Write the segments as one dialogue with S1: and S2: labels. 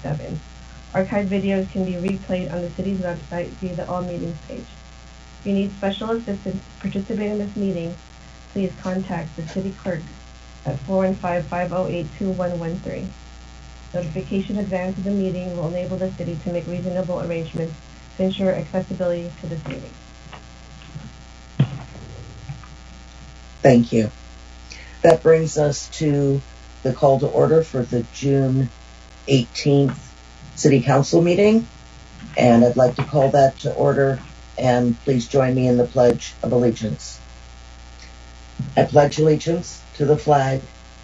S1: 7. Archived videos can be replayed on the city's website via the All Meetings page. If you need special assistance to participate in this meeting, please contact the city clerk at 415-508-2113. Notification in advance of the meeting will enable the city to make reasonable arrangements to ensure accessibility to this meeting.
S2: Thank you. That brings us to the call to order for the June 18th City Council meeting. And I'd like to call that to order, and please join me in the Pledge of Allegiance. I pledge allegiance to the flag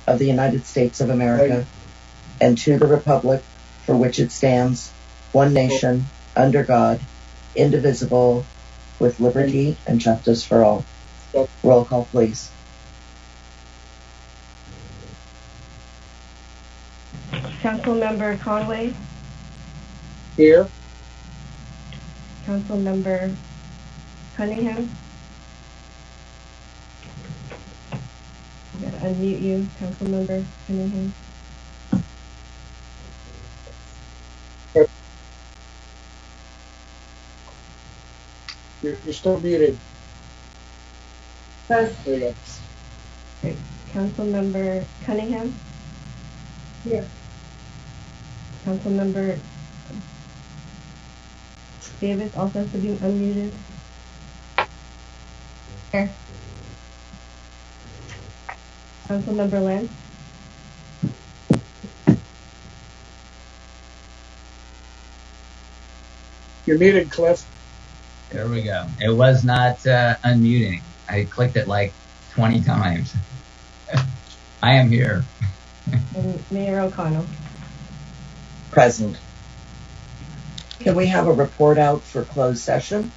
S2: of the United States of America and to the republic for which it stands, one nation, under God, indivisible, with liberty and justice for all. Roll call, please.
S1: Councilmember Conway.
S3: Here.
S1: Councilmember Cunningham. I gotta unmute you, Councilmember Cunningham.
S3: You're still muted.
S1: There you go. Great. Councilmember Cunningham. Here. Councilmember Davis also has to be unmuted. Here. Councilmember Lance.
S3: You're muted, Cliff.
S4: There we go. It was not unmuting. I clicked it like 20 times. I am here.
S1: And Mayor O'Connell.
S2: Present. Can we have a report out for closed session?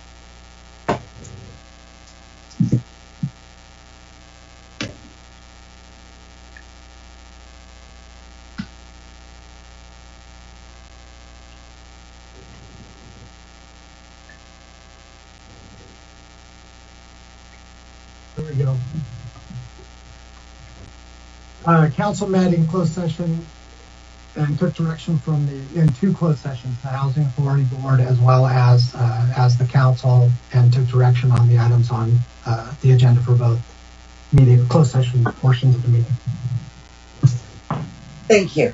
S5: There we go. Council met in closed session and took direction from in two closed sessions, the Housing Authority Board as well as the council, and took direction on the items on the agenda for both closed session portions of the meeting.
S2: Thank you.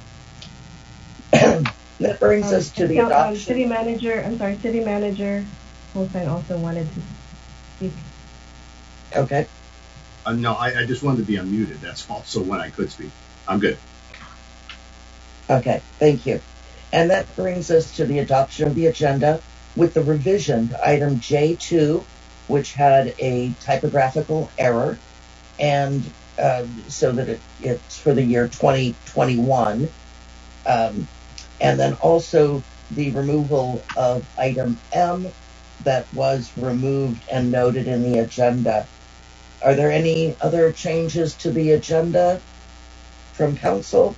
S2: That brings us to the adoption.
S1: City Manager Holstein also wanted to speak.
S2: Okay.
S6: No, I just wanted to be unmuted. That's also when I could speak. I'm good.
S2: Okay, thank you. And that brings us to the adoption of the agenda with the revision to item J2, which had a typographical error, and so that it's for the year 2021. And then also the removal of item M that was removed and noted in the agenda. Are there any other changes to the agenda from council?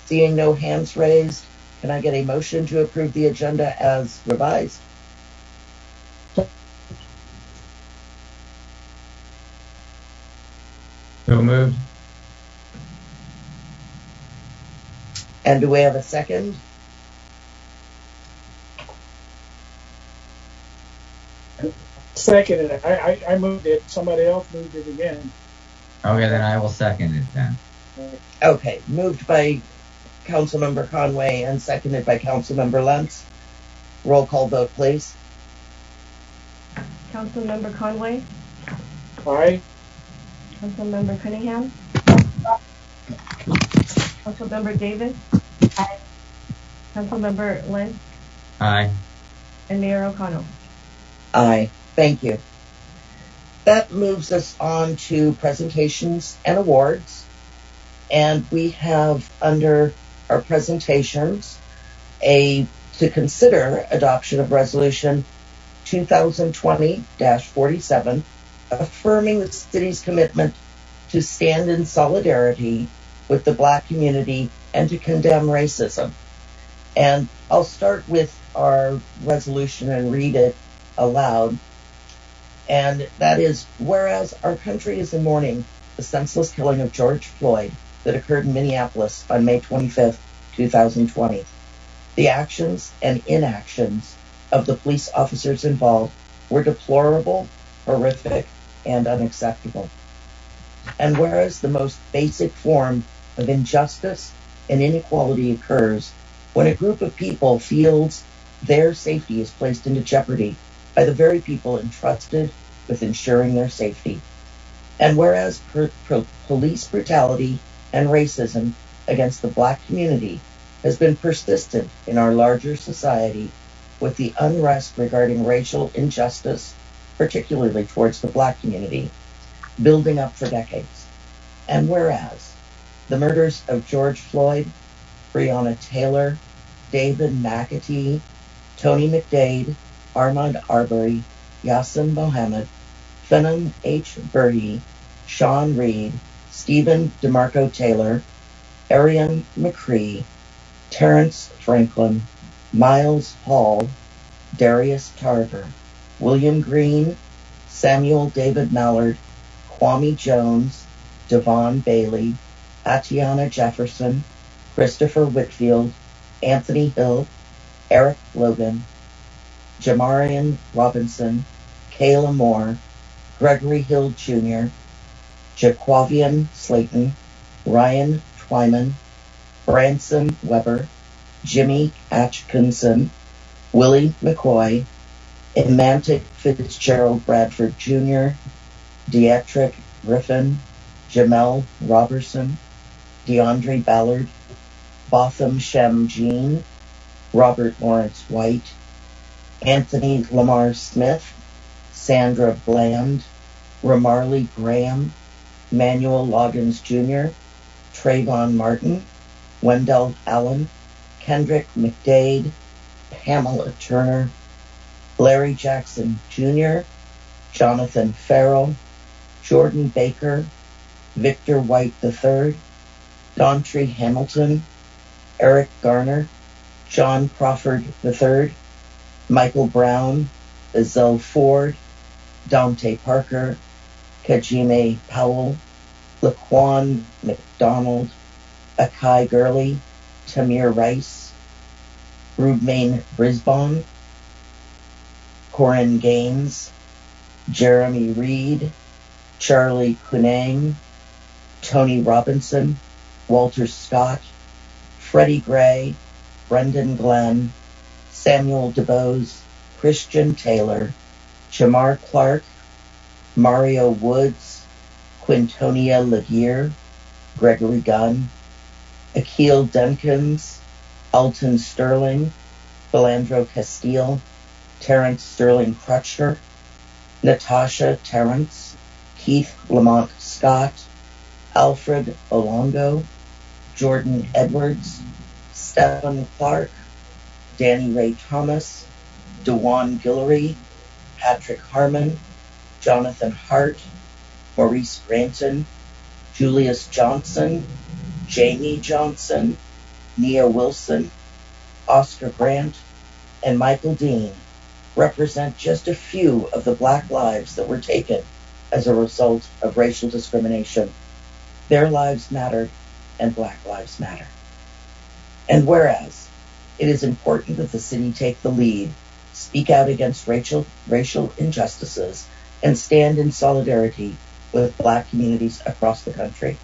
S2: Seeing no hands raised, can I get a motion to approve the agenda as revised?
S4: So moved.
S2: And do we have a second?
S3: Seconded it. I moved it. Somebody else moved it again.
S4: Okay, then I will second it then.
S2: Okay, moved by Councilmember Conway and seconded by Councilmember Lentz. Roll call vote, please.
S1: Councilmember Conway.
S3: Aye.
S1: Councilmember Cunningham. Councilmember Davis. Aye. Councilmember Lentz.
S4: Aye.
S1: And Mayor O'Connell.
S2: Aye. Thank you. That moves us on to presentations and awards. And we have under our presentations to consider adoption of resolution 2020-47, affirming the city's commitment to stand in solidarity with the Black community and to condemn racism. And I'll start with our resolution and read it aloud. And that is, whereas our country is in mourning the senseless killing of George Floyd that occurred in Minneapolis on May 25th, 2020. The actions and inactions of the police officers involved were deplorable, horrific, and unacceptable. And whereas the most basic form of injustice and inequality occurs when a group of people feels their safety is placed into jeopardy by the very people entrusted with ensuring their safety. And whereas police brutality and racism against the Black community has been persistent in our larger society, with the unrest regarding racial injustice, particularly towards the Black community, building up for decades. And whereas the murders of George Floyd, Breonna Taylor, David McAtee, Tony McDade, Ahmaud Arbery, Yassin Mohammed, Phenom H. Berhe, Sean Reed, Stephen DeMarco Taylor, Arian McCree, Terrence Franklin, Miles Hall, Darius Tarver, William Green, Samuel David Mallard, Kwame Jones, Devon Bailey, Atiana Jefferson, Christopher Whitfield, Anthony Hill, Eric Logan, Jamarian Robinson, Kayla Moore, Gregory Hill Jr., Jaquavian Slayton, Ryan Twyman, Branson Weber, Jimmy Atkinson, Willie McCoy, Emantic Fitzgerald Bradford Jr., Dietrich Griffin, Jamel Robertson, DeAndre Ballard, Botham Shem Jean, Robert Lawrence White, Anthony Lamar Smith, Sandra Bland, Ramarley Graham, Manuel Loggins Jr., Trayvon Martin, Wendell Allen, Kendrick McDade, Pamela Turner, Larry Jackson Jr., Jonathan Farrell, Jordan Baker, Victor White III, Dauntree Hamilton, Eric Garner, John Crawford III, Michael Brown, Ezell Ford, Dante Parker, Kajime Powell, Laquan McDonald, Akai Gurley, Tamir Rice, Rudemain Brisbane, Corin Gaines, Jeremy Reed, Charlie Kunang, Tony Robinson, Walter Scott, Freddie Gray, Brendan Glenn, Samuel DeBose, Christian Taylor, Jamar Clark, Mario Woods, Quintonia Laguerre, Gregory Gunn, Akil Duncans, Alton Sterling, Philandro Castile, Terrence Sterling Crutcher, Natasha Terrence, Keith Lamont Scott, Alfred Olongo, Jordan Edwards, Stephen Clark, Danny Ray Thomas, DeJuan Guillory, Patrick Harmon, Jonathan Hart, Maurice Granton, Julius Johnson, Jamie Johnson, Nia Wilson, Oscar Grant, and Michael Dean represent just a few of the Black lives that were taken as a result of racial discrimination. Their lives mattered, and Black lives matter. And whereas it is important that the city take the lead, speak out against racial injustices, and stand in solidarity with Black communities across the country.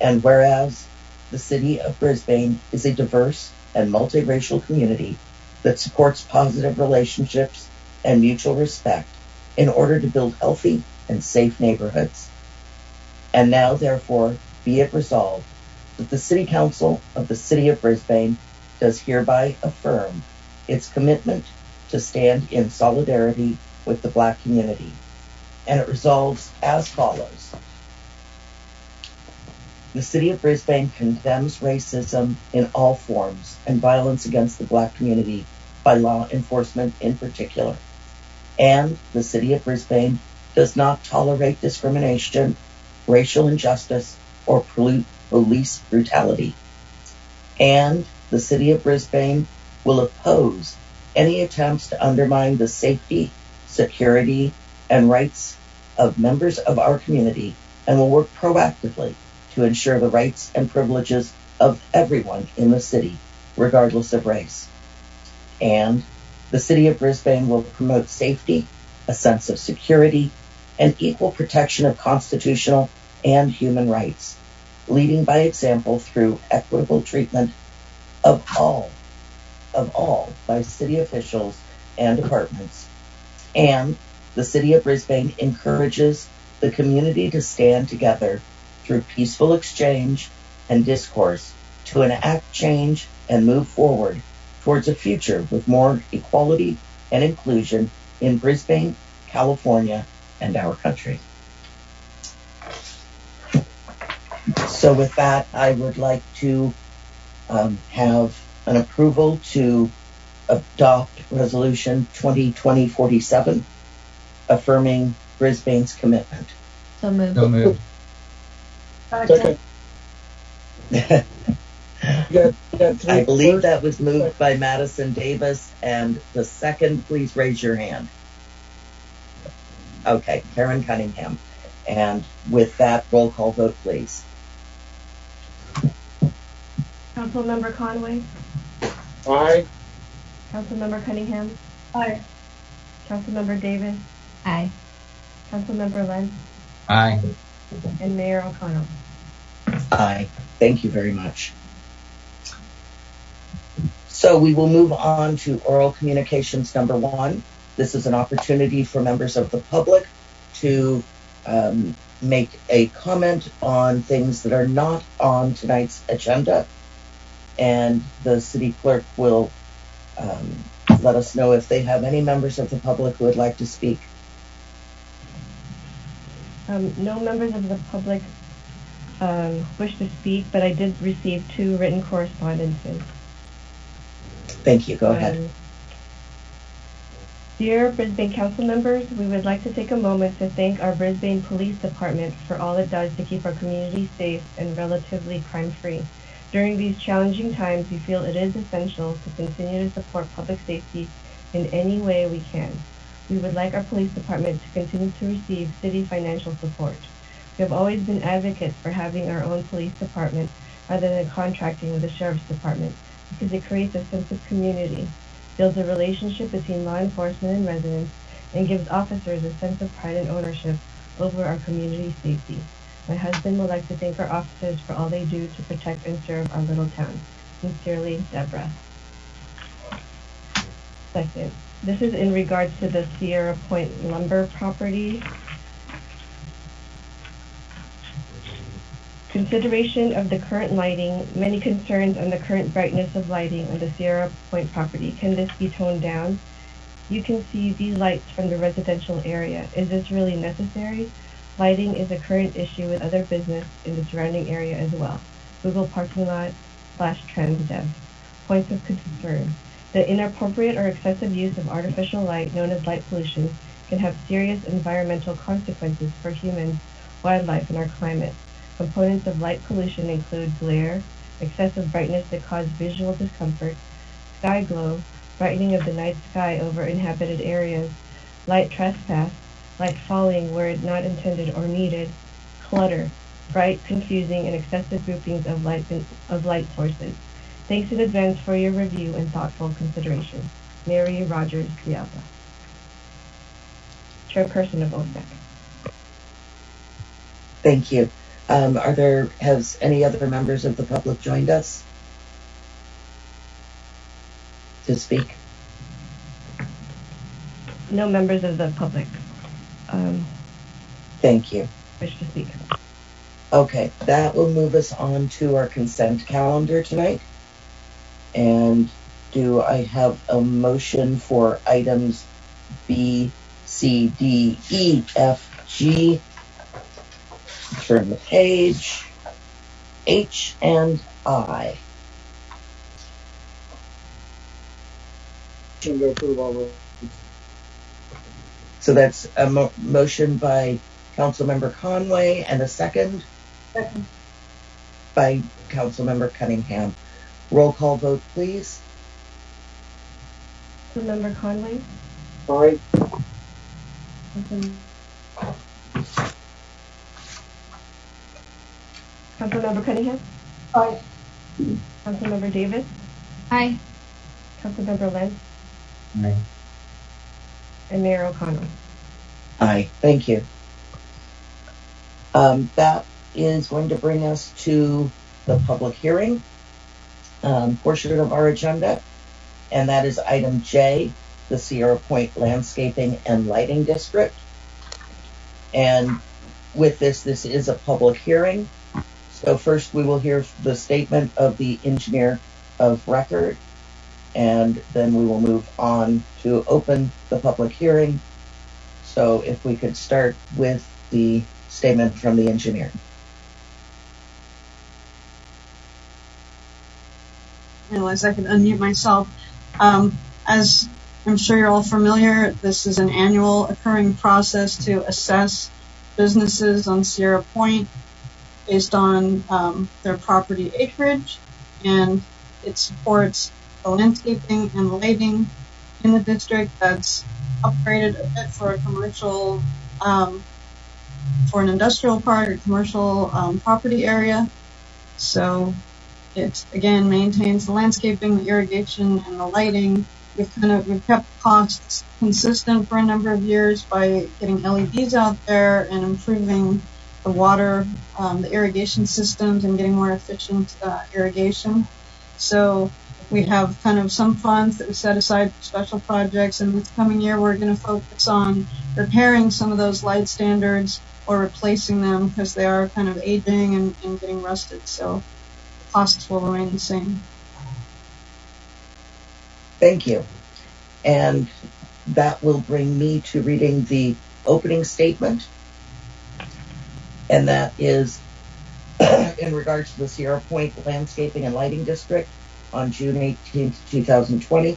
S2: And whereas the city of Brisbane is a diverse and multiracial community that supports positive relationships and mutual respect in order to build healthy and safe neighborhoods. And now, therefore, be it resolved that the City Council of the City of Brisbane does hereby affirm its commitment to stand in solidarity with the Black community. And it resolves as follows. The City of Brisbane condemns racism in all forms and violence against the Black community by law enforcement in particular. And the City of Brisbane does not tolerate discrimination, racial injustice, or police brutality. And the City of Brisbane will oppose any attempts to undermine the safety, security, and rights of members of our community and will work proactively to ensure the rights and privileges of everyone in the city, regardless of race. And the City of Brisbane will promote safety, a sense of security, and equal protection of constitutional and human rights, leading by example through equitable treatment of all by city officials and departments. And the City of Brisbane encourages the community to stand together through peaceful exchange and discourse to enact change and move forward towards a future with more equality and inclusion in Brisbane, California, and our country. So with that, I would like to have an approval to adopt Resolution 2020-47, affirming Brisbane's commitment.
S1: So moved.
S4: So moved.
S3: Second. You got three
S2: I believe
S3: first.
S2: that was moved by Madison Davis, and the second, please raise your hand. Okay, Karen Cunningham. And with that, roll call vote, please.
S1: Councilmember Conway.
S3: Aye.
S1: Councilmember Cunningham.
S7: Aye.
S1: Councilmember Davis.
S7: Aye.
S1: Councilmember Lentz.
S4: Aye.
S1: And Mayor O'Connell.
S2: Aye. Thank you very much. So we will move on to oral communications number 1. This is an opportunity for members of the public to make a comment on things that are not on tonight's agenda. And the city clerk will let us know if they have any members of the public who would like to speak.
S1: No members of the public wish to speak, but I did receive 2 written correspondences.
S2: Thank you. Go ahead.
S1: Dear Brisbane Council members, we would like to take a moment to thank our Brisbane Police Department for all it does to keep our community safe and relatively crime-free. During these challenging times, we feel it is essential to continue to support public safety in any way we can. We would like our police department to continue to receive city financial support. We have always been advocates for having our own police department rather than contracting with the sheriff's department because it creates a sense of community, builds a relationship between law enforcement and residents, and gives officers a sense of pride and ownership over our community safety. My husband would like to thank our officers for all they do to protect and serve our little town. Sincerely, Deborah. Second, this is in regards to the Sierra Point lumber property. Consideration of the current lighting, many concerns on the current brightness of lighting on the Sierra Point property. Can this be toned down? You can see these lights from the residential area. Is this really necessary? Lighting is a current issue with other business in the surrounding area as well. Google parking lot / trans dev. Points of concern. The inappropriate or excessive use of artificial light, known as light pollution, can have serious environmental consequences for humans, wildlife, and our climate. Components of light pollution include glare, excessive brightness that cause visual discomfort, sky glow, brightening of the night sky over inhabited areas, light trespass, light falling where it's not intended or needed, clutter, bright, confusing, and excessive groupings of light sources. Thanks in advance for your review and thoughtful consideration. Mary Rogers Diallo, Chairperson of OSEC.
S2: Thank you. Has any other members of the public joined us to speak?
S1: No members of the public
S2: Thank you.
S1: wish to speak.
S2: Okay, that will move us on to our consent calendar tonight. And do I have a motion for items B, C, D, E, F, G? Turn the page. H and I.
S3: Motion to approve all those.
S2: So that's a motion by Councilmember Conway and a second by Councilmember Cunningham. Roll call vote, please.
S1: Councilmember Conway.
S3: Aye.
S1: Councilmember Cunningham?
S5: Aye.
S1: Councilmember Davis?
S7: Aye.
S1: Councilmember Lentz?
S4: Aye.
S1: And Mayor O'Connell.
S2: Aye, thank you. That is going to bring us to the public hearing portion of our agenda, and that is item J, the Sierra Point Landscaping and Lighting District. And with this is a public hearing. So first we will hear the statement of the engineer of record, and then we will move on to open the public hearing. So if we could start with the statement from the engineer.
S8: I realized I could unmute myself. As I'm sure you're all familiar, this is an annual occurring process to assess businesses on Sierra Point based on their property acreage, and it supports the landscaping and the lighting in the district. That's upgraded a bit for a commercial, for an industrial park or commercial property area. So it again maintains the landscaping, the irrigation, and the lighting. We've kept costs consistent for a number of years by getting LEDs out there and improving the water, the irrigation systems, and getting more efficient irrigation. So we have kind of some funds that we set aside for special projects, and this coming year we're going to focus on repairing some of those light standards or replacing them because they are kind of aging and getting rusted. So the costs will remain the same.
S2: Thank you. And that will bring me to reading the opening statement. And that is in regards to the Sierra Point Landscaping and Lighting District on June 18th, 2020.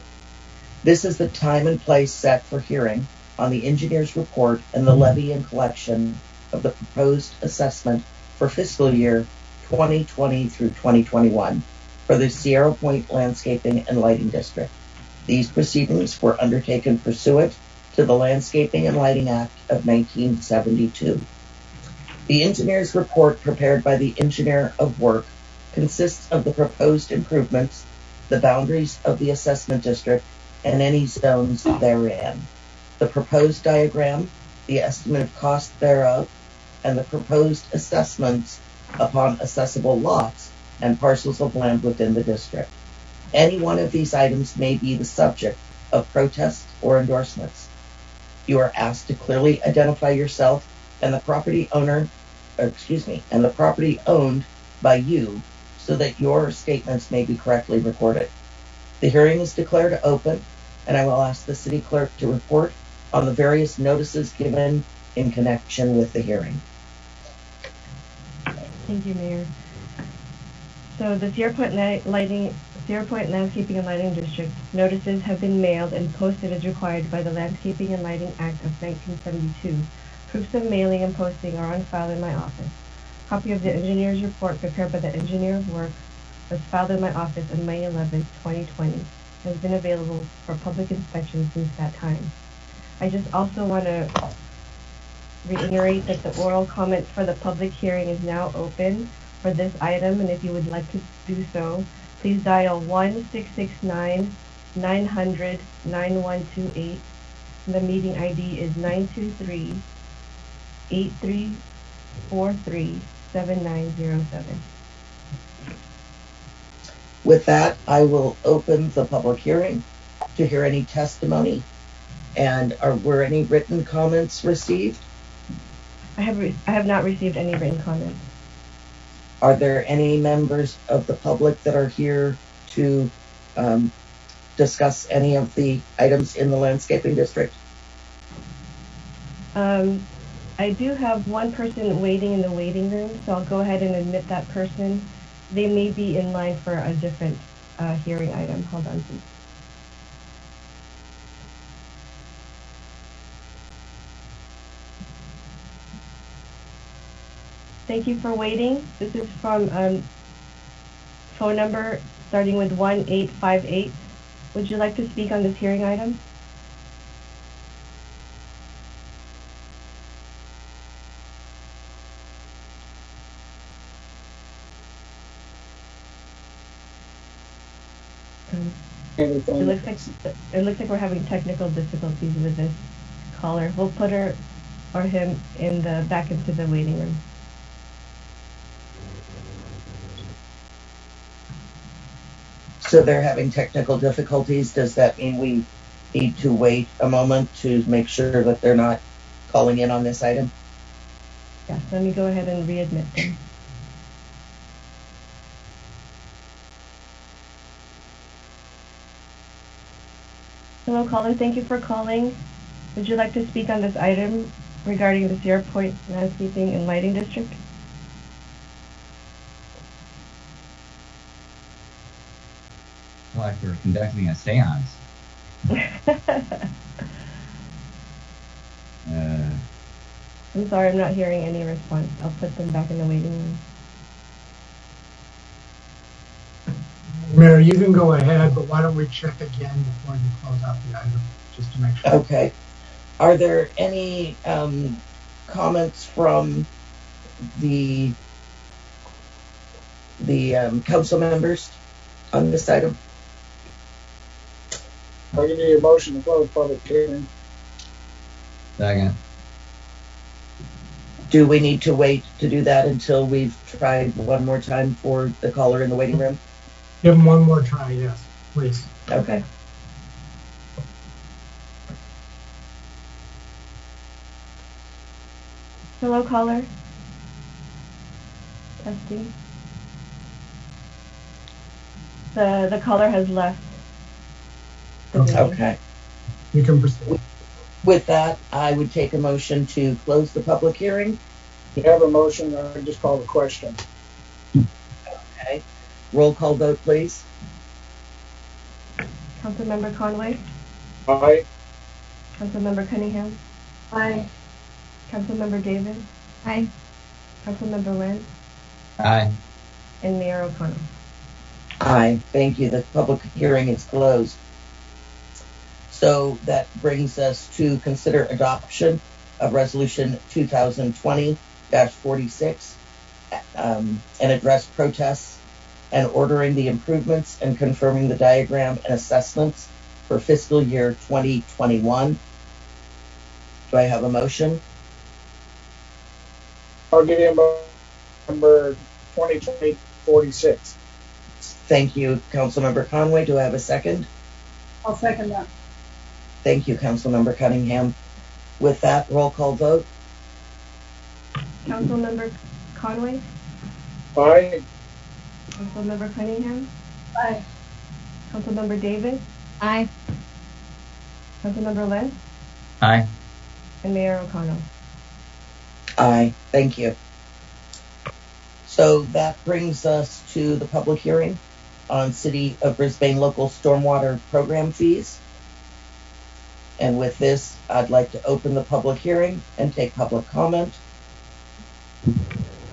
S2: This is the time and place set for hearing on the engineer's report and the levy and collection of the proposed assessment for fiscal year 2020 through 2021 for the Sierra Point Landscaping and Lighting District. These proceedings were undertaken pursuant to the Landscaping and Lighting Act of 1972. The engineer's report prepared by the engineer of work consists of the proposed improvements, the boundaries of the assessment district, and any zones therein, the proposed diagram, the estimated cost thereof, and the proposed assessments upon assessable lots and parcels of land within the district. Any one of these items may be the subject of protests or endorsements. You are asked to clearly identify yourself and the property owner, and the property owned by you so that your statements may be correctly recorded. The hearing is declared open, and I will ask the city clerk to report on the various notices given in connection with the hearing.
S1: Thank you, Mayor. So the Sierra Point Landscaping and Lighting District notices have been mailed and posted as required by the Landscaping and Lighting Act of 1972. Proofs of mailing and posting are on file in my office. Copy of the engineer's report prepared by the engineer of work was filed in my office on May 11, 2020, has been available for public inspection since that time. I just also want to reiterate that the oral comment for the public hearing is now open for this item, and if you would like to do so, please dial 1-669-900-9128. The meeting ID is 923-8343-7907.
S2: With that, I will open the public hearing to hear any testimony. And were any written comments received?
S1: I have not received any written comments.
S2: Are there any members of the public that are here to discuss any of the items in the landscaping district?
S1: I do have one person waiting in the waiting room, so I'll go ahead and admit that person. They may be in line for a different hearing item. Hold on, please. Thank you for waiting. This is from phone number starting with 1858. Would you like to speak on this hearing item? It
S3: Anything?
S1: looks like we're having technical difficulties with this caller. We'll put her or him in the back into the waiting room.
S2: So they're having technical difficulties. Does that mean we need to wait a moment to make sure that they're not calling in on this item?
S1: Yes, let me go ahead and readmit them. Hello, caller. Thank you for calling. Would you like to speak on this item regarding the Sierra Point Landscaping and Lighting District?
S4: Like we're conducting a seance.
S1: I'm sorry, I'm not hearing any response. I'll put them back in the waiting room.
S5: Mayor, you can go ahead, but why don't we check again before you close out the item, just to make sure.
S2: Okay. Are there any comments from the council members on this item?
S3: I need a motion to close public hearing.
S4: Second.
S2: Do we need to wait to do that until we've tried one more time for the caller in the waiting room?
S5: Give them one more try, yes, please.
S2: Okay.
S1: Hello, caller. Testing. The caller has left.
S2: Okay.
S5: You can proceed.
S2: With that, I would take a motion to close the public hearing.
S3: You have a motion, I just call the question.
S2: Okay. Roll call vote, please.
S1: Councilmember Conway.
S3: Aye.
S1: Councilmember Cunningham.
S8: Aye.
S1: Councilmember Davis.
S8: Aye.
S1: Councilmember Lynn.
S4: Aye.
S1: And Mayor O'Connell.
S2: Aye. Thank you. The public hearing is closed. So that brings us to consider adoption of Resolution 2020-46 and address protests and ordering the improvements and confirming the diagram and assessments for fiscal year 2021. Do I have a motion?
S3: I'll give you number 2020-46.
S2: Thank you, Councilmember Conway. Do I have a second?
S8: I'll second that.
S2: Thank you, Councilmember Cunningham. With that, roll call vote.
S1: Councilmember Conway.
S3: Aye.
S1: Councilmember Cunningham.
S8: Aye.
S1: Councilmember Davis.
S8: Aye.
S1: Councilmember Lynn.
S4: Aye.
S1: And Mayor O'Connell.
S2: Aye. Thank you. So that brings us to the public hearing on City of Brisbane local stormwater program fees. And with this, I'd like to open the public hearing and take public comment.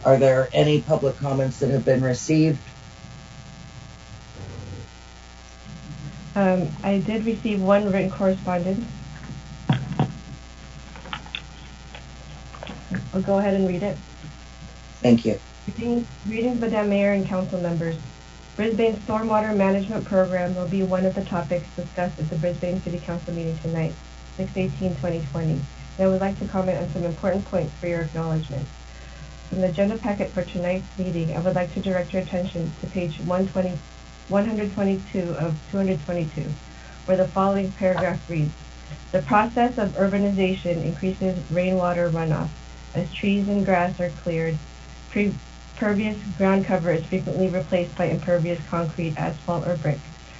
S2: Are there any public comments that have been received?
S1: I did receive one written correspondence. I'll go ahead and read it.
S2: Thank you.
S1: Greetings, Madam Mayor and council members. Brisbane's stormwater management program will be one of the topics discussed at the Brisbane City Council meeting tonight, 6/18/2020. And I would like to comment on some important points for your acknowledgement. From the agenda packet for tonight's meeting, I would like to direct your attention to page 122 of 222, where the following paragraph reads, "The process of urbanization increases rainwater runoff. As trees and grass are cleared, pervious ground cover is frequently replaced by impervious concrete, asphalt, or brick.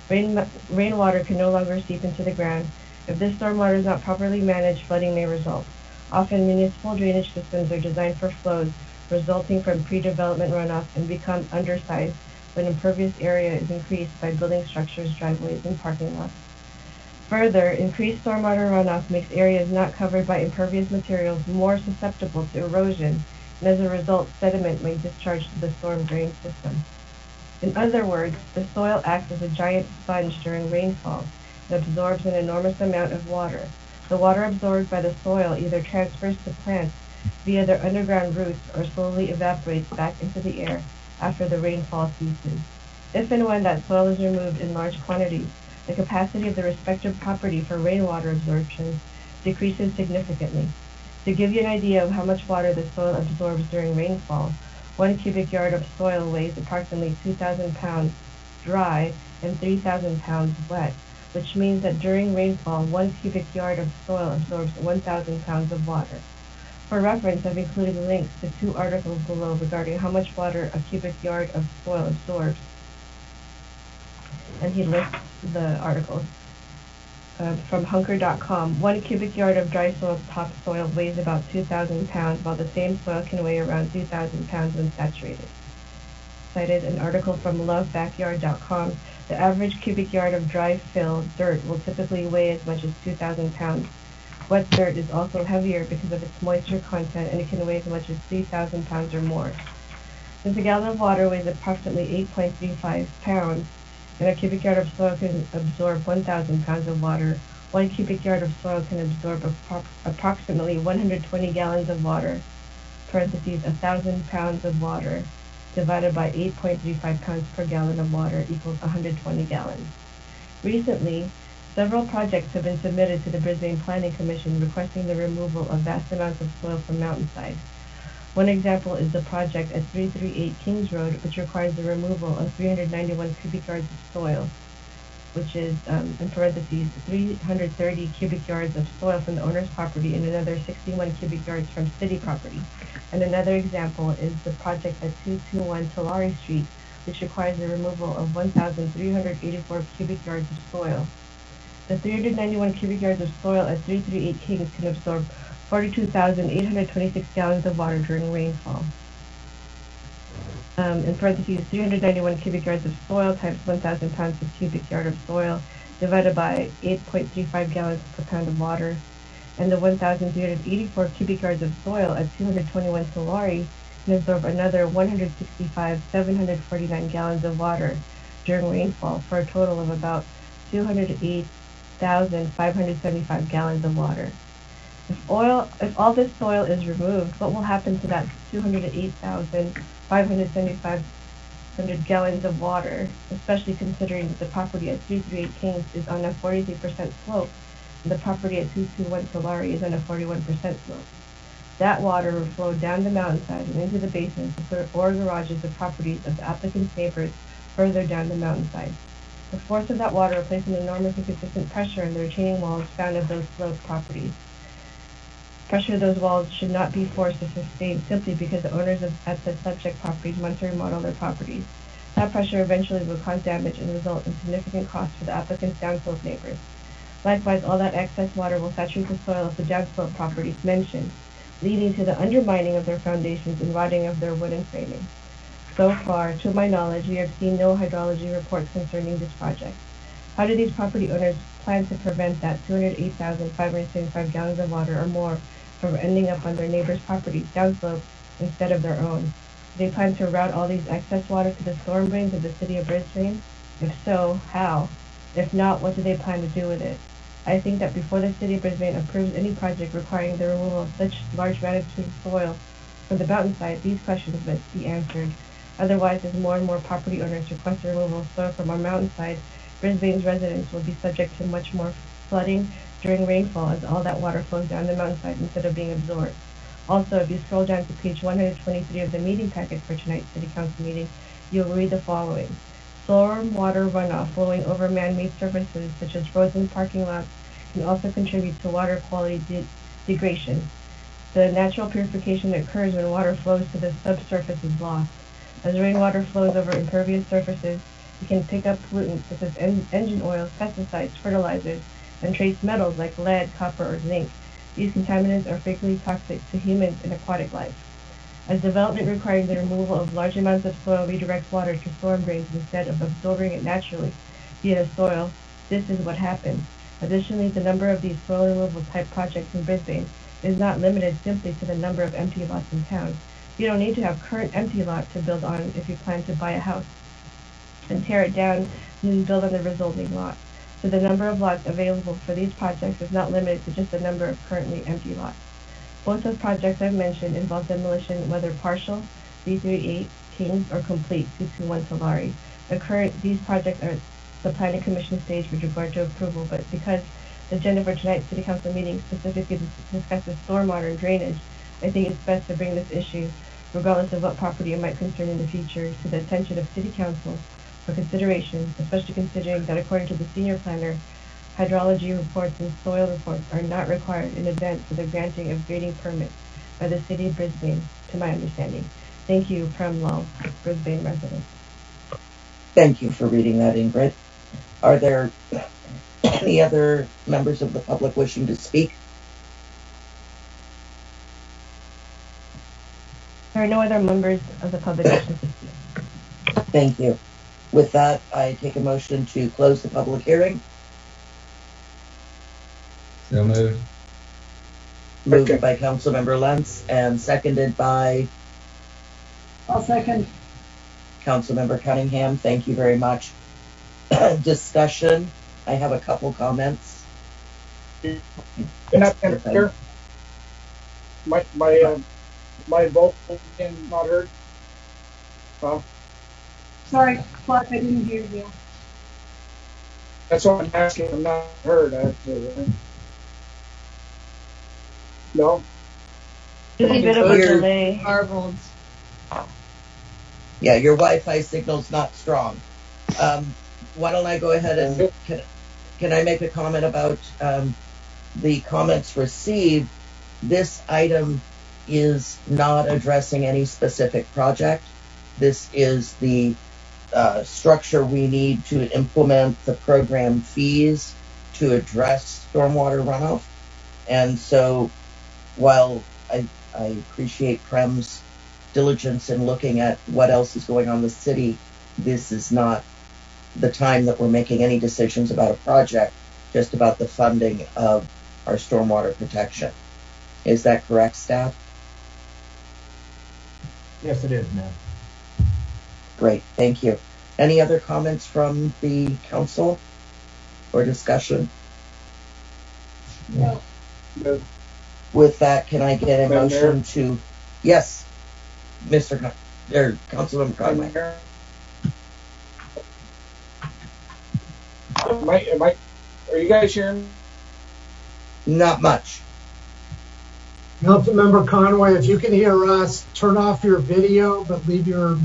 S1: Rainwater can no longer seep into the ground. If this stormwater is not properly managed, flooding may result. Often municipal drainage systems are designed for flows resulting from pre-development runoff and become undersized when impervious area is increased by building structures, driveways, and parking lots. Further, increased stormwater runoff makes areas not covered by impervious materials more susceptible to erosion, and as a result, sediment may discharge to the storm drain system. In other words, the soil acts as a giant sponge during rainfall and absorbs an enormous amount of water. The water absorbed by the soil either transfers to plants via their underground roots or slowly evaporates back into the air after the rainfall ceases. If and when that soil is removed in large quantities, the capacity of the respective property for rainwater absorption decreases significantly. To give you an idea of how much water the soil absorbs during rainfall, 1 cubic yard of soil weighs approximately 2,000 pounds dry and 3,000 pounds wet, which means that during rainfall, 1 cubic yard of soil absorbs 1,000 pounds of water. For reference, I've included links to 2 articles below regarding how much water a cubic yard of soil absorbs. And he lists the articles. From hunker.com, 1 cubic yard of dry soil topsoil weighs about 2,000 pounds, while the same soil can weigh around 2,000 pounds when saturated. Cited an article from lovebackyard.com, the average cubic yard of dry fill dirt will typically weigh as much as 2,000 pounds. Wet dirt is also heavier because of its moisture content, and it can weigh as much as 3,000 pounds or more. Since a gallon of water weighs approximately 8.35 pounds, and a cubic yard of soil can absorb 1,000 pounds of water, 1 cubic yard of soil can absorb approximately 120 gallons of water, parentheses, 1,000 pounds of water, divided by 8.35 pounds per gallon of water equals 120 gallons. Recently, several projects have been submitted to the Brisbane Planning Commission requesting the removal of vast amounts of soil from mountainside. One example is the project at 338 Kings Road, which requires the removal of 391 cubic yards of soil, which is, in parentheses, 330 cubic yards of soil from the owner's property and another 61 cubic yards from city property. And another example is the project at 221 Tulare Street, which requires the removal of 1,384 cubic yards of soil. The 391 cubic yards of soil at 338 Kings can absorb 42,826 gallons of water during rainfall. In parentheses, 391 cubic yards of soil times 1,000 pounds per cubic yard of soil divided by 8.35 gallons per pound of water. And the 1,384 cubic yards of soil at 221 Tulare can absorb another 165,749 gallons of water during rainfall for a total of about 208,575 gallons of water. If all this soil is removed, what will happen to that 208,575 gallons of water, especially considering that the property at 338 Kings is on a 43% slope and the property at 221 Tulare is on a 41% slope? That water will flow down the mountainside and into the basements or garages of properties of the applicant's neighbors further down the mountainside. The force of that water will place an enormous and consistent pressure on the retaining walls found of those sloped properties. Pressure of those walls should not be forced to sustain simply because the owners at the subject properties want to remodel their properties. That pressure eventually will cause damage and result in significant costs for the applicant's downslope neighbors. Likewise, all that excess water will saturate the soil of the downslope properties mentioned, leading to the undermining of their foundations and rotting of their wooden framing. So far, to my knowledge, we have seen no hydrology reports concerning this project. How do these property owners plan to prevent that 208,575 gallons of water or more from ending up on their neighbors' properties downslope instead of their own? Do they plan to route all these excess water to the storm drains of the city of Brisbane? If so, how? If not, what do they plan to do with it? I think that before the city of Brisbane approves any project requiring the removal of such large magnitude of soil from the mountainside, these questions must be answered. Otherwise, as more and more property owners request the removal of soil from our mountainside, Brisbane's residents will be subject to much more flooding during rainfall as all that water flows down the mountainside instead of being absorbed. Also, if you scroll down to page 123 of the meeting packet for tonight's City Council meeting, you'll read the following. Storm water runoff flowing over man-made surfaces such as roads and parking lots can also contribute to water quality degradation. The natural purification that occurs when water flows to the subsurface is lost. As rainwater flows over impervious surfaces, it can pick up pollutants such as engine oils, pesticides, fertilizers, and trace metals like lead, copper, or zinc. These contaminants are frequently toxic to humans and aquatic life. As development requiring the removal of large amounts of soil redirects water to storm drains instead of absorbing it naturally via the soil, this is what happens. Additionally, the number of these soil removal type projects in Brisbane is not limited simply to the number of empty lots in town. You don't need to have current empty lot to build on if you plan to buy a house and tear it down and then build on the resulting lot. So the number of lots available for these projects is not limited to just the number of currently empty lots. Both of the projects I've mentioned involve demolition, whether partial, 338 Kings or complete 221 Tulare. These projects are at the planning commission stage with regard to approval, but because the agenda for tonight's city council meeting specifically discusses stormwater and drainage, I think it's best to bring this issue, regardless of what property it might concern in the future, to the attention of city council for consideration, especially considering that according to the senior planner, hydrology reports and soil reports are not required in advance for the granting of grading permits by the city of Brisbane, to my understanding. Thank you, Prem Law, Brisbane resident.
S2: Thank you for reading that, Ingrid. Are there any other members of the public wishing to speak?
S1: There are no other members of the public wishing to speak.
S2: Thank you. With that, I take a motion to close the public hearing.
S4: So moved.
S2: Moved
S3: Okay.
S2: by Councilmember Lentz and seconded by
S8: I'll second.
S2: Councilmember Cunningham. Thank you very much. Discussion. I have a couple comments.
S3: You're not here. My vote being not heard.
S8: Sorry, Clark, I didn't hear you.
S3: That's what I'm asking. I'm not heard. Actually. No.
S1: There's a bit of a
S2: Weird.
S1: delay.
S8: Garbled.
S2: Yeah, your Wi-Fi signal's not strong. Why don't I go ahead and can I make a comment about the comments received? This item is not addressing any specific project. This is the structure we need to implement the program fees to address stormwater runoff. And so while I appreciate Prem's diligence in looking at what else is going on in the city, this is not the time that we're making any decisions about a project, just about the funding of our stormwater protection. Is that correct, staff?
S7: Yes, it is, ma'am.
S2: Great, thank you. Any other comments from the council or discussion?
S8: No.
S3: No.
S2: With that, can I get a
S3: Madam
S2: motion
S3: Mayor?
S2: to, yes, Councilmember Conway.
S3: Are you guys hearing me?
S2: Not much.
S5: Councilmember Conway, if you can hear us, turn off your video, but leave your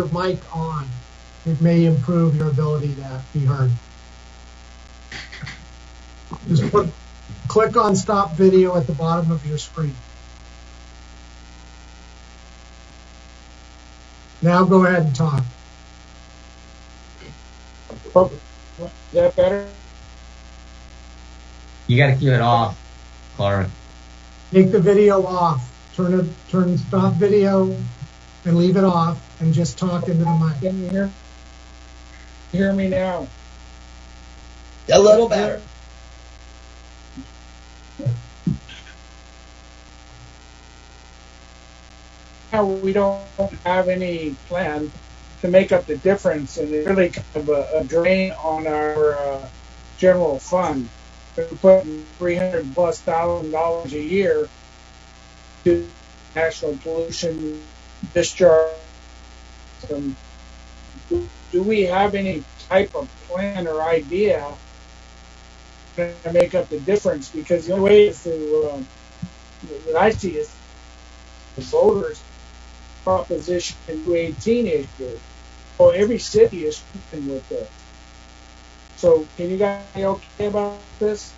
S5: mic on. It may improve your ability to be heard. Just click on stop video at the bottom of your screen. Now go ahead and talk.
S3: Is that better?
S4: You got to keep it off, Clark.
S5: Take the video off. Turn stop video and leave it off and just talk into the mic.
S3: Can you hear me now?
S2: A little better.
S3: Now we don't have any plan to make up the difference, and it's really kind of a drain on our general fund. We're putting $300,000+ a year to national pollution discharge. Do we have any type of plan or idea to make up the difference? Because the only way is to, that I see is the voters proposition 218 issue. Well, every city is working with this. So, can you guys be okay about this?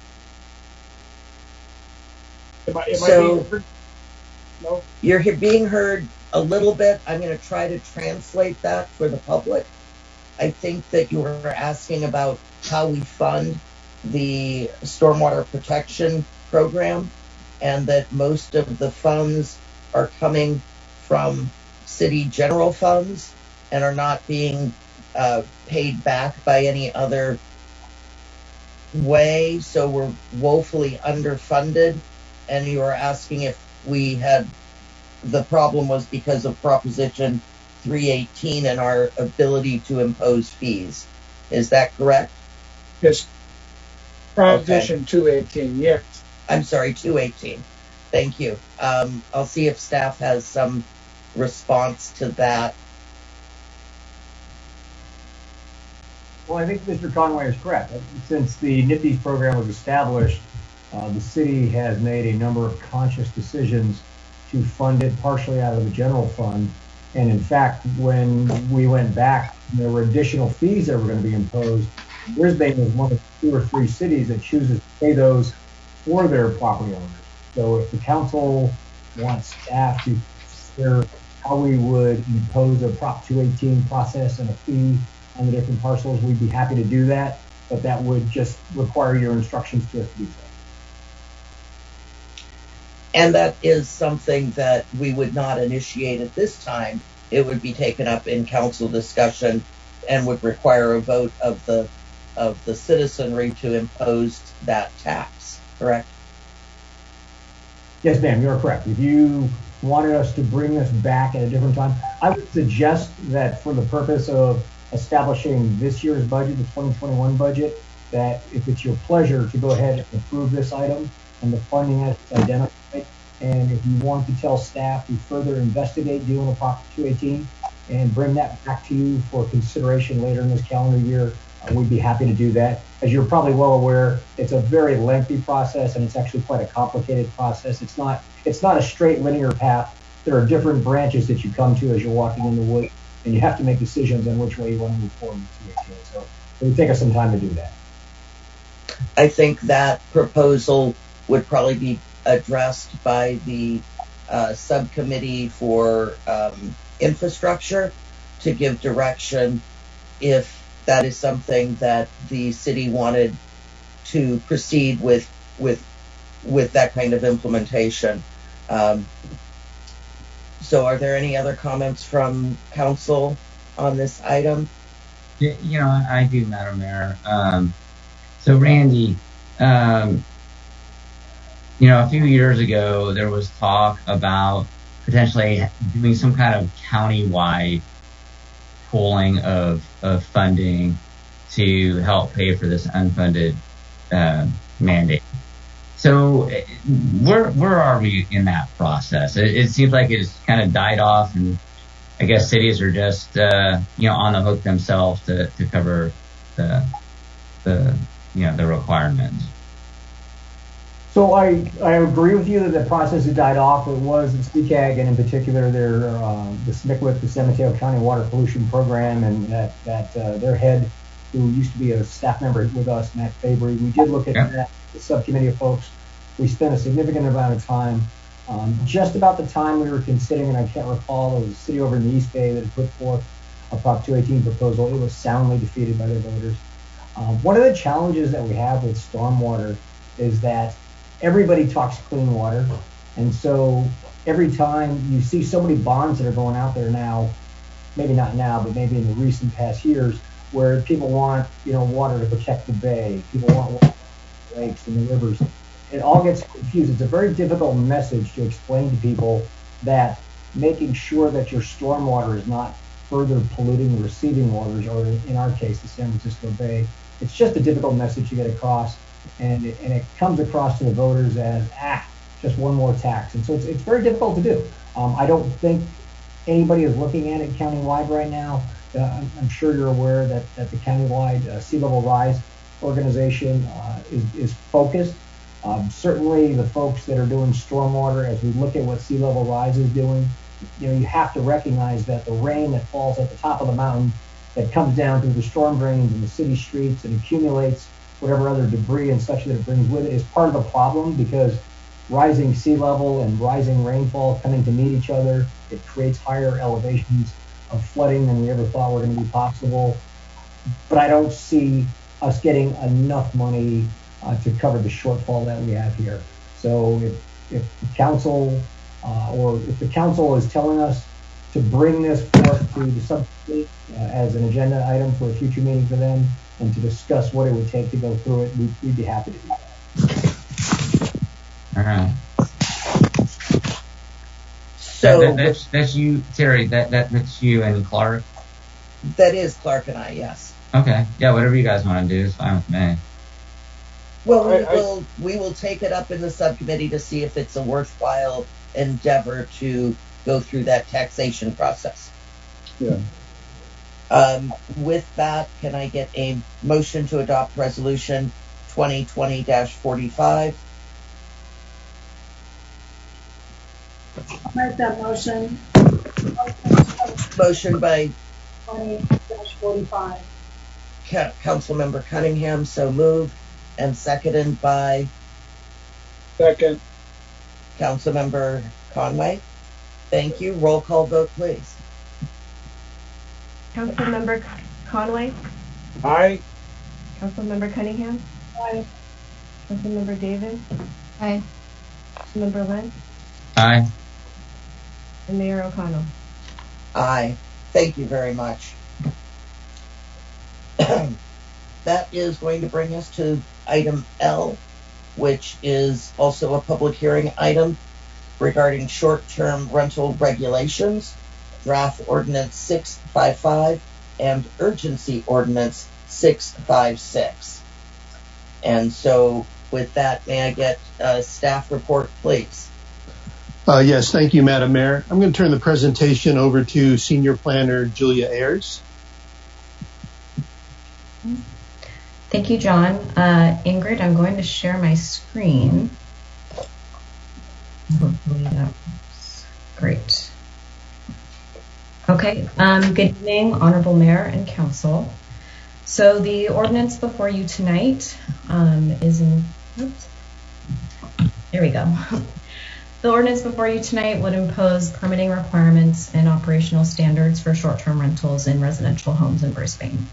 S3: Am I being heard? No?
S2: You're being heard a little bit. I'm going to try to translate that for the public. I think that you were asking about how we fund the stormwater protection program, and that most of the funds are coming from city general funds and are not being paid back by any other way. So we're woefully underfunded. And you were asking if we had, the problem was because of Proposition 318 and our ability to impose fees. Is that correct?
S3: Yes. Proposition 218, yes.
S2: I'm sorry, 218. Thank you. I'll see if staff has some response to that?
S7: Well, I think Mr. Conway is correct. Since the NIPDES program was established, the city has made a number of conscious decisions to fund it partially out of the general fund. And in fact, when we went back, there were additional fees that were going to be imposed. Brisbane is one of 2 or 3 cities that chooses to pay those for their property owners. So if the council wants staff to consider how we would impose a Prop 218 process and a fee on the different parcels, we'd be happy to do that, but that would just require your instructions to us to do so.
S2: And that is something that we would not initiate at this time. It would be taken up in council discussion and would require a vote of the citizenry to impose that tax, correct?
S7: Yes, ma'am, you're correct. If you wanted us to bring this back at a different time, I would suggest that for the purpose of establishing this year's budget, the 2021 budget, that if it's your pleasure to go ahead and approve this item and the funding as it's identified, and if you want to tell staff to further investigate doing a Prop 218 and bring that back to you for consideration later in this calendar year, we'd be happy to do that. As you're probably well aware, it's a very lengthy process, and it's actually quite a complicated process. It's not a straight linear path. There are different branches that you come to as you're walking in the woods, and you have to make decisions on which way you want to move forward with 218. So it would take us some time to do that.
S2: I think that proposal would probably be addressed by the subcommittee for infrastructure to give direction if that is something that the city wanted to proceed with that kind of implementation. So are there any other comments from council on this item?
S4: Yeah, I do, Madam Mayor. So Randy, a few years ago, there was talk about potentially doing some kind of county-wide pooling of funding to help pay for this unfunded mandate. So where are we in that process? It seems like it's kind of died off, and I guess cities are just on the hook themselves to cover the requirements.
S7: So I agree with you that the process had died off. It was in CCAG, and in particular the SMCWIP, the San Mateo County Water Pollution Program, and that their head, who used to be a staff member with us, Matt Fabry, we did look at that, the subcommittee of folks. We spent a significant amount of time. Just about the time we were considering, and I can't recall, it was a city over in the East Bay that had put forth a Prop 218 proposal. It was soundly defeated by their voters. One of the challenges that we have with stormwater is that everybody talks clean water, and so every time you see so many bonds that are going out there now, maybe not now, but maybe in the recent past years, where people want water to protect the bay, people want water for the lakes and the rivers. It all gets confused. It's a very difficult message to explain to people that making sure that your stormwater is not further polluting the receiving waters, or in our case, the San Francisco Bay. It's just a difficult message to get across. And it comes across to the voters as just one more tax, and so it's very difficult to do. I don't think anybody is looking at it countywide right now. I'm sure you're aware that the countywide sea level rise organization is focused. Certainly, the folks that are doing stormwater, as we look at what sea level rise is doing, you have to recognize that the rain that falls at the top of the mountain, that comes down through the storm drains and the city streets and accumulates whatever other debris and such that it brings with it, is part of the problem, because rising sea level and rising rainfall coming to meet each other, it creates higher elevations of flooding than we ever thought were going to be possible. But I don't see us getting enough money to cover the shortfall that we have here. So if the council is telling us to bring this forth to the subcommittee as an agenda item for a future meeting for them, and to discuss what it would take to go through it, we'd be happy to do that.
S4: All right.
S2: So
S4: that's you, Terry. That's you and Clark.
S2: That is Clark and I, yes.
S4: Okay. Yeah, whatever you guys want to do is fine with me.
S2: Well, we will take it up in the subcommittee to see if it's a worthwhile endeavor to go through that taxation process.
S3: Yeah.
S2: With that, can I get a motion to adopt resolution 2020-45?
S9: I'll make that motion.
S2: Motion by
S9: 20-45.
S2: Councilmember Cunningham, so moved, and seconded by
S3: Second.
S2: Councilmember Conway. Thank you. Roll call vote, please.
S1: Councilmember Conway,
S3: Aye.
S1: Councilmember Cunningham,
S9: Aye.
S1: Councilmember Davis,
S10: Aye.
S1: Councilmember Lynn,
S4: Aye.
S1: and Mayor O'Connell.
S2: Aye. Thank you very much. That is going to bring us to item L, which is also a public hearing item regarding short-term rental regulations, draft ordinance 655 and urgency ordinance 656. And so with that, may I get a staff report, please?
S11: Yes, thank you, Madam Mayor. I'm going to turn the presentation over to Senior Planner Julia Ayers.
S10: Thank you, John. Ingrid, I'm going to share my screen. Hopefully that works. Great. Okay, good evening, Honorable Mayor and Council. So the ordinance before you tonight is in, oops, there we go. The ordinance before you tonight would impose permitting requirements and operational standards for short-term rentals in residential homes in Brisbane.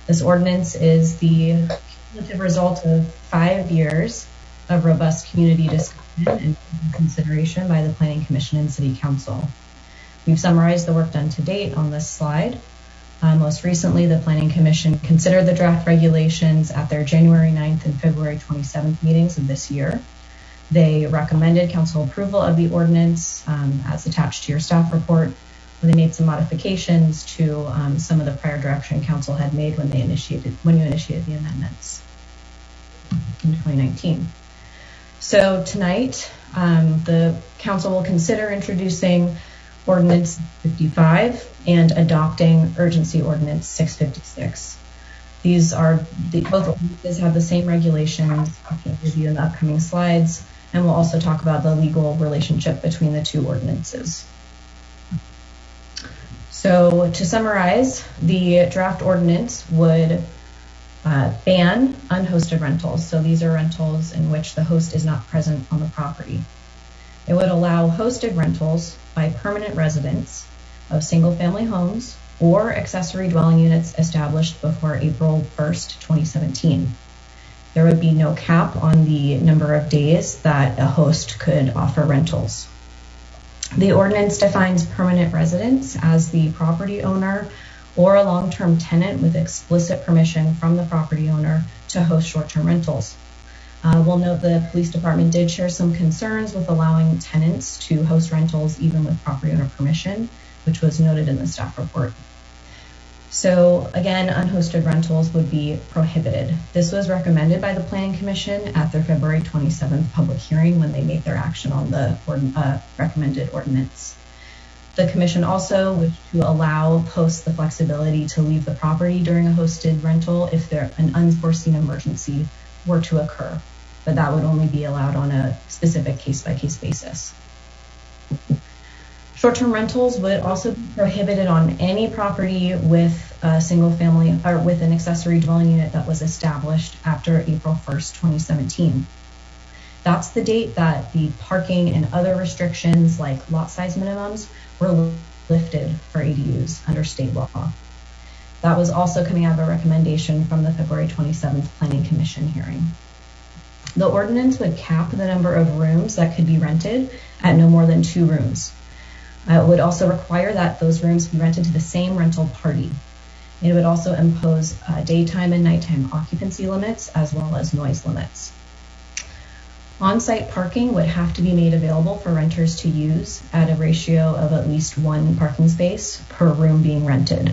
S10: This ordinance is the cumulative result of 5 years of robust community discussion and consideration by the Planning Commission and City Council. We've summarized the work done to date on this slide. Most recently, the Planning Commission considered the draft regulations at their January 9th and February 27th meetings of this year. They recommended council approval of the ordinance as attached to your staff report, where they made some modifications to some of the prior direction council had made when you initiated the amendments in 2019. So tonight, the council will consider introducing Ordinance 55 and adopting Urgency Ordinance 656. These are both ordinances have the same regulations. I'll review in the upcoming slides, and we'll also talk about the legal relationship between the two ordinances. So to summarize, the draft ordinance would ban unhosted rentals. So these are rentals in which the host is not present on the property. It would allow hosted rentals by permanent residents of single-family homes or accessory dwelling units established before April 1st, 2017. There would be no cap on the number of days that a host could offer rentals. The ordinance defines permanent residents as the property owner or a long-term tenant with explicit permission from the property owner to host short-term rentals. We'll note the police department did share some concerns with allowing tenants to host rentals even with property owner permission, which was noted in the staff report. So again, unhosted rentals would be prohibited. This was recommended by the Planning Commission at their February 27th public hearing when they made their action on the recommended ordinance. The Commission also wished to allow hosts the flexibility to leave the property during a hosted rental if an unforeseen emergency were to occur, but that would only be allowed on a specific case-by-case basis. Short-term rentals would also be prohibited on any property with a single family or with an accessory dwelling unit that was established after April 1st, 2017. That's the date that the parking and other restrictions like lot size minimums were lifted for ADUs under state law. That was also coming out of a recommendation from the February 27th Planning Commission hearing. The ordinance would cap the number of rooms that could be rented at no more than 2 rooms. It would also require that those rooms be rented to the same rental party. It would also impose daytime and nighttime occupancy limits as well as noise limits. On-site parking would have to be made available for renters to use at a ratio of at least 1 parking space per room being rented.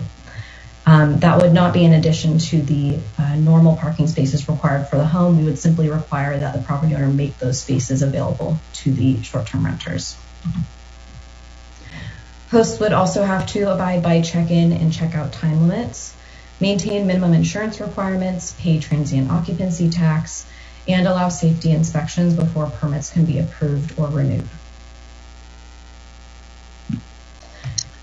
S10: That would not be in addition to the normal parking spaces required for the home. We would simply require that the property owner make those spaces available to the short-term renters. Hosts would also have to abide by check-in and check-out time limits, maintain minimum insurance requirements, pay transient occupancy tax, and allow safety inspections before permits can be approved or renewed.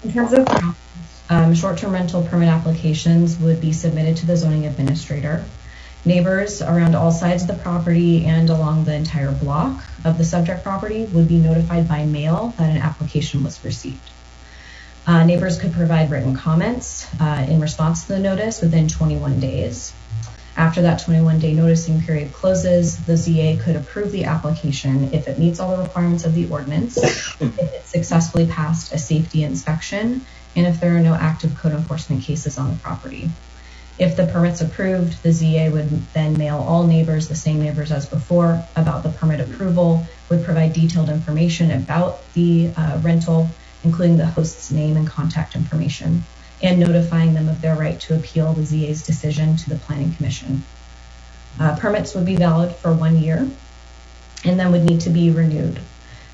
S10: In terms of short-term rental permit applications would be submitted to the zoning administrator. Neighbors around all sides of the property and along the entire block of the subject property would be notified by mail that an application was received. Neighbors could provide written comments in response to the notice within 21 days. After that 21-day noticing period closes, the ZA could approve the application if it meets all the requirements of the ordinance, if it successfully passed a safety inspection, and if there are no active code enforcement cases on the property. If the permit's approved, the ZA would then mail all neighbors, the same neighbors as before, about the permit approval, would provide detailed information about the rental, including the host's name and contact information, and notifying them of their right to appeal the ZA's decision to the Planning Commission. Permits would be valid for 1 year and then would need to be renewed.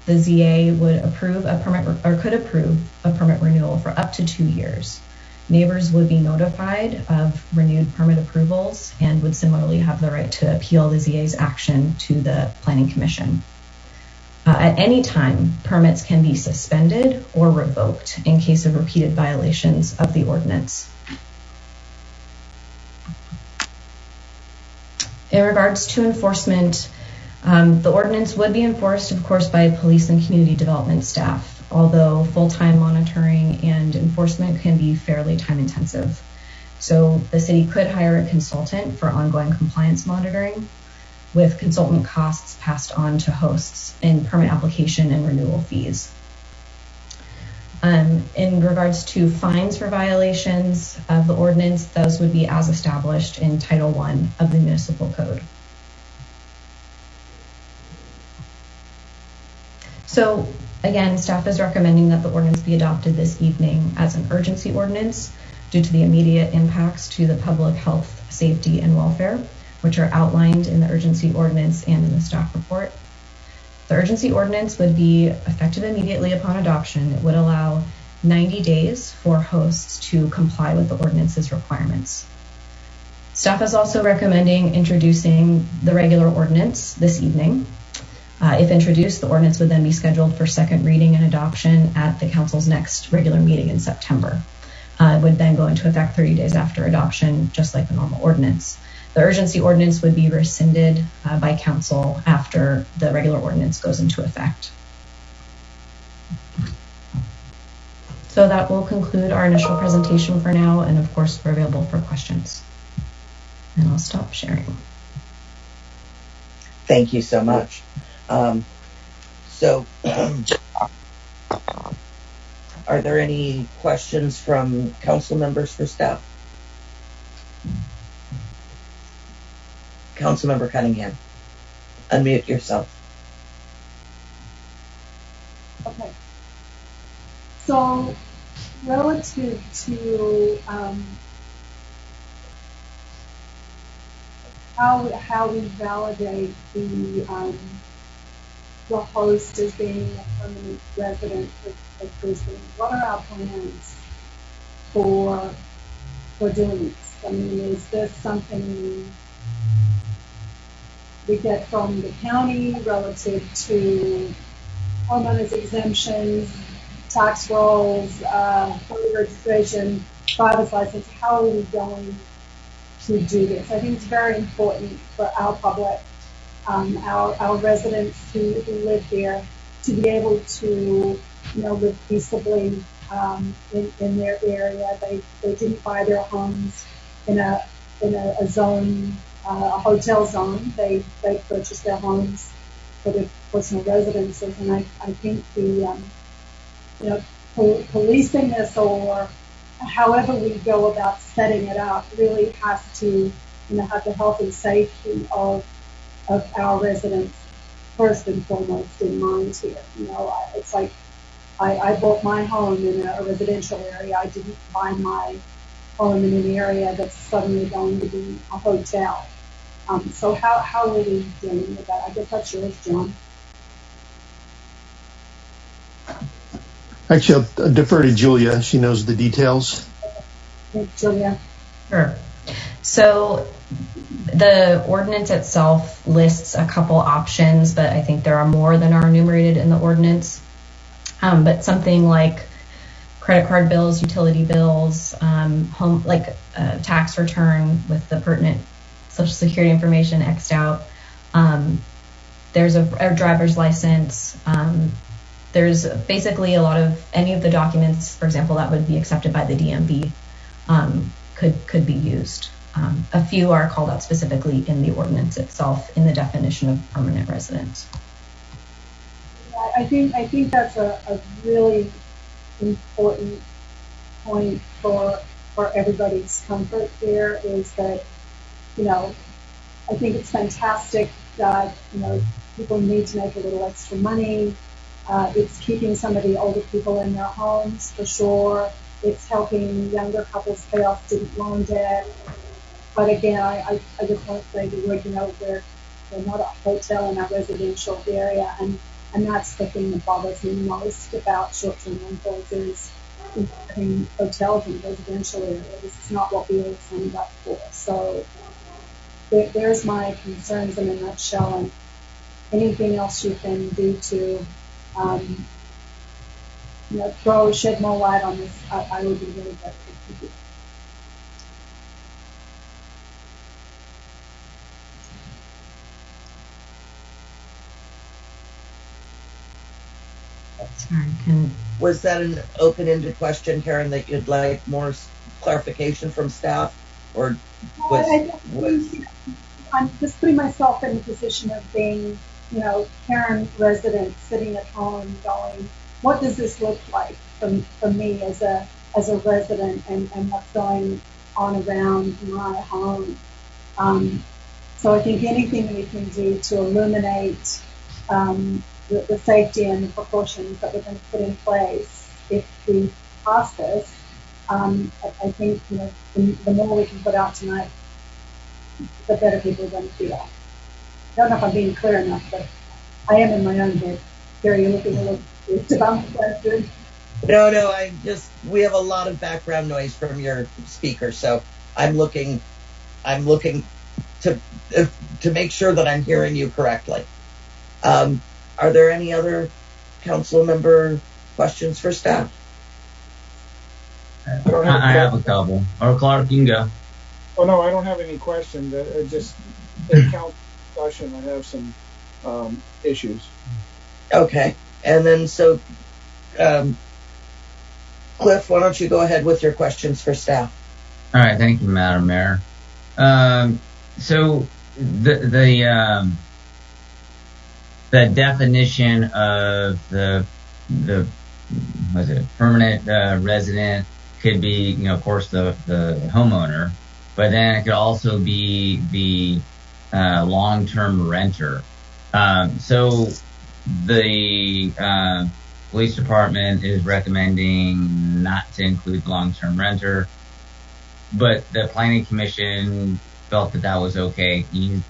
S10: The ZA would approve a permit or could approve a permit renewal for up to 2 years. Neighbors would be notified of renewed permit approvals and would similarly have the right to appeal the ZA's action to the Planning Commission. At any time, permits can be suspended or revoked in case of repeated violations of the ordinance. In regards to enforcement, the ordinance would be enforced, of course, by police and community development staff, although full-time monitoring and enforcement can be fairly time-intensive. So the city could hire a consultant for ongoing compliance monitoring, with consultant costs passed on to hosts in permit application and renewal fees. In regards to fines for violations of the ordinance, those would be as established in Title I of the Municipal Code. So again, staff is recommending that the ordinance be adopted this evening as an urgency ordinance due to the immediate impacts to the public health, safety, and welfare, which are outlined in the urgency ordinance and in the staff report. The urgency ordinance would be effective immediately upon adoption. It would allow 90 days for hosts to comply with the ordinance's requirements. Staff is also recommending introducing the regular ordinance this evening. If introduced, the ordinance would then be scheduled for second reading and adoption at the council's next regular meeting in September. It would then go into effect 30 days after adoption, just like the normal ordinance. The urgency ordinance would be rescinded by council after the regular ordinance goes into effect. So that will conclude our initial presentation for now, and of course we're available for questions. And I'll stop sharing.
S2: Thank you so much. Are there any questions from council members for staff? Councilmember Cunningham, unmute yourself.
S9: Okay. So, relative to how we validate the host as being a permanent resident of Brisbane, what are our plans for doing this? I mean, is this something we get from the county relative to homeowners exemptions, tax rolls, voter registration, driver's license? How are we going to do this? I think it's very important for our public, our residents who live here, to be able to, live peaceably in their area. They didn't buy their homes in a zone, a hotel zone. They purchased their homes for their personal residences, and I think the policing this, or however we go about setting it up, really has to have the health and safety of our residents first and foremost in mind here. It's like I bought my home in a residential area. I didn't buy my home in an area that's suddenly going to be a hotel. So how are we dealing with that? I guess that's yours, John.
S11: Actually, I'll defer to Julia. She knows the details.
S9: Julia.
S10: Sure. So the ordinance itself lists a couple options, but I think there are more than are enumerated in the ordinance. But something like credit card bills, utility bills, home, like tax return with the pertinent Social Security information X'd out. There's a driver's license. There's basically a lot of any of the documents, for example, that would be accepted by the DMV could be used. A few are called out specifically in the ordinance itself in the definition of permanent residence.
S9: I think that's a really important point for everybody's comfort here is that, I think it's fantastic that, people need to make a little extra money. It's keeping some of the older people in their homes for sure. It's helping younger couples pay off student loan debt. But again, I just want to say that we're not a hotel in our residential area, and that's the thing that bothers me most about short-term rentals is having hotels in residential areas. It's not what we all signed up for. So there's my concerns in a nutshell, and anything else you can do to shed more light on this, I would be really grateful to do.
S2: Was that an open-ended question, Karen, that you'd like more clarification from staff? Or
S9: I'm just putting myself in the position of being, Karen resident sitting at home going, what does this look like for me as a resident and what's going on around my home? So I think anything we can do to illuminate the safety and the precautions that we're going to put in place if we pass this, I think the more we can put out tonight, the better people are going to feel. I don't know if I'm being clear enough, but I am in my own head. Gary, you're looking a little confused about the question.
S2: No, we have a lot of background noise from your speaker, so I'm looking to make sure that I'm hearing you correctly. Are there any other council member questions for staff?
S4: I have a couple. Or Clark, you can go.
S3: Oh no, I don't have any questions. Just in council discussion, I have some issues.
S2: Okay, and then Cliff, why don't you go ahead with your questions for staff?
S4: All right, thank you, Madam Mayor. So the definition of the permanent resident could be, of course, the homeowner, but then it could also be the long-term renter. So the police department is recommending not to include long-term renter, but the planning commission felt that was okay. Can you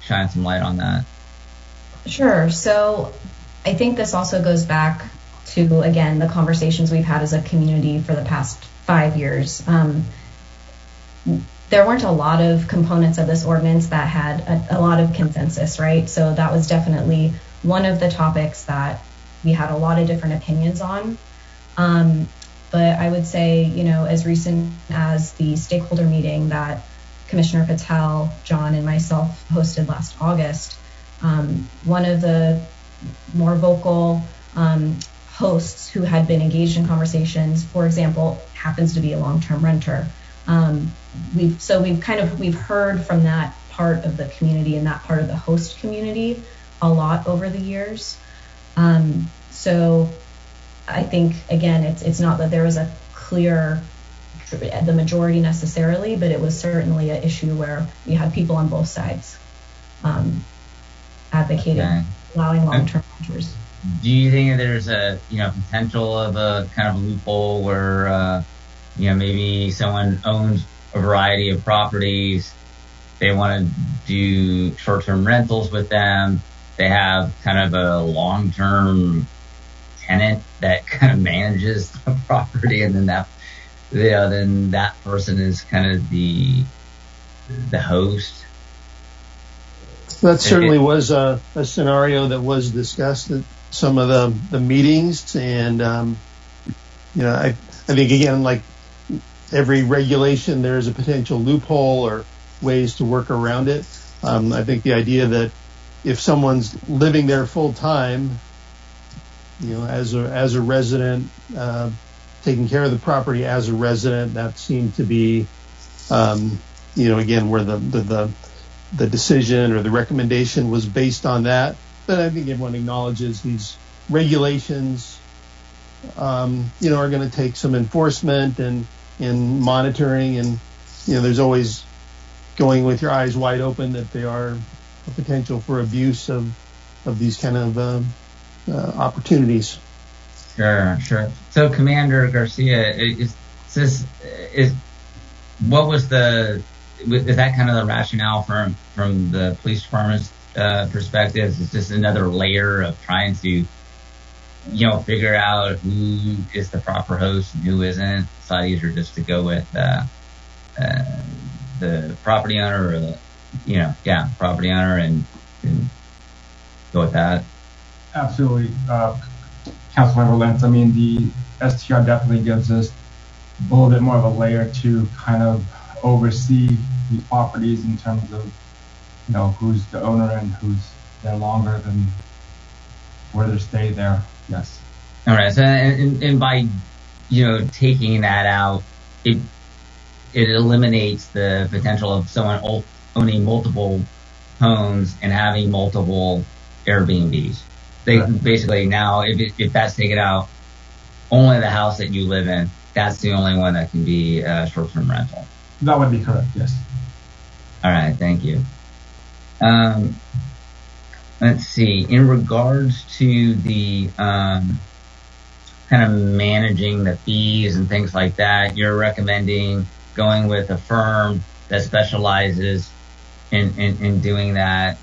S4: shine some light on that?
S10: Sure. So I think this also goes back to, again, the conversations we've had as a community for the past 5 years. There weren't a lot of components of this ordinance that had a lot of consensus, right? So that was definitely one of the topics that we had a lot of different opinions on. But I would say, as recent as the stakeholder meeting that Commissioner Patel, John, and myself hosted last August, one of the more vocal hosts who had been engaged in conversations, for example, happens to be a long-term renter. We've heard from that part of the community and that part of the host community a lot over the years. So I think, again, it's not that there was a clear the majority necessarily, but it was certainly an issue where we had people on both sides advocating allowing long-term renters.
S4: Do you think there's a potential of a kind of loophole where maybe someone owns a variety of properties, they want to do short-term rentals with them, they have kind of a long-term tenant that kind of manages the property, and then that person is kind of the host.
S11: That certainly was a scenario that was discussed at some of the meetings, and I think again, like every regulation, there is a potential loophole or ways to work around it. I think the idea that if someone's living there full time, as a resident, taking care of the property as a resident, that seemed to be, again, where the decision or the recommendation was based on that. But I think everyone acknowledges these regulations, are going to take some enforcement and monitoring, and there's always going with your eyes wide open that there are a potential for abuse of these kind of opportunities.
S4: Sure. So, Commander Garcia, is that kind of the rationale from the police department's perspective? Is this another layer of trying to, figure out who is the proper host and who isn't? It's not easier just to go with the property owner or property owner and go with that.
S12: Absolutely, Councilmember Lentz. I mean, the STR definitely gives us a little bit more of a layer to kind of oversee these properties in terms of, who's the owner and who's there longer than where they stay there. Yes.
S4: All right. So, and by, taking that out, it eliminates the potential of someone owning multiple homes and having multiple Airbnbs. Basically now, if that's taken out, only the house that you live in, that's the only one that can be a short-term rental.
S12: That would be correct, yes.
S4: All right, thank you. Let's see. In regards to the kind of managing the fees and things like that, you're recommending going with a firm that specializes in doing that.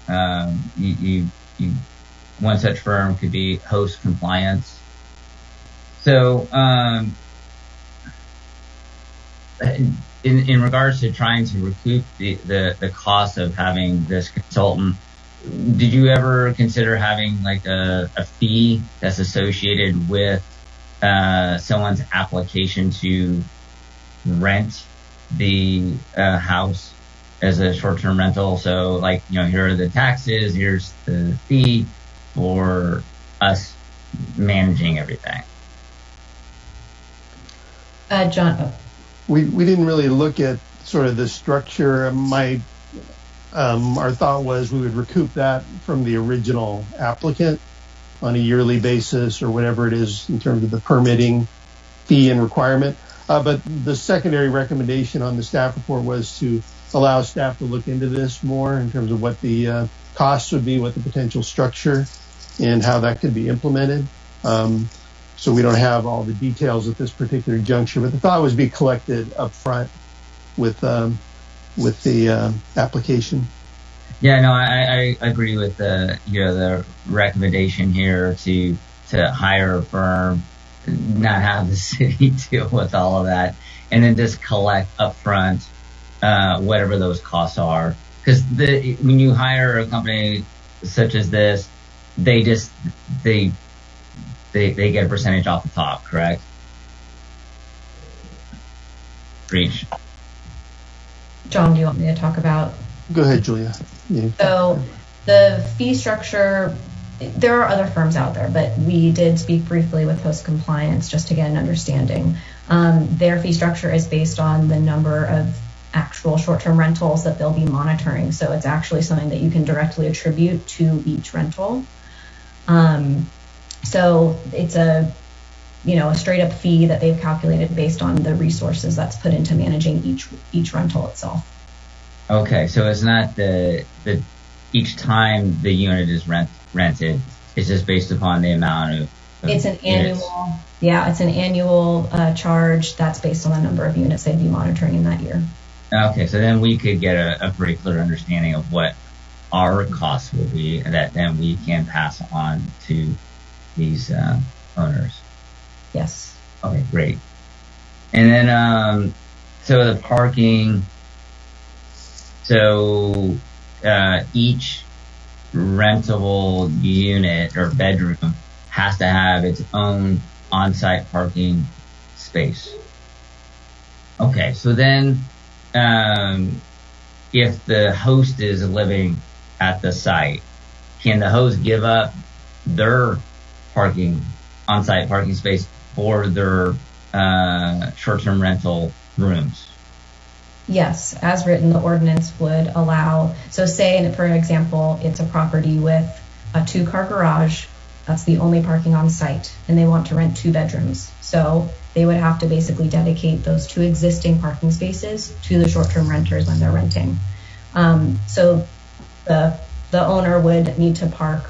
S4: One such firm could be Host Compliance. So, in regards to trying to recoup the cost of having this consultant, did you ever consider having like a fee that's associated with someone's application to rent the house as a short-term rental? So, like, here are the taxes, here's the fee for us managing everything.
S10: John.
S11: We didn't really look at sort of the structure. Our thought was we would recoup that from the original applicant on a yearly basis or whatever it is in terms of the permitting fee and requirement. But the secondary recommendation on the staff report was to allow staff to look into this more in terms of what the costs would be, what the potential structure, and how that could be implemented. So we don't have all the details at this particular juncture, but the thought was be collected up front with the application.
S4: Yeah, no, I agree with the recommendation here to hire a firm, not have the city deal with all of that, and then just collect up front whatever those costs are. Because when you hire a company such as this, they get a percentage off the top, correct? Reach.
S10: John, do you want me to talk about?
S11: Go ahead, Julia. Yeah.
S10: So the fee structure, there are other firms out there, but we did speak briefly with Host Compliance just to get an understanding. Their fee structure is based on the number of actual short-term rentals that they'll be monitoring. So it's actually something that you can directly attribute to each rental. So it's a straight up fee that they've calculated based on the resources that's put into managing each rental itself.
S4: Okay, so it's not the each time the unit is rented, it's just based upon the amount of
S10: it's an
S4: units.
S10: It's an annual charge that's based on the number of units they'd be monitoring in that year.
S4: Okay, so then we could get a pretty clear understanding of what our costs will be, and that then we can pass on to these owners.
S10: Yes.
S4: Okay, great. And then, so the parking, so each rentable unit or bedroom has to have its own on-site parking space. Okay, so then if the host is living at the site, can the host give up their on-site parking space for their short-term rental rooms?
S10: Yes, as written, the ordinance would allow, so say, for example, it's a property with a 2-car garage, that's the only parking on site, and they want to rent 2 bedrooms. So they would have to basically dedicate those 2 existing parking spaces to the short-term renters when they're renting. So the owner would need to park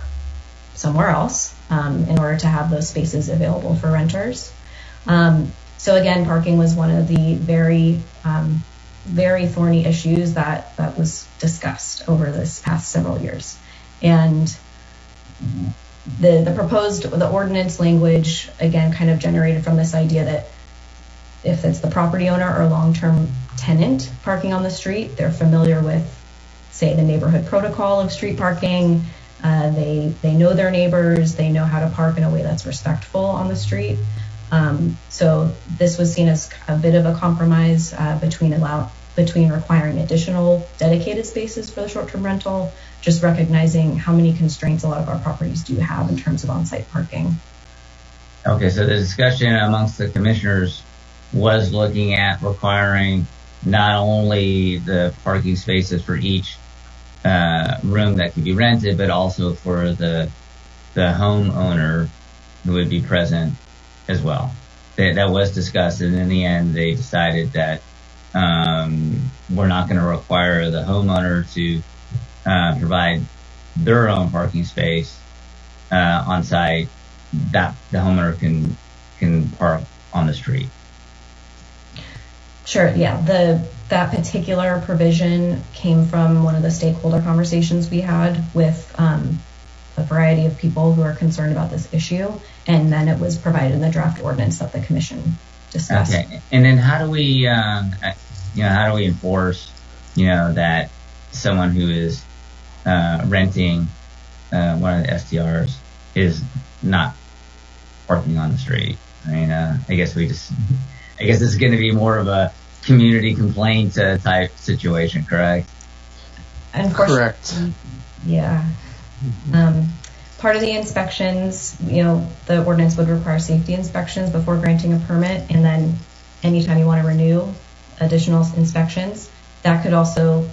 S10: somewhere else in order to have those spaces available for renters. So again, parking was one of the very thorny issues that was discussed over this past several years. And the ordinance language, again, kind of generated from this idea that if it's the property owner or long-term tenant parking on the street, they're familiar with, say, the neighborhood protocol of street parking. They know their neighbors. They know how to park in a way that's respectful on the street. So this was seen as a bit of a compromise between requiring additional dedicated spaces for the short-term rental, just recognizing how many constraints a lot of our properties do have in terms of on-site parking.
S4: Okay, so the discussion amongst the commissioners was looking at requiring not only the parking spaces for each room that could be rented, but also for the homeowner who would be present as well. That was discussed, and in the end, they decided that we're not going to require the homeowner to provide their own parking space on site. That the homeowner can park on the street.
S10: Sure. Yeah. That particular provision came from one of the stakeholder conversations we had with a variety of people who are concerned about this issue, and then it was provided in the draft ordinance that the commission discussed.
S4: Okay. And then how do we enforce, that someone who is renting one of the STRs is not parking on the street? I mean, I guess this is going to be more of a community complaint type situation, correct?
S11: Correct.
S10: Yeah. Part of the inspections, the ordinance would require safety inspections before granting a permit, and then anytime you want to renew additional inspections, that could also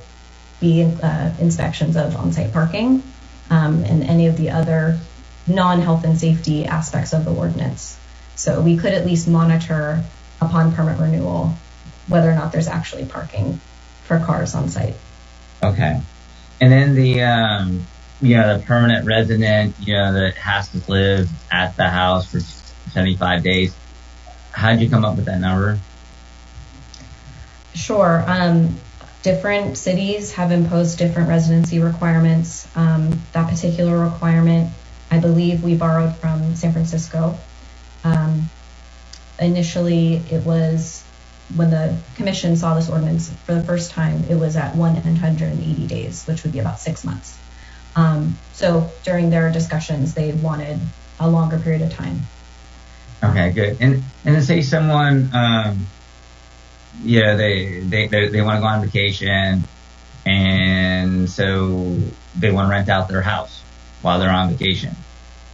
S10: be inspections of on-site parking and any of the other non-health and safety aspects of the ordinance. So we could at least monitor upon permit renewal whether or not there's actually parking for cars on site.
S4: Okay. And then the permanent resident, that has to live at the house for 75 days. How'd you come up with that number?
S10: Sure. Different cities have imposed different residency requirements. That particular requirement, I believe we borrowed from San Francisco. Initially, it was when the commission saw this ordinance for the first time, it was at 180 days, which would be about 6 months. So during their discussions, they wanted a longer period of time.
S4: Okay, good. And then say someone, they want to go on vacation, and so they want to rent out their house while they're on vacation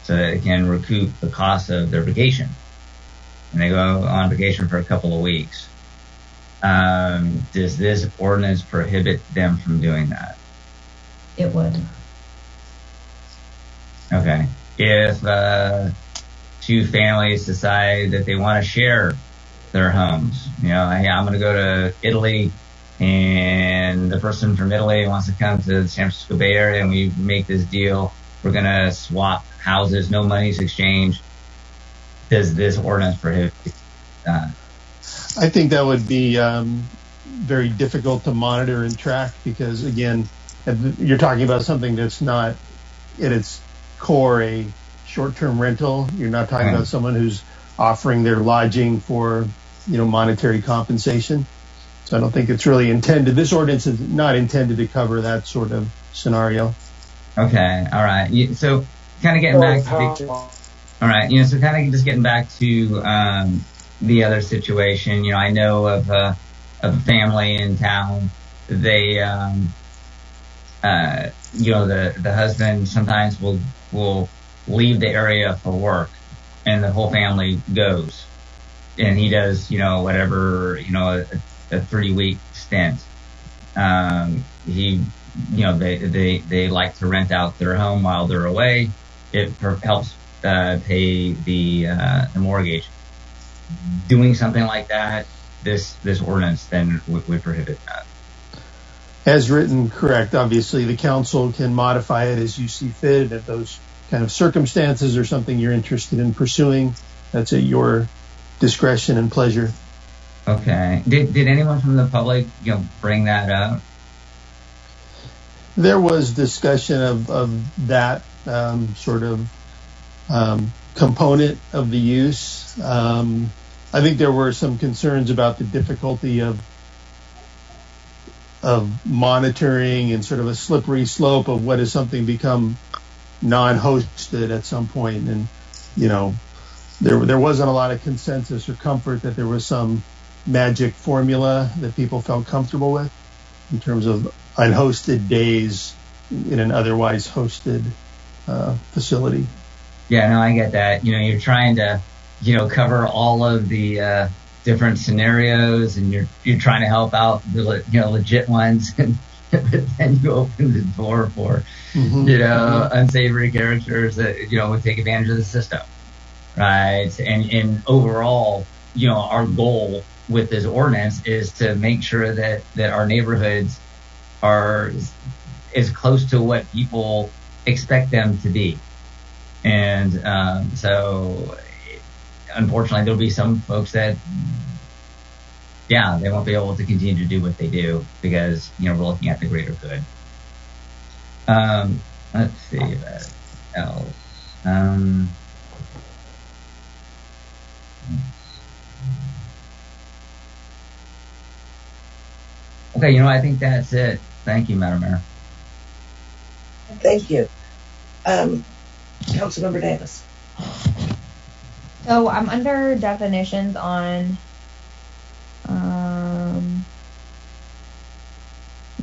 S4: so that they can recoup the cost of their vacation. And they go on vacation for a couple of weeks. Does this ordinance prohibit them from doing that?
S10: It would.
S4: Okay. If 2 families decide that they want to share their homes, hey, I'm going to go to Italy, and the person from Italy wants to come to the San Francisco Bay Area, and we make this deal. We're going to swap houses, no money's exchanged. Does this ordinance prohibit that?
S11: I think that would be very difficult to monitor and track because, again, you're talking about something that's not at its core a short-term rental. You're not talking about someone who's offering their lodging for, monetary compensation. So I don't think it's really intended. This ordinance is not intended to cover that sort of scenario.
S4: Okay. All right. So kind of getting back to all right. So kind of just getting back to the other situation. I know of a family in town. They, the husband sometimes will leave the area for work, and the whole family goes, and he does, whatever, a 3-week stint. They like to rent out their home while they're away. It helps pay the mortgage. Doing something like that, this ordinance then would prohibit that.
S11: As written, correct. Obviously, the council can modify it as you see fit. If those kind of circumstances are something you're interested in pursuing, that's at your discretion and pleasure.
S4: Okay. Did anyone from the public, bring that up?
S11: There was discussion of that component of the use. I think there were some concerns about the difficulty of monitoring and sort of a slippery slope of what is something become non-hosted at some point. And, there wasn't a lot of consensus or comfort that there was some magic formula that people felt comfortable with in terms of unhosted days in an otherwise hosted facility.
S4: Yeah, no, I get that. You're trying to, cover all of the different scenarios, and you're trying to help out the legit ones, but then you open the door for unsavory characters that would take advantage of the system, right? And overall, our goal with this ordinance is to make sure that our neighborhoods are as close to what people expect them to be. And so unfortunately, there'll be some folks that, they won't be able to continue to do what they do because, we're looking at the greater good. Let's see what else. Okay, I think that's it. Thank you, Madam Mayor.
S2: Thank you. Councilmember Davis.
S13: So I'm under definitions on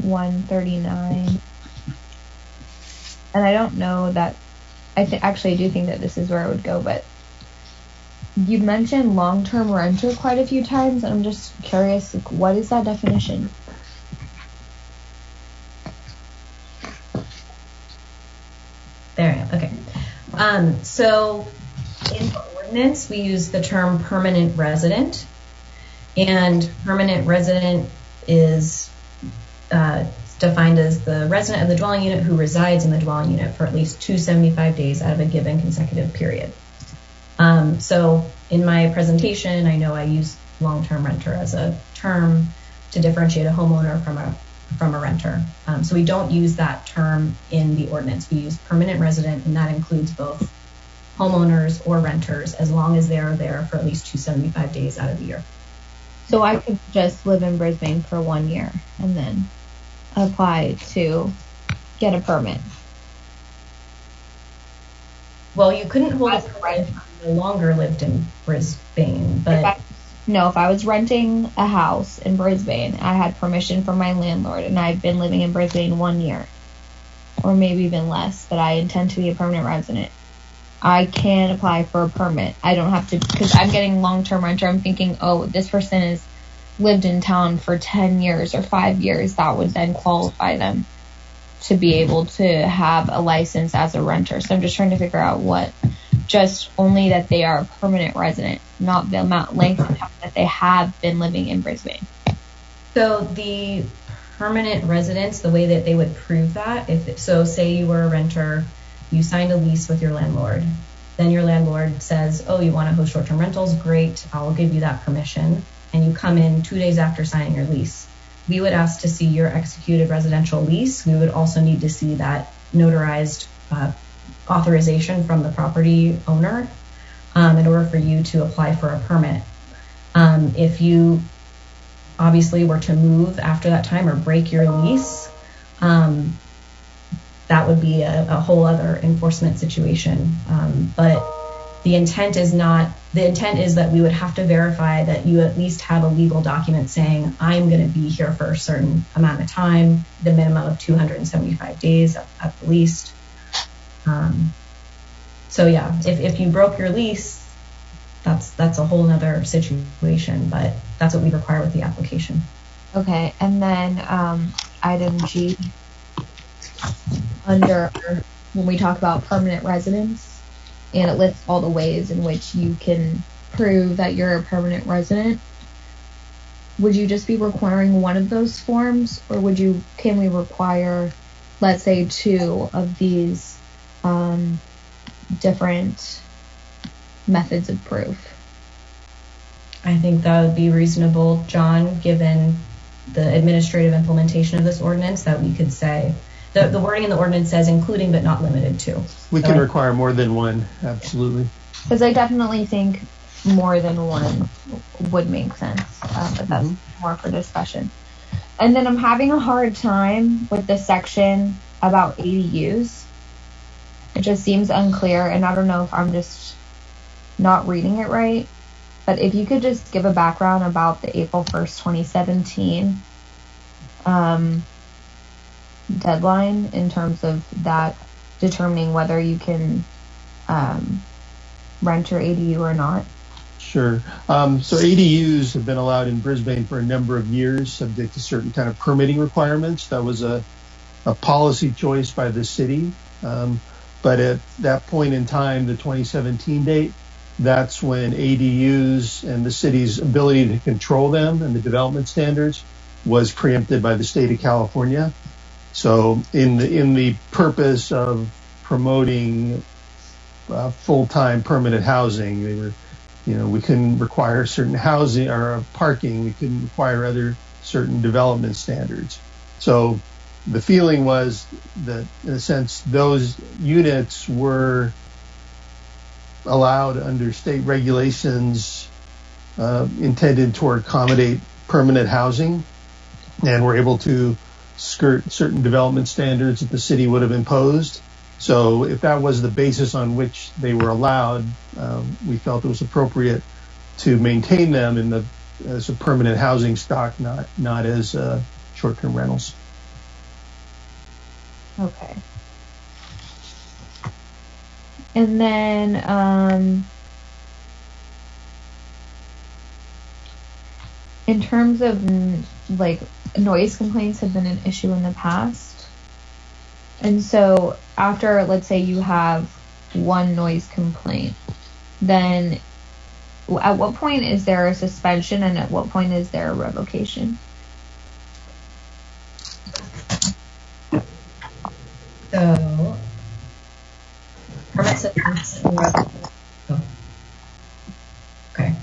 S13: 139, and I don't know that. I actually do think that this is where it would go, but you mentioned long-term renter quite a few times, and I'm just curious, what is that definition?
S10: There, okay. So in the ordinance, we use the term permanent resident, and permanent resident is defined as the resident of the dwelling unit who resides in the dwelling unit for at least 275 days out of a given consecutive period. So in my presentation, I know I used long-term renter as a term to differentiate a homeowner from a renter. So we don't use that term in the ordinance. We use permanent resident, and that includes both homeowners or renters as long as they are there for at least 275 days out of the year.
S13: So I could just live in Brisbane for 1 year and then apply to get a permit.
S10: Well, you couldn't hold a permit if you no longer lived in Brisbane, but
S13: if I was renting a house in Brisbane, I had permission from my landlord, and I've been living in Brisbane 1 year, or maybe even less, but I intend to be a permanent resident. I can apply for a permit. I don't have to, because I'm getting long-term renter. I'm thinking, this person has lived in town for 10 years or 5 years. That would then qualify them to be able to have a license as a renter. So I'm just trying to figure out just only that they are a permanent resident, not the length of time that they have been living in Brisbane.
S10: So the permanent residents, the way that they would prove that, say you were a renter, you signed a lease with your landlord, then your landlord says, you want to host short-term rentals? Great, I'll give you that permission. And you come in 2 days after signing your lease. We would ask to see your executed residential lease. We would also need to see that notarized authorization from the property owner in order for you to apply for a permit. If you obviously were to move after that time or break your lease, that would be a whole other enforcement situation. But the intent is that we would have to verify that you at least have a legal document saying, I'm going to be here for a certain amount of time, the minimum of 275 days at the least. So yeah, if you broke your lease, that's a whole nother situation, but that's what we require with the application.
S13: Okay, and then item G, under when we talk about permanent residence, and it lists all the ways in which you can prove that you're a permanent resident. Would you just be requiring one of those forms, or can we require, let's say, 2 of these different methods of proof?
S10: I think that would be reasonable, John, given the administrative implementation of this ordinance, that we could say, the wording in the ordinance says including but not limited to.
S11: We can require more than one, absolutely.
S13: Because I definitely think more than one would make sense, but that's more for discussion. And then I'm having a hard time with the section about ADUs. It just seems unclear, and I don't know if I'm just not reading it right. But if you could just give a background about the April 1st, 2017 deadline in terms of that determining whether you can rent your ADU or not.
S11: Sure. So ADUs have been allowed in Brisbane for a number of years, subject to certain kind of permitting requirements. That was a policy choice by the city. But at that point in time, the 2017 date, that's when ADUs and the city's ability to control them and the development standards was preempted by the state of California. So in the purpose of promoting full-time permanent housing, they were, we couldn't require certain housing or parking. We couldn't require other certain development standards. So the feeling was that, in a sense, those units were allowed under state regulations intended to accommodate permanent housing, and were able to skirt certain development standards that the city would have imposed. So if that was the basis on which they were allowed, we felt it was appropriate to maintain them as a permanent housing stock, not as short-term rentals.
S13: Okay. And then in terms of noise complaints have been an issue in the past. And so after, let's say you have one noise complaint, then at what point is there a suspension and at what point is there a revocation?
S10: So permit suspension and revocation. Okay.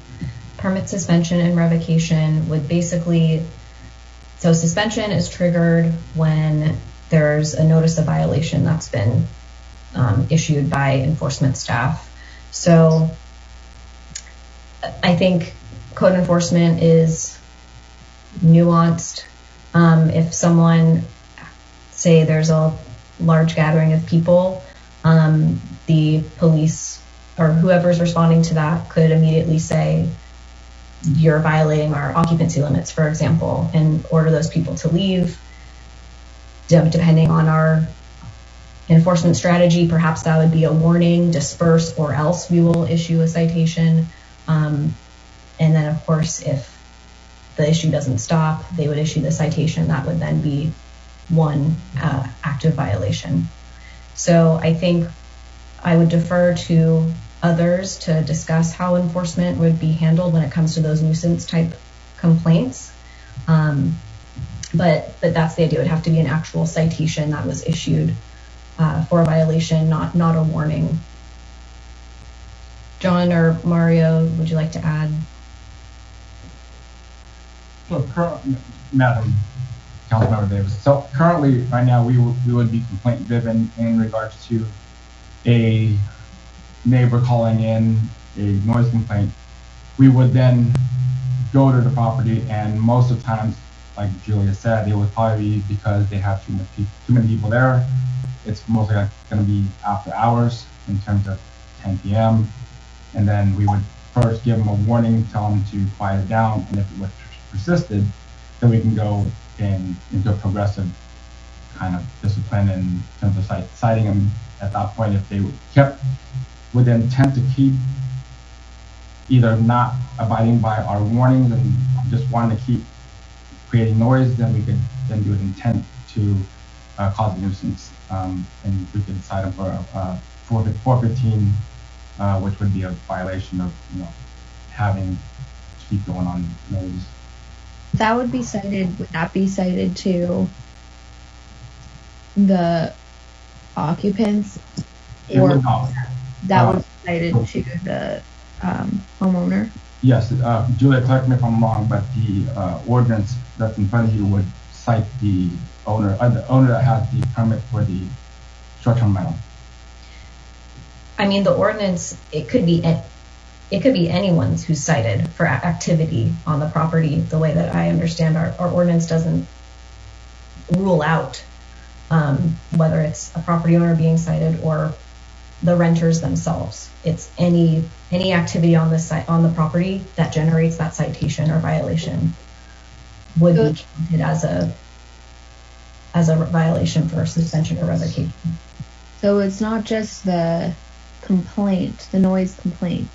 S10: Permit suspension and revocation would basically, so suspension is triggered when there's a notice of violation that's been issued by enforcement staff. So I think code enforcement is nuanced. If someone, say there's a large gathering of people, the police or whoever's responding to that could immediately say, you're violating our occupancy limits, for example, and order those people to leave. Depending on our enforcement strategy, perhaps that would be a warning, disperse, or else we will issue a citation. And then, of course, if the issue doesn't stop, they would issue the citation. That would then be one active violation. So I think I would defer to others to discuss how enforcement would be handled when it comes to those nuisance type complaints. But that's the idea. It would have to be an actual citation that was issued for a violation, not a warning. John or Mario, would you like to add?
S12: So, Madam Councilmember Davis. So currently, right now, we would be complaint driven in regards to a neighbor calling in a noise complaint, we would then go to the property, and most of the times, like Julia said, it would probably be because they have too many people there. It's mostly going to be after hours in terms of 10 p.m. And then we would first give them a warning, tell them to quiet it down, and if it persisted, then we can go into a progressive kind of discipline in terms of citing them at that point. If they kept with the intent to keep either not abiding by our warnings and just wanting to keep creating noise, then we could then do an intent to cause a nuisance, and we could cite them for 415, which would be a violation of having to keep going on noise.
S13: That would be cited. Would that be cited to the occupants, or that would be cited to the homeowner?
S12: Yes, Julia, correct me if I'm wrong, but the ordinance that's in front of you would cite the owner that has the permit for the short-term rental.
S10: I mean, the ordinance, it could be anyone's who's cited for activity on the property. The way that I understand our ordinance doesn't rule out whether it's a property owner being cited or the renters themselves. It's any activity on the property that generates that citation or violation would be counted as a violation for suspension or revocation.
S13: So it's not just the complaint, the noise complaint,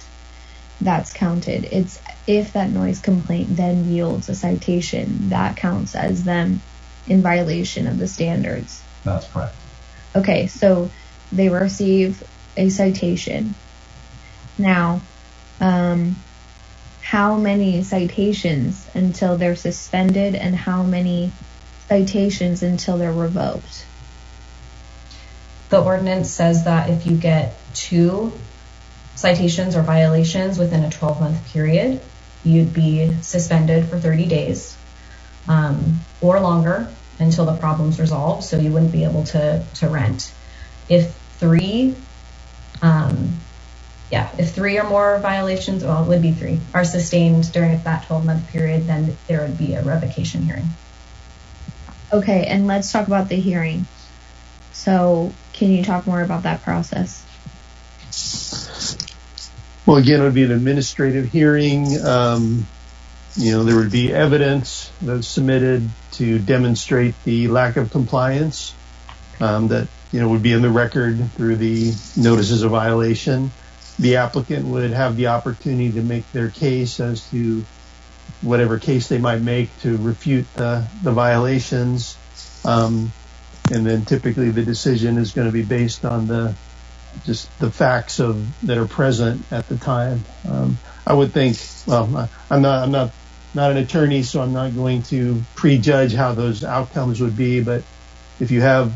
S13: that's counted. It's if that noise complaint then yields a citation, that counts as them in violation of the standards.
S12: That's correct.
S13: Okay, so they receive a citation. Now, how many citations until they're suspended, and how many citations until they're revoked?
S10: The ordinance says that if you get 2 citations or violations within a 12-month period, you'd be suspended for 30 days or longer until the problem's resolved, so you wouldn't be able to rent. If 3 or more violations, well, it would be 3, are sustained during that 12-month period, then there would be a revocation hearing.
S13: Okay, and let's talk about the hearing. So can you talk more about that process?
S11: Well, again, it would be an administrative hearing. There would be evidence that's submitted to demonstrate the lack of compliance that would be in the record through the notices of violation. The applicant would have the opportunity to make their case as to whatever case they might make to refute the violations. And then typically the decision is going to be based on the facts that are present at the time. I would think, well, I'm not an attorney, so I'm not going to prejudge how those outcomes would be, but if you have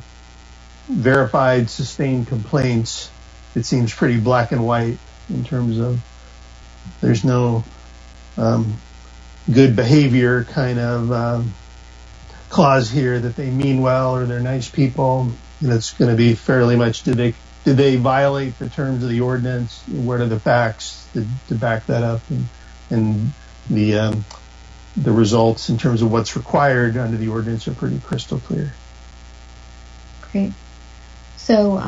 S11: verified sustained complaints, it seems pretty black and white in terms of there's no good behavior kind of clause here that they mean well or they're nice people. And it's going to be fairly much, did they violate the terms of the ordinance? What are the facts to back that up? And the results in terms of what's required under the ordinance are pretty crystal clear.
S13: Great. So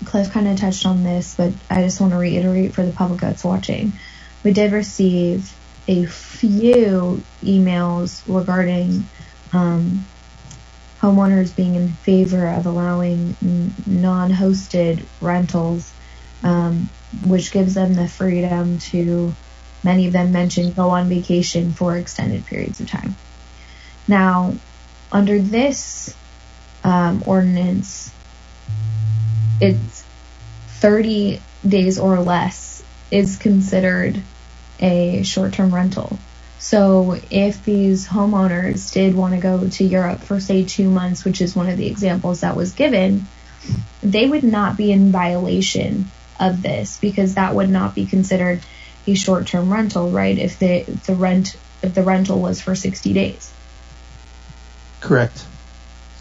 S13: Cliff kind of touched on this, but I just want to reiterate for the public that's watching. We did receive a few emails regarding homeowners being in favor of allowing non-hosted rentals, which gives them the freedom to, many of them mentioned, go on vacation for extended periods of time. Now, under this ordinance, it's 30 days or less is considered a short-term rental. So if these homeowners did want to go to Europe for, say, 2 months, which is one of the examples that was given, they would not be in violation of this, because that would not be considered a short-term rental, right? If the rental was for 60 days.
S11: Correct.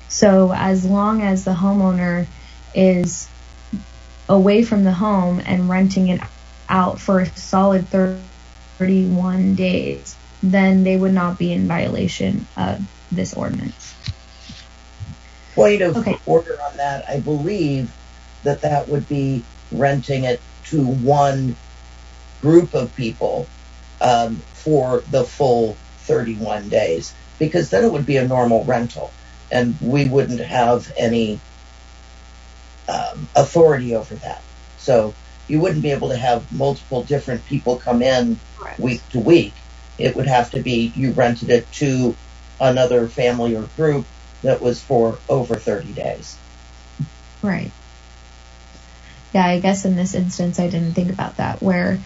S13: So as long as the homeowner is away from the home and renting it out for a solid 31 days, then they would not be in violation of this ordinance.
S2: Point of order on that, I believe that would be renting it to one group of people for the full 31 days, because then it would be a normal rental and we wouldn't have any authority over that. So you wouldn't be able to have multiple different people come in week to week. It would have to be you rented it to another family or group that was for over 30 days.
S13: Right. Yeah, I guess in this instance, I didn't think about that, where,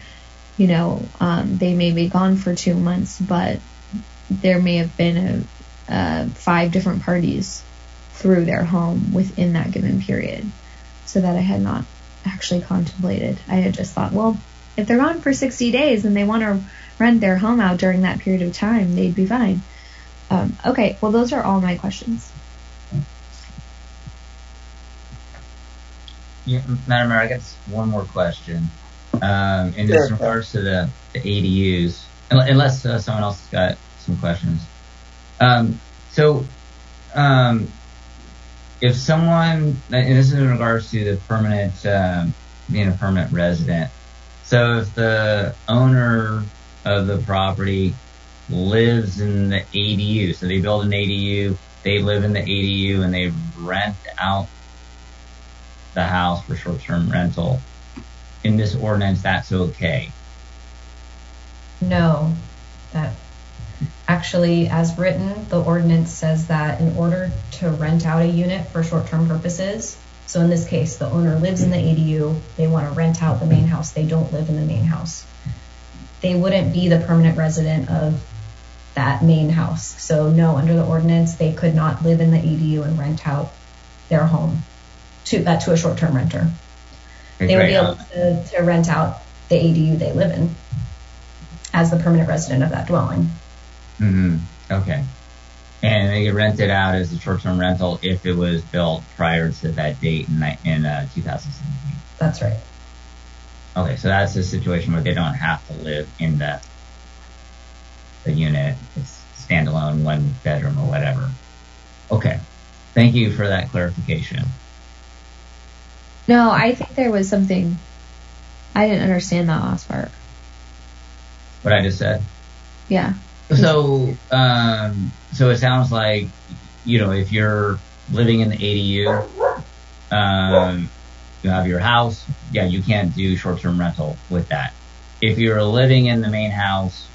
S13: you know, they may be gone for 2 months, but there may have been 5 different parties through their home within that given period. So that I had not actually contemplated. I had just thought, well, if they're gone for 60 days and they want to rent their home out during that period of time, they'd be fine. Okay, well, those are all my questions.
S4: Yeah, Madam Mayor, I guess one more question. In regards to the ADUs, unless someone else has got some questions. If someone, and this is in regards to the permanent, being a permanent resident. So if the owner of the property lives in the ADU, so they build an ADU, they live in the ADU, and they rent out the house for short-term rental, in this ordinance, that's okay?
S10: No, that actually, as written, the ordinance says that in order to rent out a unit for short-term purposes, so in this case, the owner lives in the ADU, they want to rent out the main house, they don't live in the main house. They wouldn't be the permanent resident of that main house. So no, under the ordinance, they could not live in the ADU and rent out their home to a short-term renter. They would be able to rent out the ADU they live in as the permanent resident of that dwelling.
S4: Mm-hmm. Okay. And they could rent it out as a short-term rental if it was built prior to that date in 2017.
S10: That's right.
S4: Okay, so that's a situation where they don't have to live in the unit. It's standalone, 1 bedroom or whatever. Okay. Thank you for that clarification.
S13: No, I think there was something. I didn't understand that last part.
S4: What I just said?
S13: Yeah.
S4: So it sounds like, you know, if you're living in the ADU, you have your house, yeah, you can't do short-term rental with that. If you're living in the main house,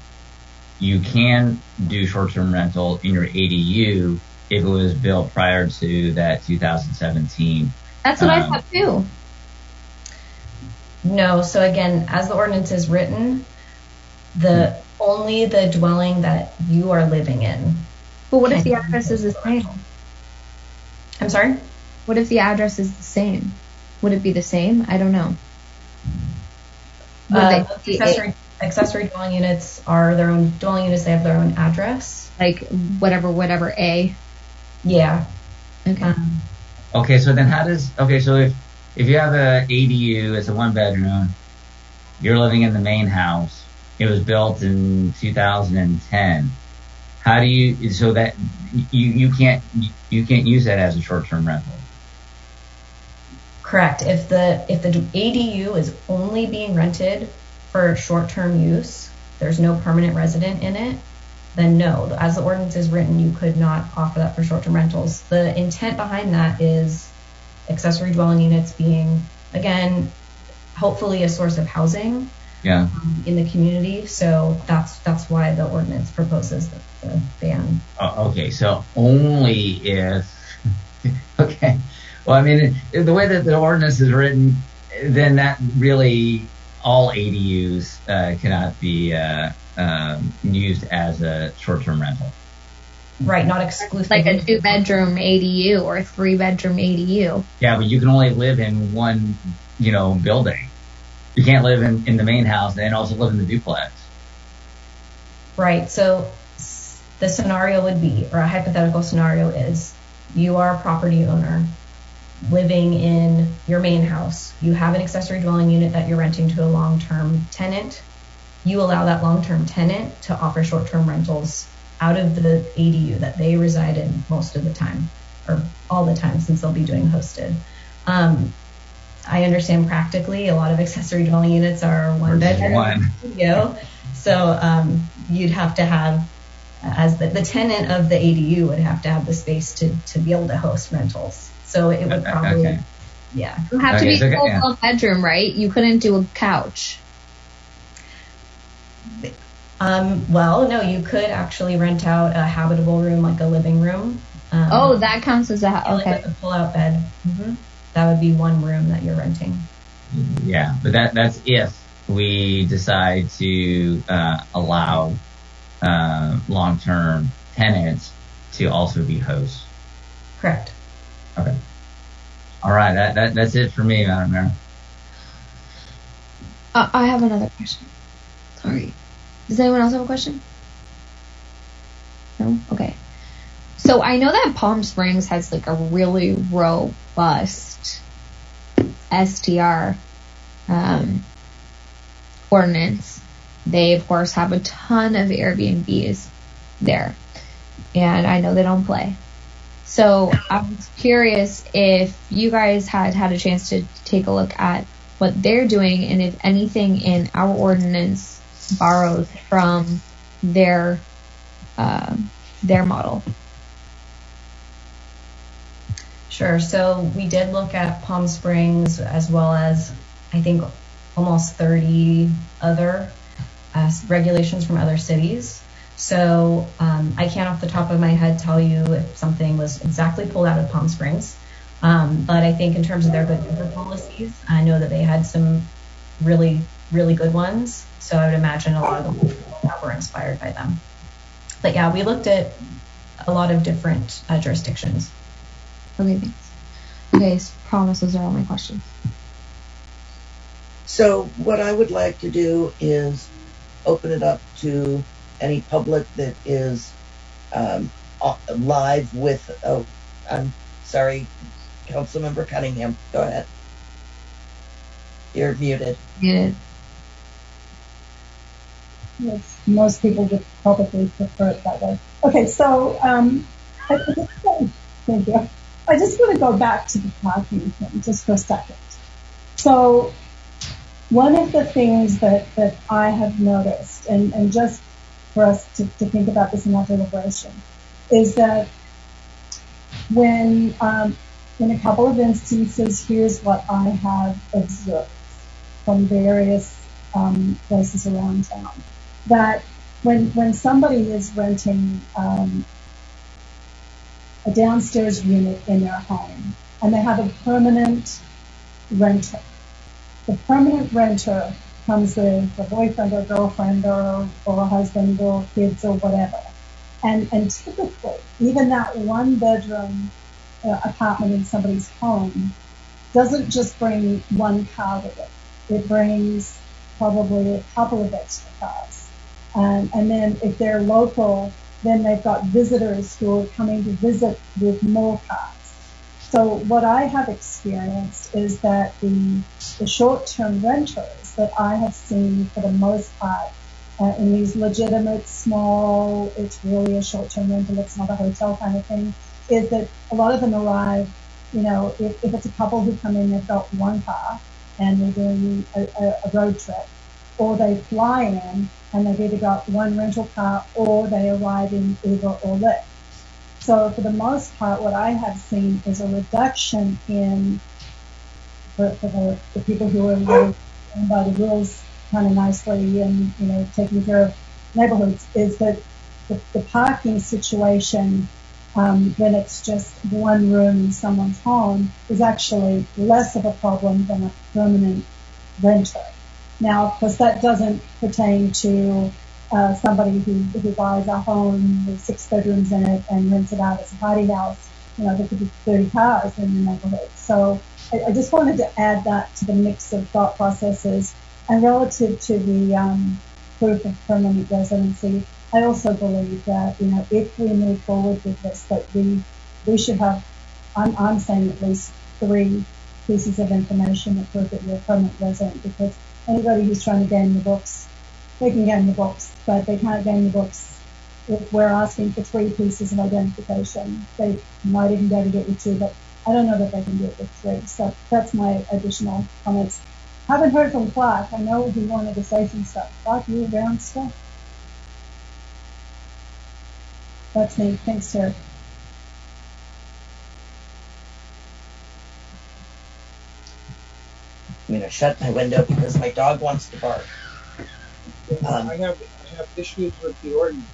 S4: you can do short-term rental in your ADU if it was built prior to that 2017.
S13: That's what I thought too.
S10: No, so again, as the ordinance is written, only the dwelling that you are living in.
S13: But what if the address is the same?
S10: I'm sorry?
S13: What if the address is the same? Would it be the same? I don't know.
S10: Accessory dwelling units are their own dwelling units. They have their own address.
S13: Like whatever A.
S10: Yeah.
S13: Okay.
S4: Okay, so then so if you have a ADU, it's a 1 bedroom, you're living in the main house, it was built in 2010. How do you, so that you can't use that as a short-term rental?
S10: Correct. If the ADU is only being rented for short-term use, there's no permanent resident in it, then no. As the ordinance is written, you could not offer that for short-term rentals. The intent behind that is accessory dwelling units being, again, hopefully a source of housing in the community. So that's why the ordinance proposes the ban.
S4: Okay, so only if, okay. Well, I mean, the way that the ordinance is written, then that really all ADUs cannot be used as a short-term rental.
S10: Right, not exclusively.
S13: Like a 2-bedroom ADU or a 3-bedroom ADU.
S4: Yeah, but you can only live in one, building. You can't live in the main house and also live in the duplex.
S10: Right, so the scenario would be, or a hypothetical scenario is, you are a property owner. living in your main house, you have an accessory dwelling unit that you're renting to a long-term tenant, you allow that long-term tenant to offer short-term rentals out of the ADU that they reside in most of the time, or all the time, since they'll be doing hosted. I understand practically a lot of accessory dwelling units are one bedroom studio, so you'd have to have, as the tenant of the ADU would have to have the space to be able to host rentals. So it would probably, yeah.
S13: It would have to be a full bedroom, right? You couldn't do a couch.
S10: Well, no, you could actually rent out a habitable room, like a living room.
S13: Oh, that counts as a, okay.
S10: Like a pull-out bed. Mm-hmm. That would be one room that you're renting.
S4: Yeah, but that's if we decide to allow long-term tenants to also be hosts.
S10: Correct.
S4: Okay. All right, that's it for me, Madam Mayor.
S13: I have another question. Sorry. Does anyone else have a question? No? Okay. So I know that Palm Springs has like a really robust STR ordinance. They, of course, have a ton of Airbnbs there. And I know they don't play. So I was curious if you guys had a chance to take a look at what they're doing and if anything in our ordinance borrows from their model.
S10: Sure. So we did look at Palm Springs as well as, I think, almost 30 other regulations from other cities. So I can't off the top of my head tell you if something was exactly pulled out of Palm Springs. But I think in terms of their good neighbor policies, I know that they had some really, really good ones. So I would imagine a lot of them that were inspired by them. But yeah, we looked at a lot of different jurisdictions.
S13: Okay, thanks. Okay, promise those are all my questions.
S2: So what I would like to do is open it up to any public that is live with, oh, I'm sorry, Councilmember Cunningham, go ahead. You're muted.
S13: Muted.
S9: Yes, most people would probably prefer it that way. Okay, so thank you. I just want to go back to the parking thing just for a second. So one of the things that I have noticed, and just for us to think about this in our deliberation, is that when, in a couple of instances, here's what I have observed from various places around town, that when somebody is renting a downstairs unit in their home and they have a permanent renter, the permanent renter comes with a boyfriend or girlfriend or a husband or kids or whatever. And typically, even that one bedroom apartment in somebody's home doesn't just bring one car with it. It brings probably a couple of extra cars. And then if they're local, then they've got visitors who are coming to visit with more cars. So what I have experienced is that the short-term renters that I have seen for the most part in these legitimate, small, it's really a short-term rental, it's not a hotel kind of thing, is that a lot of them arrive, you know, if it's a couple who come in, they've got one car and they're doing a road trip, or they fly in and they've either got one rental car or they arrive in Uber or Lyft. So for the most part, what I have seen is a reduction in, for the people who are living by the rules kind of nicely and, you know, taking care of neighborhoods, is that the parking situation, when it's just one room in someone's home, is actually less of a problem than a permanent renter. Now, of course, that doesn't pertain to somebody who buys a home with 6 bedrooms in it and rents it out as a party house. You know, there could be 30 cars in the neighborhood. So I just wanted to add that to the mix of thought processes. And relative to the proof of permanent residency, I also believe that, you know, if we move forward with this, that we should have, I'm saying at least 3 pieces of information that prove that you're a permanent resident, because anybody who's trying to gain the books, they can gain the books, but they can't gain the books if we're asking for 3 pieces of identification. They might even be able to get you 2, but I don't know that they can do it with 3. So that's my additional comments. Haven't heard from Clark. I know he wanted to say some stuff. Clark, you around stuff? That's me. Thanks, Terry.
S2: I'm going to shut my window because my dog wants to bark.
S3: I have issues with the ordinance.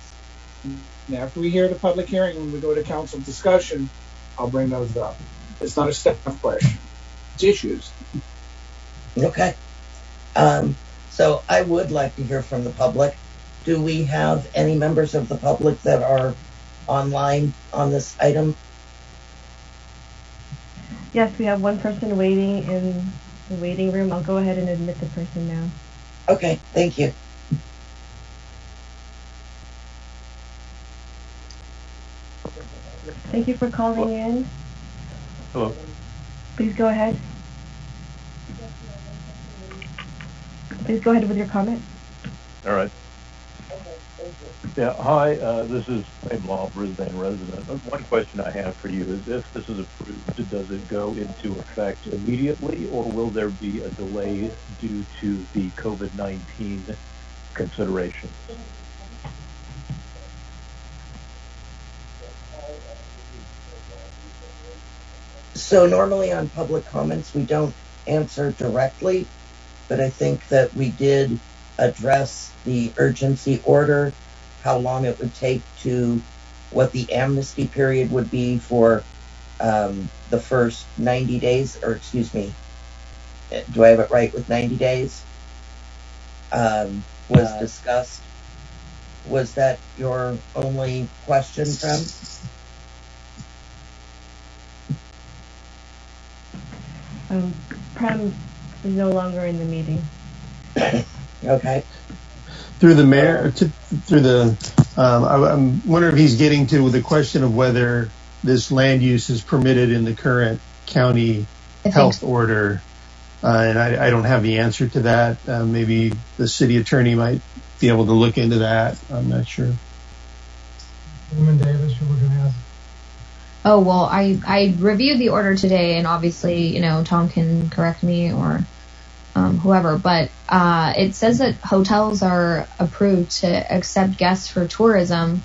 S3: And after we hear the public hearing, when we go to council discussion, I'll bring those up. It's not a staff question. It's issues.
S2: Okay. So I would like to hear from the public. Do we have any members of the public that are online on this item?
S1: Yes, we have one person waiting in the waiting room. I'll go ahead and admit the person now.
S2: Okay, thank you.
S1: Thank you for calling in.
S14: Hello.
S1: Please go ahead. Please go ahead with your comment.
S14: All right. Yeah, hi, this is Wayne Law, Brisbane resident. One question I have for you is, if this is approved, does it go into effect immediately, or will there be a delay due to the COVID-19 considerations?
S2: So normally on public comments, we don't answer directly, but I think that we did address the urgency order, how long it would take to, what the amnesty period would be for the first 90 days, or excuse me, do I have it right with 90 days? Was discussed. Was that your only question, Prem?
S1: Prem is no longer in the meeting.
S2: Okay.
S11: Through the mayor, I'm wondering if he's getting to the question of whether this land use is permitted in the current county health order. And I don't have the answer to that. Maybe the city attorney might be able to look into that. I'm not sure.
S5: Woman Davis, you were going to ask.
S13: Oh, well, I reviewed the order today, and obviously, Tom can correct me or whoever, but it says that hotels are approved to accept guests for tourism,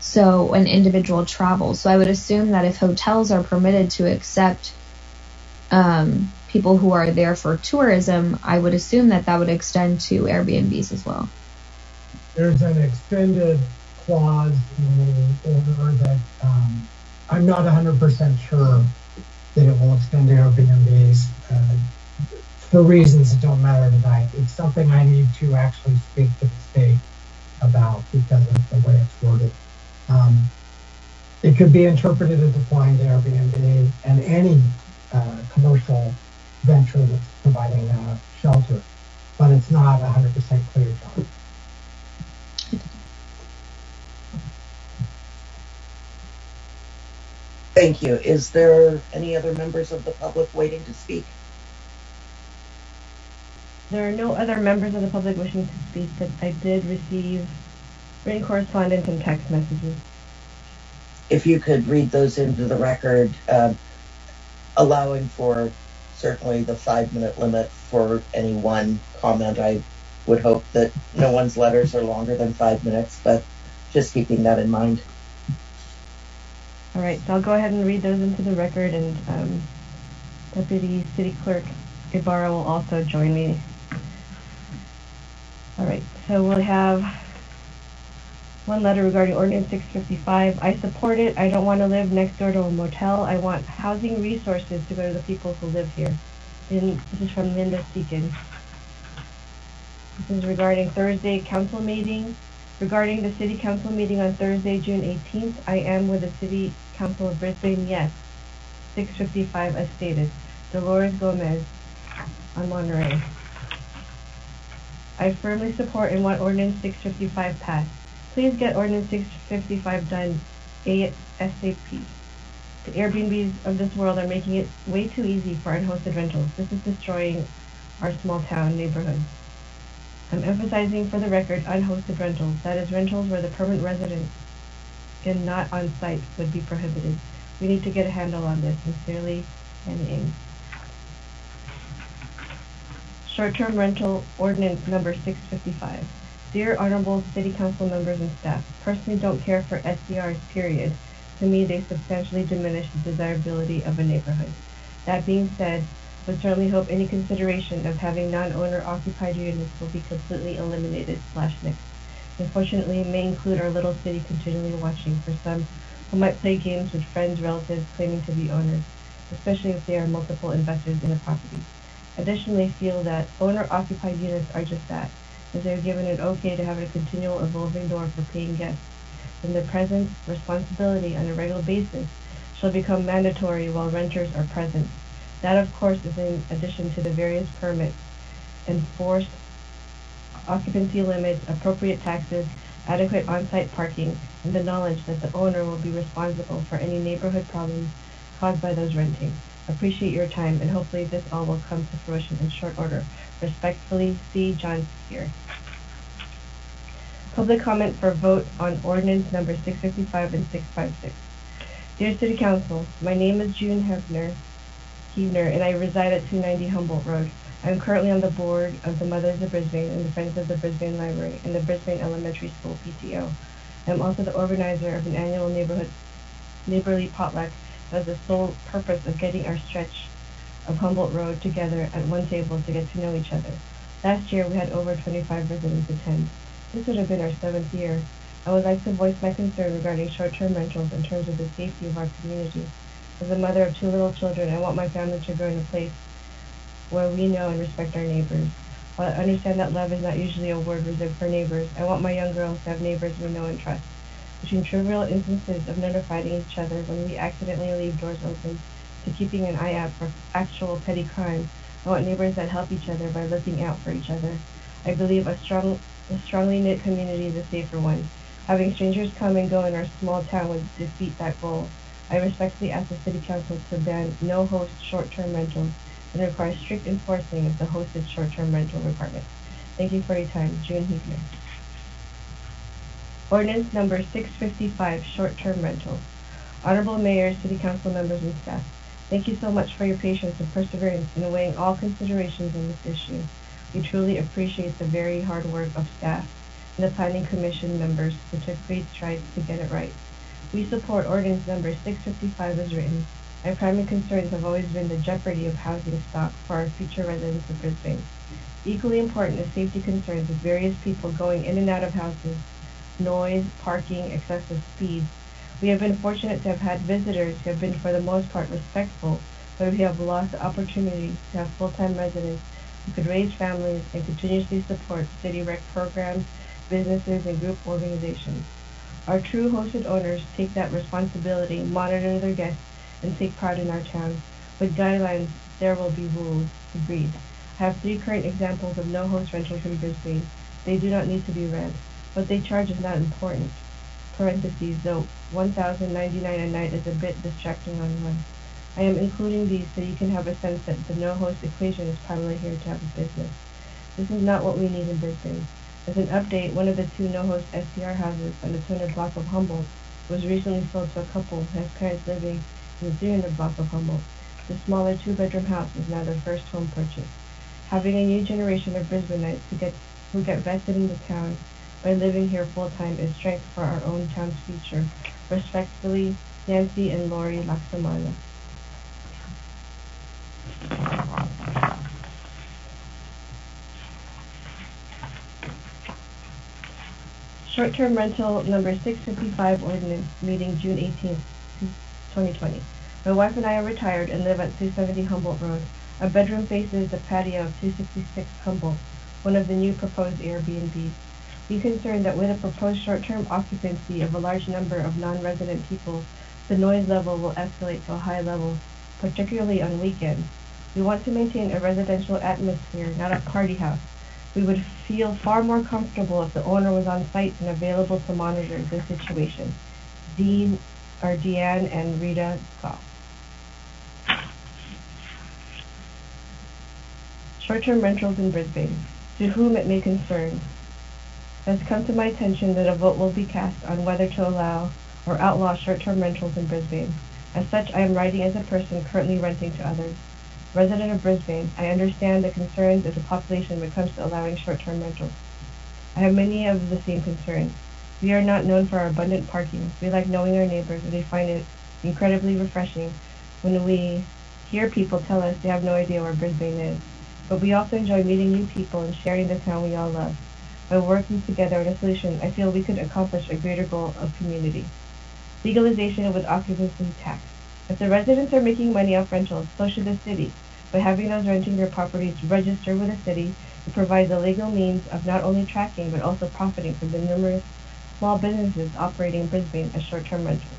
S13: so an individual travel. So I would assume that if hotels are permitted to accept people who are there for tourism, I would assume that would extend to Airbnbs as well.
S5: There's an extended clause in the order that I'm not 100% sure that it will extend to Airbnbs for reasons that don't matter tonight. It's something I need to actually speak to the state about because of the way it's worded. It could be interpreted as applying to Airbnb and any commercial venture that's providing shelter, but it's not 100% clear, John.
S2: Thank you. Is there any other members of the public waiting to speak?
S1: There are no other members of the public wishing to speak, but I did receive written correspondence and text messages.
S2: If you could read those into the record, allowing for certainly the 5-minute limit for any one comment. I would hope that no one's letters are longer than 5 minutes, but just keeping that in mind.
S1: All right, so I'll go ahead and read those into the record, and Deputy City Clerk Ibarra will also join me. All right, so we'll have one letter regarding Ordinance 655. I support it. I don't want to live next door to a motel. I want housing resources to go to the people who live here. And this is from Linda Seekin. This is regarding Thursday council meeting. Regarding the City Council meeting on Thursday, June 18th, I am with the City Council of Brisbane, yes. 655 as stated. Dolores Gomez on Monterey. I firmly support and want Ordinance 655 passed. Please get Ordinance 655 done ASAP. The Airbnbs of this world are making it way too easy for unhosted rentals. This is destroying our small town neighborhoods. I'm emphasizing for the record unhosted rentals. That is rentals where the permanent resident and not on site would be prohibited. We need to get a handle on this. Sincerely, Annie Ames. Short-term rental ordinance number 655. Dear Honorable City Council members and staff, personally don't care for SCRs, period. To me, they substantially diminish the desirability of a neighborhood. That being said, would certainly hope any consideration of having non-owner occupied units will be completely eliminated / nixed. Unfortunately, it may include our little city continually watching for some who might play games with friends, relatives claiming to be owners, especially if they are multiple investors in a property. Additionally, feel that owner-occupied units are just that, as they are given an okay to have a continual evolving door for paying guests. Then their presence, responsibility on a regular basis shall become mandatory while renters are present. That, of course, is in addition to the various permits, enforced occupancy limits, appropriate taxes, adequate on-site parking, and the knowledge that the owner will be responsible for any neighborhood problems caused by those renting. Appreciate your time, and hopefully this all will come to fruition in short order. Respectfully, C. John here. Public comment for vote on ordinance number 655 and 656. Dear City Council, my name is June Hefner, and I reside at 290 Humboldt Road. I am currently on the board of the Mothers of Brisbane and the Friends of the Brisbane Library and the Brisbane Elementary School PTO. I am also the organizer of an annual neighborly potluck that has the sole purpose of getting our stretch of Humboldt Road together at one table to get to know each other. Last year we had over 25 residents attend. This would have been our 7th year. I would like to voice my concern regarding short-term rentals in terms of the safety of our community. As a mother of 2 little children, I want my family to grow in a place where we know and respect our neighbors. While I understand that love is not usually a word reserved for neighbors, I want my young girls to have neighbors we know and trust. Between trivial instances of notifying each other when we accidentally leave doors open to keeping an eye out for actual petty crime, I want neighbors that help each other by looking out for each other. I believe a strongly knit community is a safer one. Having strangers come and go in our small town would defeat that goal. I respectfully ask the City Council to ban no-host short-term rentals and require strict enforcing of the hosted short-term rental requirements. Thank you for your time. June Hefner. Ordinance number 655, short-term rentals. Honorable Mayor, City Council members, and staff, thank you so much for your patience and perseverance in weighing all considerations on this issue. We truly appreciate the very hard work of staff and the Planning Commission members who took great strides to get it right. We support ordinance number 655 as written. My primary concerns have always been the jeopardy of housing stock for our future residents of Brisbane. Equally important is safety concerns with various people going in and out of houses, noise, parking, excessive speed. We have been fortunate to have had visitors who have been for the most part respectful, but we have lost the opportunity to have full-time residents who could raise families and continuously support city rec programs, businesses, and group organizations. Our true hosted owners take that responsibility, monitor their guests, and take pride in our town. With guidelines, there will be rules. Agreed. I have 3 current examples of no-host rentals in Brisbane. They do not need to be read. What they charge is not important. Parentheses, though $1,099 a night is a bit distracting on one. I am including these so you can have a sense that the no-host equation is probably here to have a business. This is not what we need in Brisbane. As an update, one of the 2 no-host STR houses on the 200 block of Humboldt was recently sold to a couple who has parents living in the 300 block of Humboldt. The smaller 2-bedroom house is now their first home purchase. Having a new generation of Brisbaneites who get vested in the town by living here full-time is strength for our own town's future. Respectfully, Nancy and Lori Laksamana. Short-term rental number 655 ordinance meeting June 18th, 2020. My wife and I are retired and live at 270 Humboldt Road. Our bedroom faces the patio of 266 Humboldt, one of the new proposed Airbnbs. We concerned that with a proposed short-term occupancy of a large number of non-resident people, the noise level will escalate to a high level, particularly on weekends. We want to maintain a residential atmosphere, not a party house. We would feel far more comfortable if the owner was on site and available to monitor the situation. Dean are Deanne and Rita Goff. Short-term rentals in Brisbane. To whom it may concern. It has come to my attention that a vote will be cast on whether to allow or outlaw short-term rentals in Brisbane. As such, I am writing as a person currently renting to others. Resident of Brisbane, I understand the concerns of the population when it comes to allowing short-term rentals. I have many of the same concerns. We are not known for our abundant parking. We like knowing our neighbors, and they find it incredibly refreshing when we hear people tell us they have no idea where Brisbane is. But we also enjoy meeting new people and sharing the town we all love. By working together on a solution, I feel we could accomplish a greater goal of community. Legalization with occupancy tax. If the residents are making money off rentals, so should the city. By having those renting their properties register with the city, it provides a legal means of not only tracking but also profiting from the numerous small businesses operating in Brisbane as short-term rentals.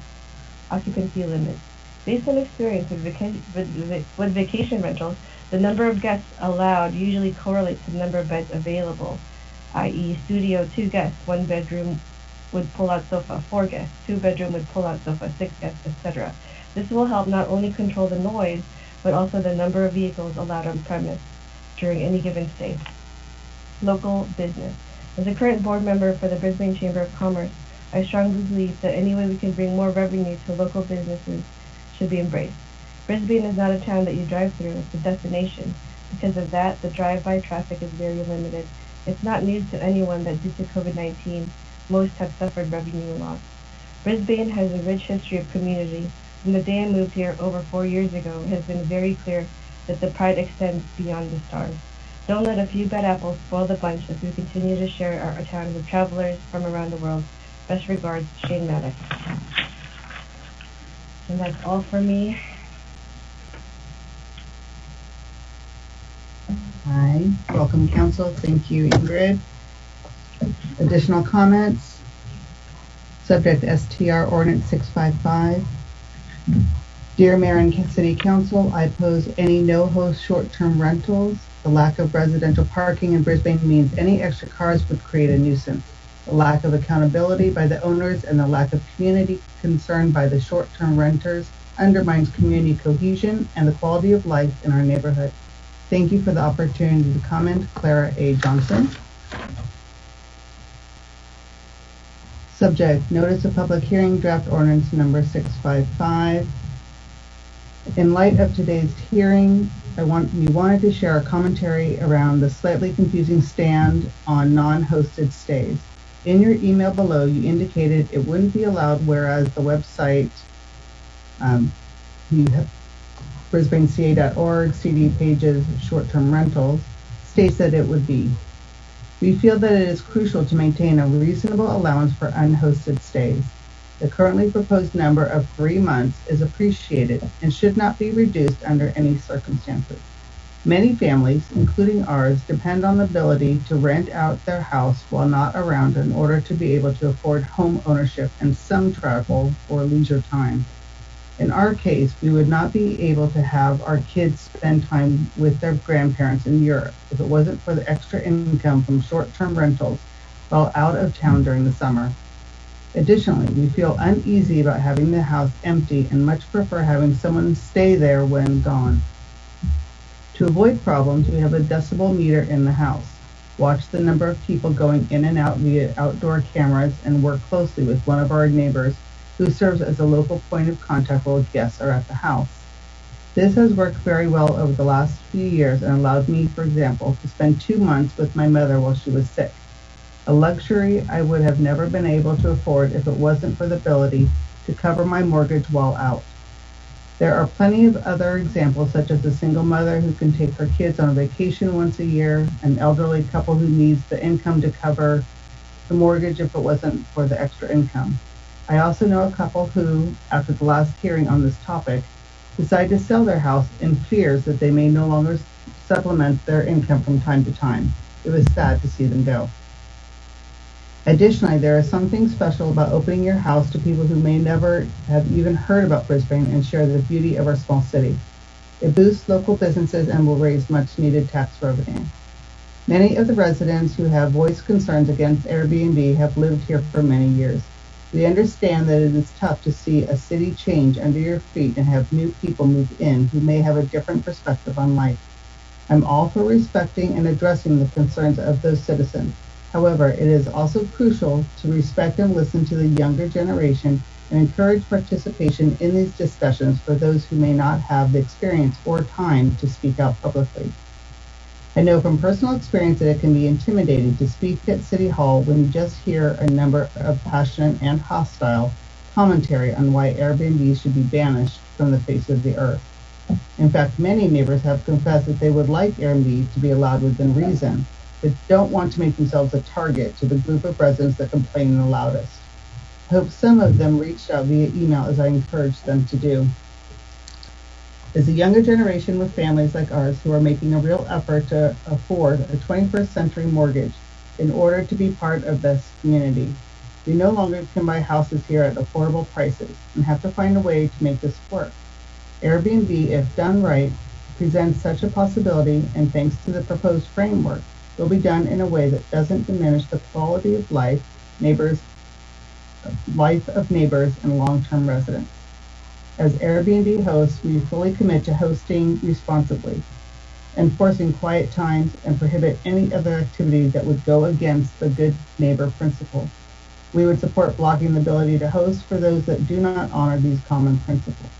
S1: Occupancy limits. Based on experience with vacation rentals, the number of guests allowed usually correlates to the number of beds available, i.e. studio 2 guests, 1 bedroom would pull-out sofa, 4 guests, 2 bedroom would pull-out sofa, 6 guests, etc. This will help not only control the noise, but also the number of vehicles allowed on premise during any given stay. Local business. As a current board member for the Brisbane Chamber of Commerce, I strongly believe that any way we can bring more revenue to local businesses should be embraced. Brisbane is not a town that you drive through, it's a destination. Because of that, the drive-by traffic is very limited. It's not news to anyone that due to COVID-19, most have suffered revenue loss. Brisbane has a rich history of community. From the day I moved here over 4 years ago, it has been very clear that the pride extends beyond the stars. Don't let a few bad apples spoil the bunch as we continue to share our town with travelers from around the world. Best regards, Shane Maddox. And that's all for me.
S15: Hi, welcome council. Thank you, Ingrid. Additional comments? Subject STR Ordinance 655. Dear Mayor and City Council, I oppose any no-host short-term rentals. The lack of residential parking in Brisbane means any extra cars would create a nuisance. The lack of accountability by the owners and the lack of community concern by the short-term renters undermines community cohesion and the quality of life in our neighborhood. Thank you for the opportunity to comment. Clara A. Johnson. Subject, Notice of Public Hearing, Draft Ordinance Number 655. In light of today's hearing, we wanted to share a commentary around the slightly confusing stand on non-hosted stays. In your email below, you indicated it wouldn't be allowed, whereas the website, BrisbaneCA.org, CD Pages, short-term rentals, states that it would be. We feel that it is crucial to maintain a reasonable allowance for unhosted stays. The currently proposed number of 3 months is appreciated and should not be reduced under any circumstances. Many families, including ours, depend on the ability to rent out their house while not around in order to be able to afford home ownership and some travel or leisure time. In our case, we would not be able to have our kids spend time with their grandparents in Europe if it wasn't for the extra income from short-term rentals while out of town during the summer. Additionally, we feel uneasy about having the house empty and much prefer having someone stay there when gone. To avoid problems, we have a decibel meter in the house. Watch the number of people going in and out via outdoor cameras and work closely with one of our neighbors who serves as a local point of contact while guests are at the house. This has worked very well over the last few years and allowed me, for example, to spend 2 months with my mother while she was sick. A luxury I would have never been able to afford if it wasn't for the ability to cover my mortgage while out. There are plenty of other examples, such as a single mother who can take her kids on a vacation once a year, an elderly couple who needs the income to cover the mortgage if it wasn't for the extra income. I also know a couple who, after the last hearing on this topic, decide to sell their house in fears that they may no longer supplement their income from time to time. It was sad to see them go. Additionally, there is something special about opening your house to people who may never have even heard about Brisbane and share the beauty of our small city. It boosts local businesses and will raise much-needed tax revenue. Many of the residents who have voiced concerns against Airbnb have lived here for many years. We understand that it is tough to see a city change under your feet and have new people move in who may have a different perspective on life. I'm all for respecting and addressing the concerns of those citizens. However, it is also crucial to respect and listen to the younger generation and encourage participation in these discussions for those who may not have the experience or time to speak out publicly. I know from personal experience that it can be intimidating to speak at City Hall when you just hear a number of passionate and hostile commentary on why Airbnb should be banished from the face of the earth. In fact, many neighbors have confessed that they would like Airbnb to be allowed within reason, but don't want to make themselves a target to the group of residents that complain the loudest. I hope some of them reached out via email as I encouraged them to do. As a younger generation with families like ours who are making a real effort to afford a 21st century mortgage in order to be part of this community, we no longer can buy houses here at affordable prices and have to find a way to make this work. Airbnb, if done right, presents such a possibility, and thanks to the proposed framework, will be done in a way that doesn't diminish the quality of life of neighbors and long-term residents. As Airbnb hosts, we fully commit to hosting responsibly, enforcing quiet times, and prohibit any other activity that would go against the good neighbor principle. We would support blocking the ability to host for those that do not honor these common principles.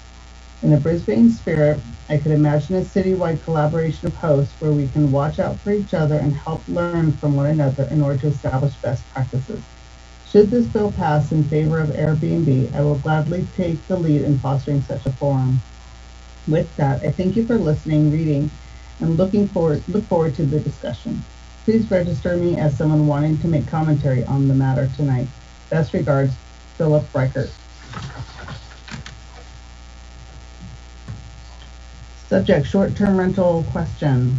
S15: In the Brisbane spirit, I could imagine a citywide collaboration of hosts where we can watch out for each other and help learn from one another in order to establish best practices. Should this bill pass in favor of Airbnb, I will gladly take the lead in fostering such a forum. With that, I thank you for listening, reading, and look forward to the discussion. Please register me as someone wanting to make commentary on the matter tonight. Best regards, Philip Reichert. Subject, short-term rental question.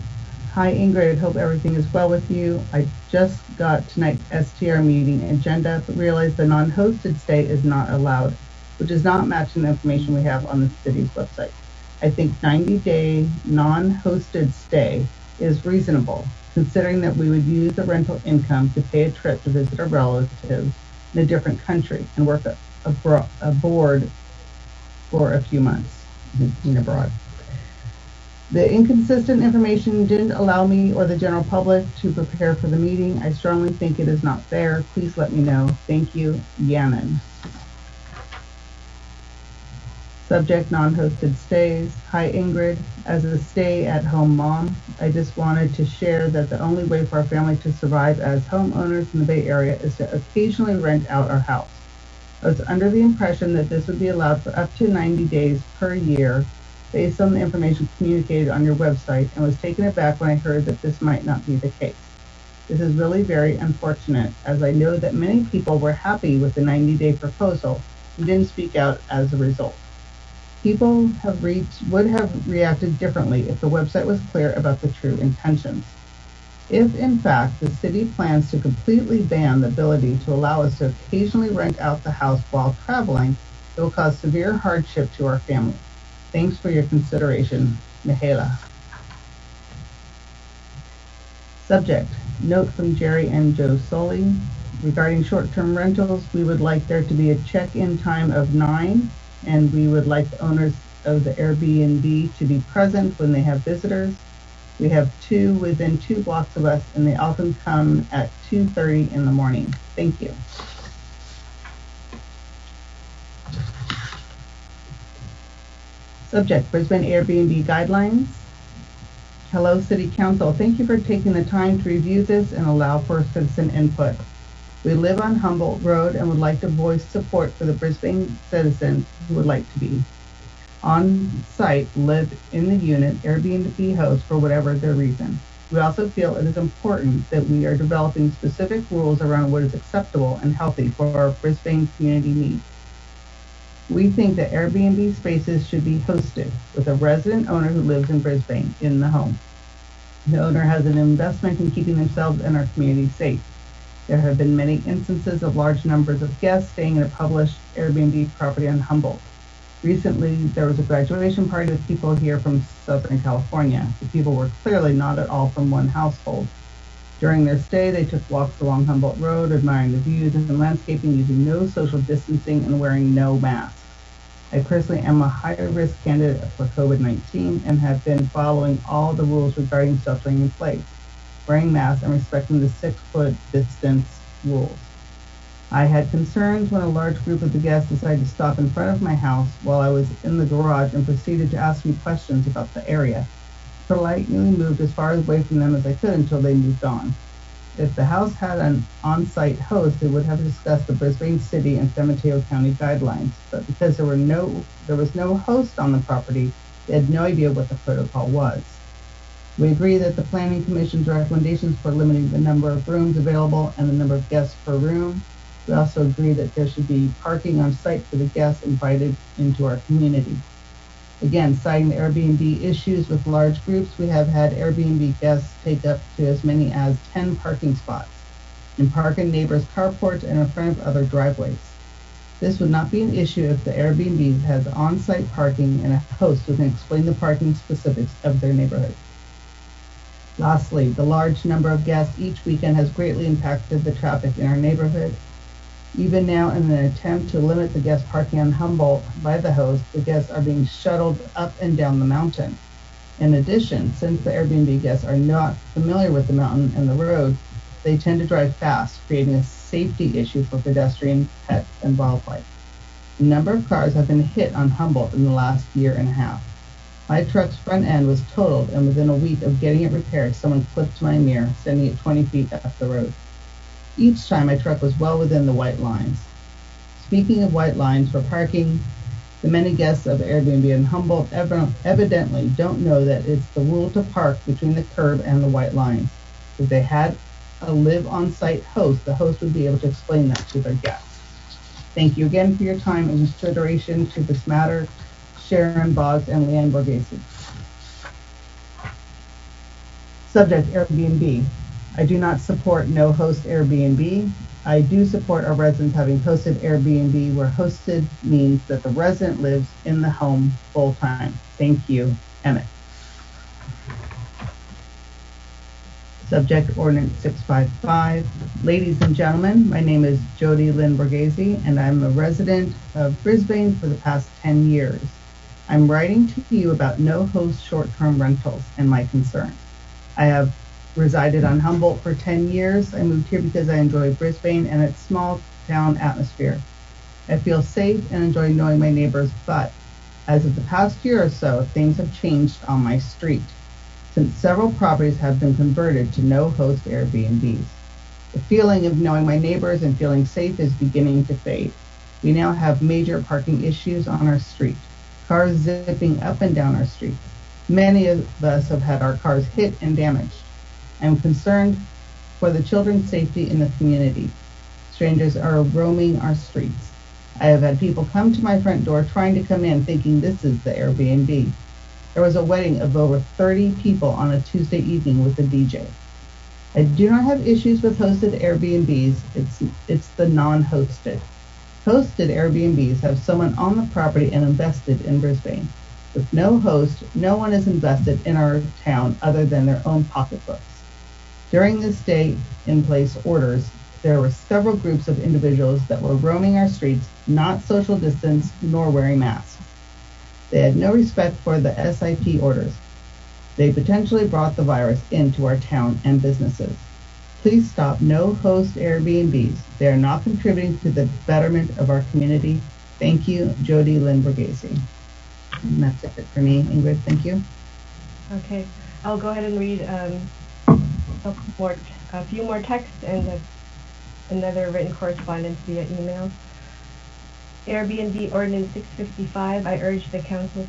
S15: Hi Ingrid, hope everything is well with you. I just got tonight's STR meeting agenda, but realized the non-hosted stay is not allowed, which is not matching the information we have on the city's website. I think 90-day non-hosted stay is reasonable, considering that we would use the rental income to pay a trip to visit a relative in a different country and work abroad for a few months, abroad. The inconsistent information didn't allow me or the general public to prepare for the meeting. I strongly think it is not fair. Please let me know. Thank you, Yannon. Subject, non-hosted stays. Hi, Ingrid. As a stay-at-home mom, I just wanted to share that the only way for our family to survive as homeowners in the Bay Area is to occasionally rent out our house. I was under the impression that this would be allowed for up to 90 days per year based on the information communicated on your website, and was taken aback when I heard that this might not be the case. This is really very unfortunate, as I know that many people were happy with the 90-day proposal and didn't speak out as a result. People would have reacted differently if the website was clear about the true intentions. If, in fact, the city plans to completely ban the ability to allow us to occasionally rent out the house while traveling, it will cause severe hardship to our family. Thanks for your consideration, Mihaela. Subject, note from Jerry and Joe Sully. Regarding short-term rentals, we would like there to be a check-in time of 9, and we would like the owners of the Airbnb to be present when they have visitors. We have 2 within 2 blocks of us, and they often come at 2:30 in the morning. Thank you. Subject, Brisbane Airbnb guidelines. Hello, City Council. Thank you for taking the time to review this and allow for citizen input. We live on Humboldt Road and would like to voice support for the Brisbane citizens who would like to be on site, live in the unit, Airbnb host for whatever their reason. We also feel it is important that we are developing specific rules around what is acceptable and healthy for our Brisbane community needs. We think that Airbnb spaces should be hosted with a resident owner who lives in Brisbane in the home. The owner has an investment in keeping themselves and our community safe. There have been many instances of large numbers of guests staying in a published Airbnb property on Humboldt. Recently, there was a graduation party with people here from Southern California. The people were clearly not at all from one household. During their stay, they took walks along Humboldt Road, admiring the views and landscaping using no social distancing and wearing no masks. I personally am a high-risk candidate for COVID-19 and have been following all the rules regarding sheltering in place, wearing masks and respecting the 6-foot distance rules. I had concerns when a large group of the guests decided to stop in front of my house while I was in the garage and proceeded to ask me questions about the area. Politely moved as far away from them as I could until they moved on. If the house had an on-site host, it would have discussed the Brisbane City and San Mateo County guidelines, but because there was no host on the property, they had no idea what the protocol was. We agree that the Planning Commission's recommendations for limiting the number of rooms available and the number of guests per room. We also agree that there should be parking on site for the guests invited into our community. Again, citing the Airbnb issues with large groups, we have had Airbnb guests take up to as many as 10 parking spots and park in neighbors' carports and in front of other driveways. This would not be an issue if the Airbnb has on-site parking and a host who can explain the parking specifics of their neighborhood. Lastly, the large number of guests each weekend has greatly impacted the traffic in our neighborhood. Even now, in an attempt to limit the guest parking on Humboldt by the host, the guests are being shuttled up and down the mountain. In addition, since the Airbnb guests are not familiar with the mountain and the road, they tend to drive fast, creating a safety issue for pedestrians, pets, and wildlife. A number of cars have been hit on Humboldt in the last year and a half. My truck's front end was totaled, and within a week of getting it repaired, someone clipped my mirror, sending it 20 feet up the road. Each time, my truck was well within the white lines. Speaking of white lines for parking, the many guests of Airbnb in Humboldt evidently don't know that it's the rule to park between the curb and the white lines. If they had a live on-site host, the host would be able to explain that to their guests. Thank you again for your time and consideration to this matter. Sharon Boggs and Leanne Borghese. Subject: Airbnb. I do not support no host Airbnb. I do support our residents having hosted Airbnb, where hosted means that the resident lives in the home full time. Thank you, Emmett. Subject: Ordinance 655. Ladies and gentlemen, my name is Jody Lynn Borghese, and I'm a resident of Brisbane for the past 10 years. I'm writing to you about no-host short-term rentals and my concerns. I have resided on Humboldt for 10 years. I moved here because I enjoy Brisbane and its small town atmosphere. I feel safe and enjoy knowing my neighbors, but as of the past year or so, things have changed on my street, since several properties have been converted to no-host Airbnbs. The feeling of knowing my neighbors and feeling safe is beginning to fade. We now have major parking issues on our street, cars zipping up and down our street. Many of us have had our cars hit and damaged. I'm concerned for the children's safety in the community. Strangers are roaming our streets. I have had people come to my front door trying to come in thinking this is the Airbnb. There was a wedding of over 30 people on a Tuesday evening with a DJ. I do not have issues with hosted Airbnbs. It's the non-hosted. Hosted Airbnbs have someone on the property and invested in Brisbane. With no host, no one is invested in our town other than their own pocketbooks. During the stay-in-place orders, there were several groups of individuals that were roaming our streets, not social distance nor wearing masks. They had no respect for the SIP orders. They potentially brought the virus into our town and businesses. Please stop no-host Airbnbs. They are not contributing to the betterment of our community. Thank you, Jody Lynn Borghese. And that's it for me. Ingrid, thank you.
S1: Okay, I'll go ahead and read a few more texts and another written correspondence via email. Airbnb Ordinance 655. I urge the council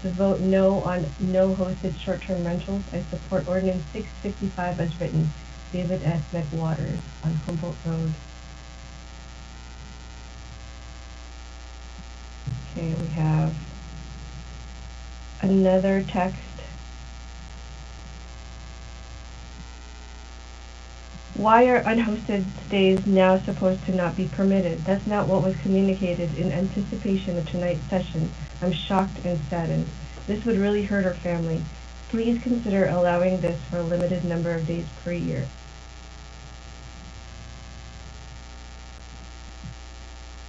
S1: to vote no on no hosted short-term rentals. I support Ordinance 655 as written. David S. McWaters on Humboldt Road. Okay, we have another text. Why are unhosted stays now supposed to not be permitted? That's not what was communicated in anticipation of tonight's session. I'm shocked and saddened. This would really hurt our family. Please consider allowing this for a limited number of days per year.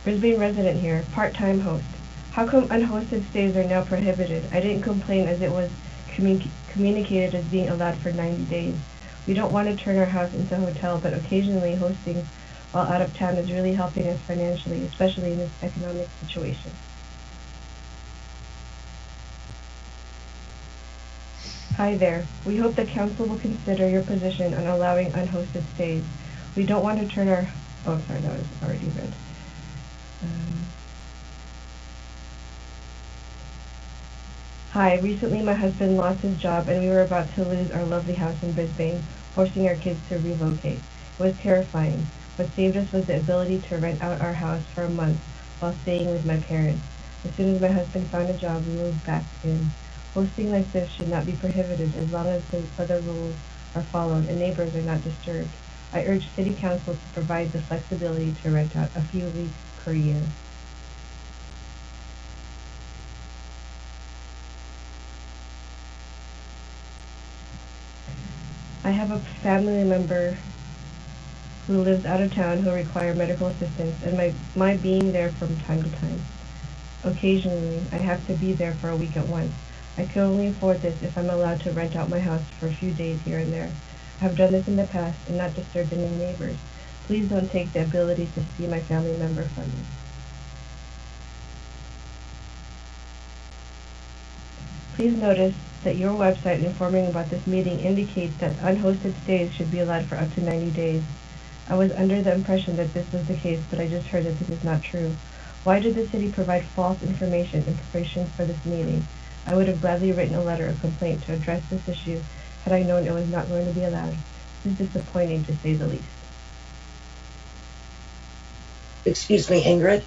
S1: Brisbane resident here, part-time host. How come unhosted stays are now prohibited? I didn't complain as it was communicated as being allowed for 90 days. We don't want to turn our house into a hotel, but occasionally hosting while out of town is really helping us financially, especially in this economic situation. Hi there. We hope the council will consider your position on allowing unhosted stays. We don't want to turn our... Oh, sorry, that was already read. Hi, recently my husband lost his job and we were about to lose our lovely house in Brisbane, forcing our kids to relocate. It was terrifying. What saved us was the ability to rent out our house for a month while staying with my parents. As soon as my husband found a job, we moved back in. Hosting like this should not be prohibited as long as the other rules are followed and neighbors are not disturbed. I urge City Council to provide the flexibility to rent out a few weeks per year. I have a family member who lives out of town who require medical assistance and my being there from time to time. Occasionally, I have to be there for a week at once. I can only afford this if I'm allowed to rent out my house for a few days here and there. I have done this in the past and not disturbed any neighbors. Please don't take the ability to see my family member from me. Please notice that your website informing about this meeting indicates that unhosted stays should be allowed for up to 90 days. I was under the impression that this was the case, but I just heard that this is not true. Why did the city provide false information in preparation for this meeting? I would have gladly written a letter of complaint to address this issue had I known it was not going to be allowed. This is disappointing to say the least.
S2: Excuse me, Ingrid?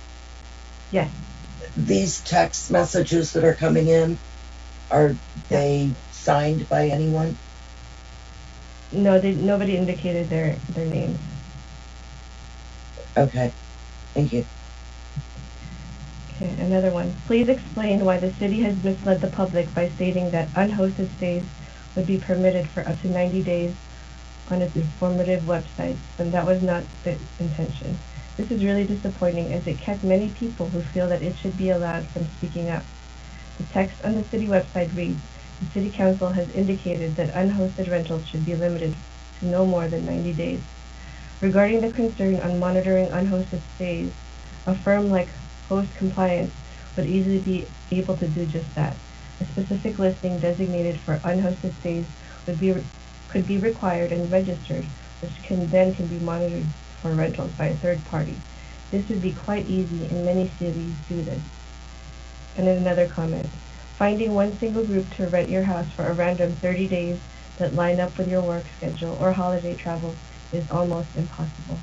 S1: Yes.
S2: These text messages that are coming in, are they signed by anyone?
S1: No, nobody indicated their names.
S2: Okay, thank you.
S1: Okay, another one. Please explain why the city has misled the public by stating that unhosted stays would be permitted for up to 90 days on its informative website, when that was not the intention. This is really disappointing as it kept many people who feel that it should be allowed from speaking up. The text on the city website reads, the City Council has indicated that unhosted rentals should be limited to no more than 90 days. Regarding the concern on monitoring unhosted stays, a firm like Host Compliance would easily be able to do just that. A specific listing designated for unhosted stays could be required and registered, which can be monitored for rentals by a third party. This would be quite easy, and many cities do this. And then another comment. Finding one single group to rent your house for a random 30 days that line up with your work schedule or holiday travel is almost impossible.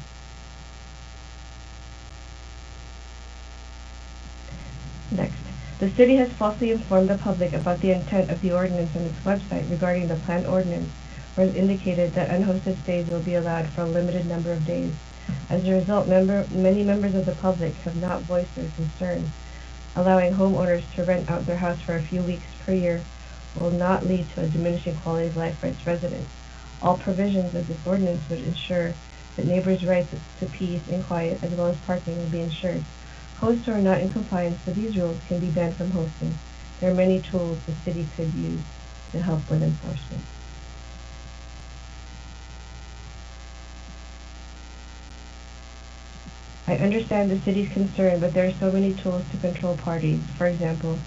S1: Next, the city has falsely informed the public about the intent of the ordinance on its website regarding the planned ordinance, where it indicated that unhosted stays will be allowed for a limited number of days. As a result, many members of the public have not voiced their concerns. Allowing homeowners to rent out their house for a few weeks per year will not lead to a diminishing quality of life for its residents. All provisions of this ordinance would ensure that neighbors' rights to peace and quiet, as well as parking, will be ensured. Hosts who are not in compliance with these rules can be banned from hosting. There are many tools the city could use to help with enforcement. I understand the city's concern, but there are so many tools to control parties. For example,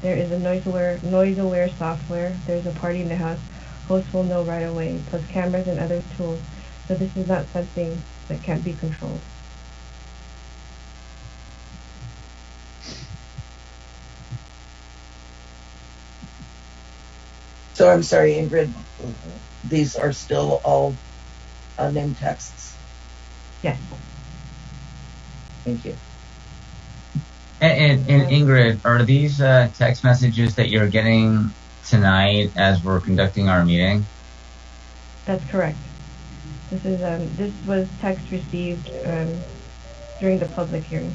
S1: there is a noise-aware software. There's a party in the house. Hosts will know right away, plus cameras and other tools. So this is not something that can't be controlled.
S2: So I'm sorry, Ingrid, these are still all unnamed texts?
S1: Yes.
S2: Thank you.
S4: And Ingrid, are these text messages that you're getting tonight as we're conducting our meeting?
S1: That's correct. This was text received during the public hearing.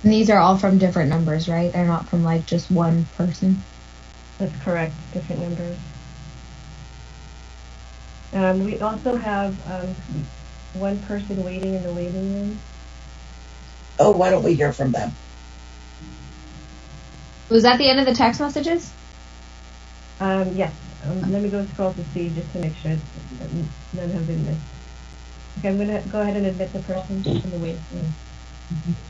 S13: And these are all from different numbers, right? They're not from like just one person.
S1: That's correct, different numbers. We also have one person waiting in the waiting room.
S2: Oh, why don't we hear from them?
S13: Was that the end of the text messages?
S1: Yes. Let me go scroll to see just to make sure that none have been missed. Okay, I'm going to go ahead and admit the person in the waiting room.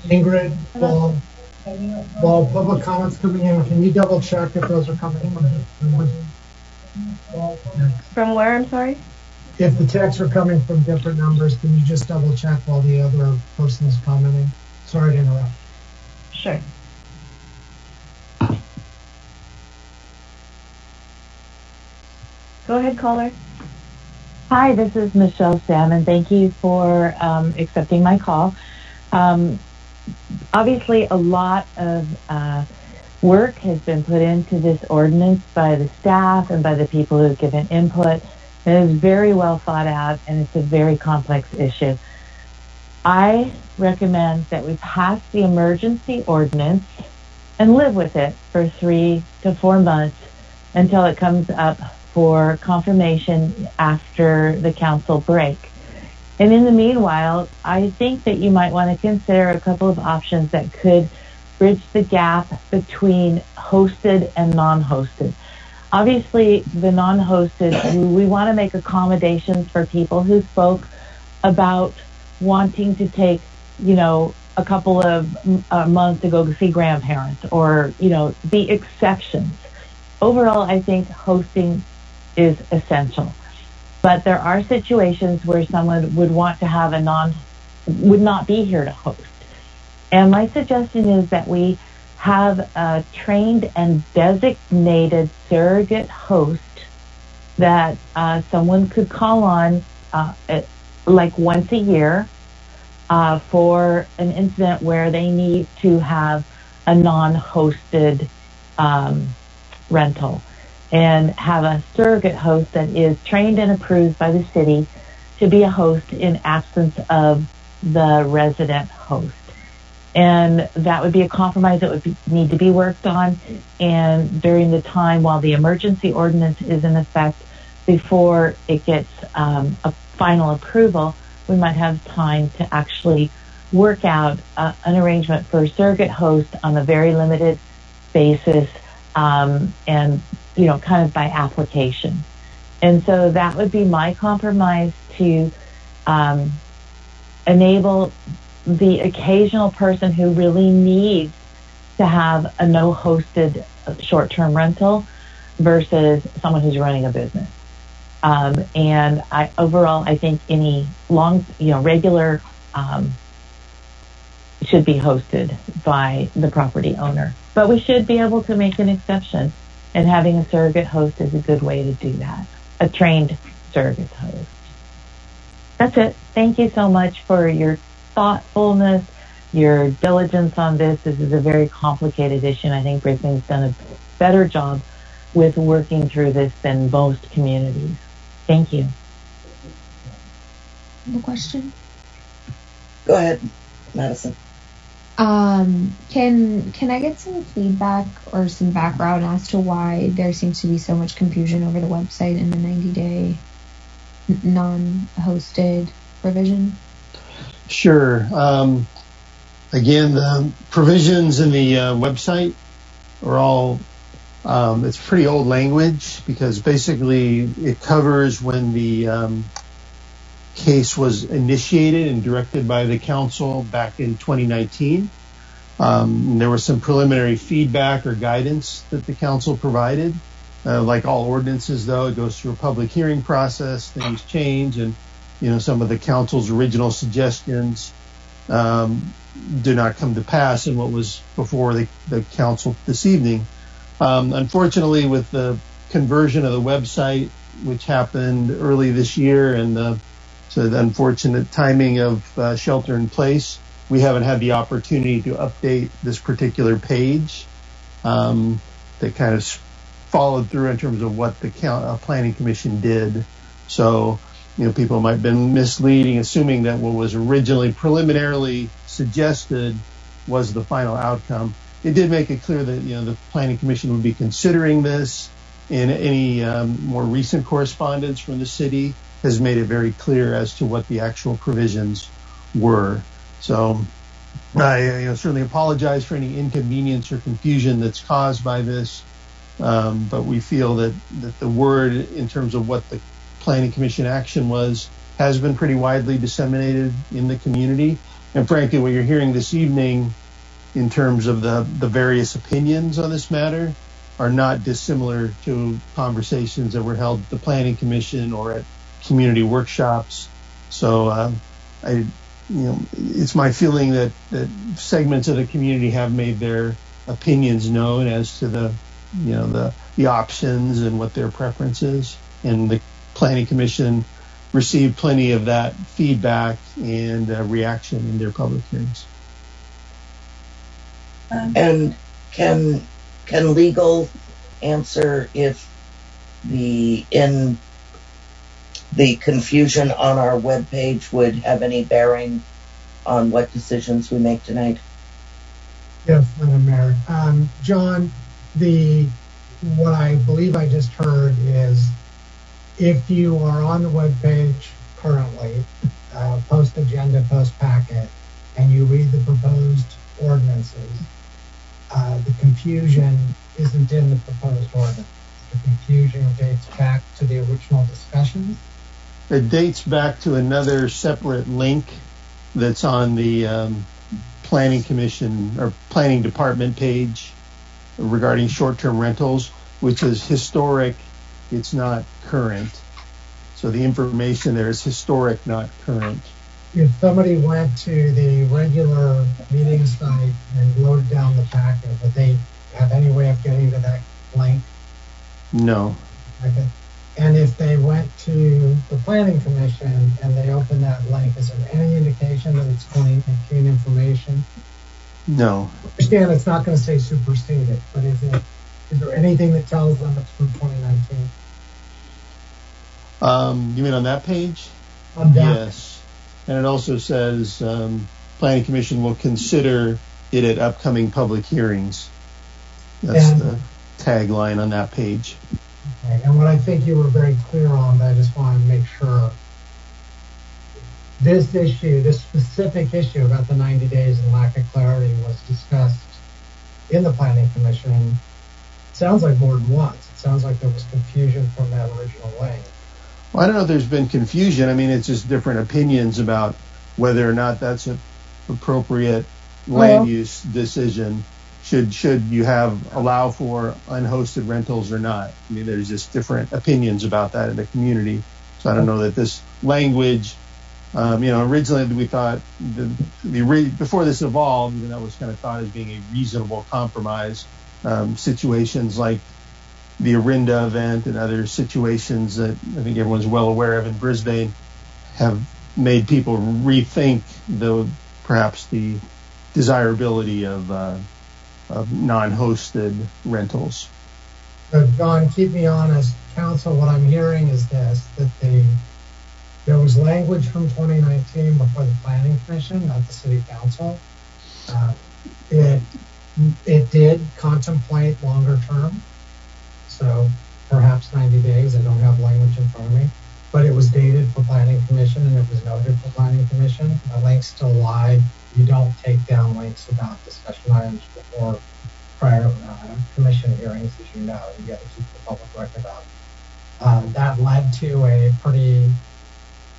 S5: Ingrid, while public comments coming in, can you double check if those are coming in?
S1: From where, I'm sorry?
S5: If the texts are coming from different numbers, can you just double check while the other person is commenting? Sorry to interrupt.
S1: Sure. Go ahead, caller.
S16: Hi, this is Michelle Salmon. Thank you for accepting my call. Obviously, a lot of work has been put into this ordinance by the staff and by the people who have given input. It is very well thought out, and it's a very complex issue. I recommend that we pass the emergency ordinance and live with it for 3 to 4 months until it comes up for confirmation after the council break. And in the meanwhile, I think that you might want to consider a couple of options that could bridge the gap between hosted and non-hosted. Obviously, the non-hosted, we want to make accommodations for people who spoke about wanting to take, a couple of months to go see grandparents or, the exceptions. Overall, I think hosting is essential. But there are situations where someone would want to have would not be here to host. And my suggestion is that we have a trained and designated surrogate host that someone could call on like once a year for an incident where they need to have a non-hosted rental, and have a surrogate host that is trained and approved by the city to be a host in absence of the resident host. And that would be a compromise that would need to be worked on. And during the time while the emergency ordinance is in effect, before it gets a final approval, we might have time to actually work out an arrangement for a surrogate host on a very limited basis, and kind of by application. And so that would be my compromise to enable the occasional person who really needs to have a no-hosted short-term rental versus someone who's running a business. And I think any regular should be hosted by the property owner. But we should be able to make an exception, and having a surrogate host is a good way to do that. A trained surrogate host. That's it. Thank you so much for your thoughtfulness, your diligence on this. This is a very complicated issue, and I think Brisbane's done a better job with working through this than most communities. Thank you.
S13: No question?
S2: Go ahead, Madison.
S13: Can I get some feedback or some background as to why there seems to be so much confusion over the website in the 90-day non-hosted provision?
S11: Sure. Again, the provisions in the website are all, it's pretty old language, because basically it covers when the case was initiated and directed by the council back in 2019. There was some preliminary feedback or guidance that the council provided. Like all ordinances, though, it goes through a public hearing process. Things change, and some of the council's original suggestions do not come to pass in what was before the council this evening. Unfortunately, with the conversion of the website, which happened early this year, and so the unfortunate timing of shelter in place, we haven't had the opportunity to update this particular page that kind of followed through in terms of what the planning commission did. So, people might have been misleading, assuming that what was originally preliminarily suggested was the final outcome. it did make it clear that, the Planning Commission would be considering this, and any more recent correspondence from the city has made it very clear as to what the actual provisions were. So I certainly apologize for any inconvenience or confusion that's caused by this, but we feel that the word in terms of what the Planning Commission action was has been pretty widely disseminated in the community. And frankly, what you're hearing this evening in terms of the various opinions on this matter are not dissimilar to conversations that were held at the Planning Commission or at community workshops. So it's my feeling that segments of the community have made their opinions known as to the options and what their preference is, and the Planning Commission received plenty of that feedback and reaction in their public hearings.
S2: And can legal answer if the confusion on our webpage would have any bearing on what decisions we make tonight?
S5: Yes, Madam Mayor. John, what I believe I just heard is if you are on the webpage currently, post-agenda, post-packet, and you read the proposed ordinances, the confusion isn't in the proposed ordinance. The confusion dates back to the original discussions.
S11: It dates back to another separate link that's on the Planning Commission or Planning Department page regarding short-term rentals, which is historic. It's not current. So the information there is historic, not current.
S5: If somebody went to the regular meeting site and loaded down the packet, would they have any way of getting to that link?
S11: No.
S5: Okay. And if they went to the Planning Commission and they opened that link, is there any indication that it's going to contain information?
S11: No.
S5: I understand it's not going to say superseded, but is there anything that tells them it's from 2019?
S11: You mean on that page? Yes. And it also says Planning Commission will consider it at upcoming public hearings. That's the tagline on that page.
S5: Okay. And what I think you were very clear on, but I just want to make sure, this specific issue about the 90 days and lack of clarity was discussed in the Planning Commission. It sounds like more than once. It sounds like there was confusion from that original link.
S11: Well, I don't know if there's been confusion. I mean, it's just different opinions about whether or not that's an appropriate land use decision. Should you allow for unhosted rentals or not? I mean, there's just different opinions about that in the community. So I don't know that this language, originally we thought before this evolved, that was kind of thought as being a reasonable compromise. Situations like the Orinda event and other situations that I think everyone's well aware of in Brisbane have made people rethink perhaps the desirability of non-hosted rentals.
S5: So Don, keep me honest. Council, what I'm hearing is this, that there was language from 2019 before the Planning Commission, not the City Council. It did contemplate longer term. So perhaps 90 days. I don't have language in front of me, but it was dated for Planning Commission and it was noted for Planning Commission. The link's still live. You don't take down links about discussion items before prior commission hearings, as you know. You got to keep the public record up. That led to a pretty,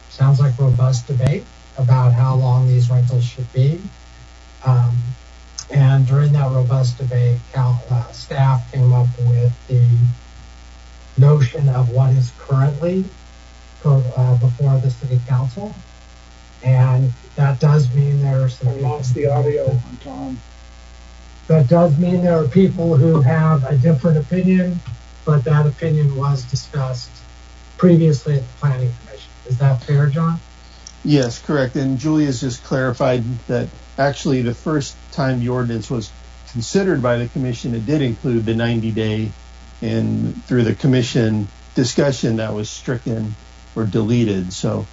S5: sounds like, robust debate about how long these rentals should be. And during that robust debate, staff came up with the notion of what is currently before the City Council. And that does mean there are some... I
S3: lost the audio on Tom.
S5: That does mean there are people who have a different opinion, but that opinion was discussed previously at the Planning Commission. Is that fair, John?
S11: Yes, correct. And Julia's just clarified that actually the first time the ordinance was considered by the commission, it did include the 90-day, and through the commission discussion that was stricken or deleted. So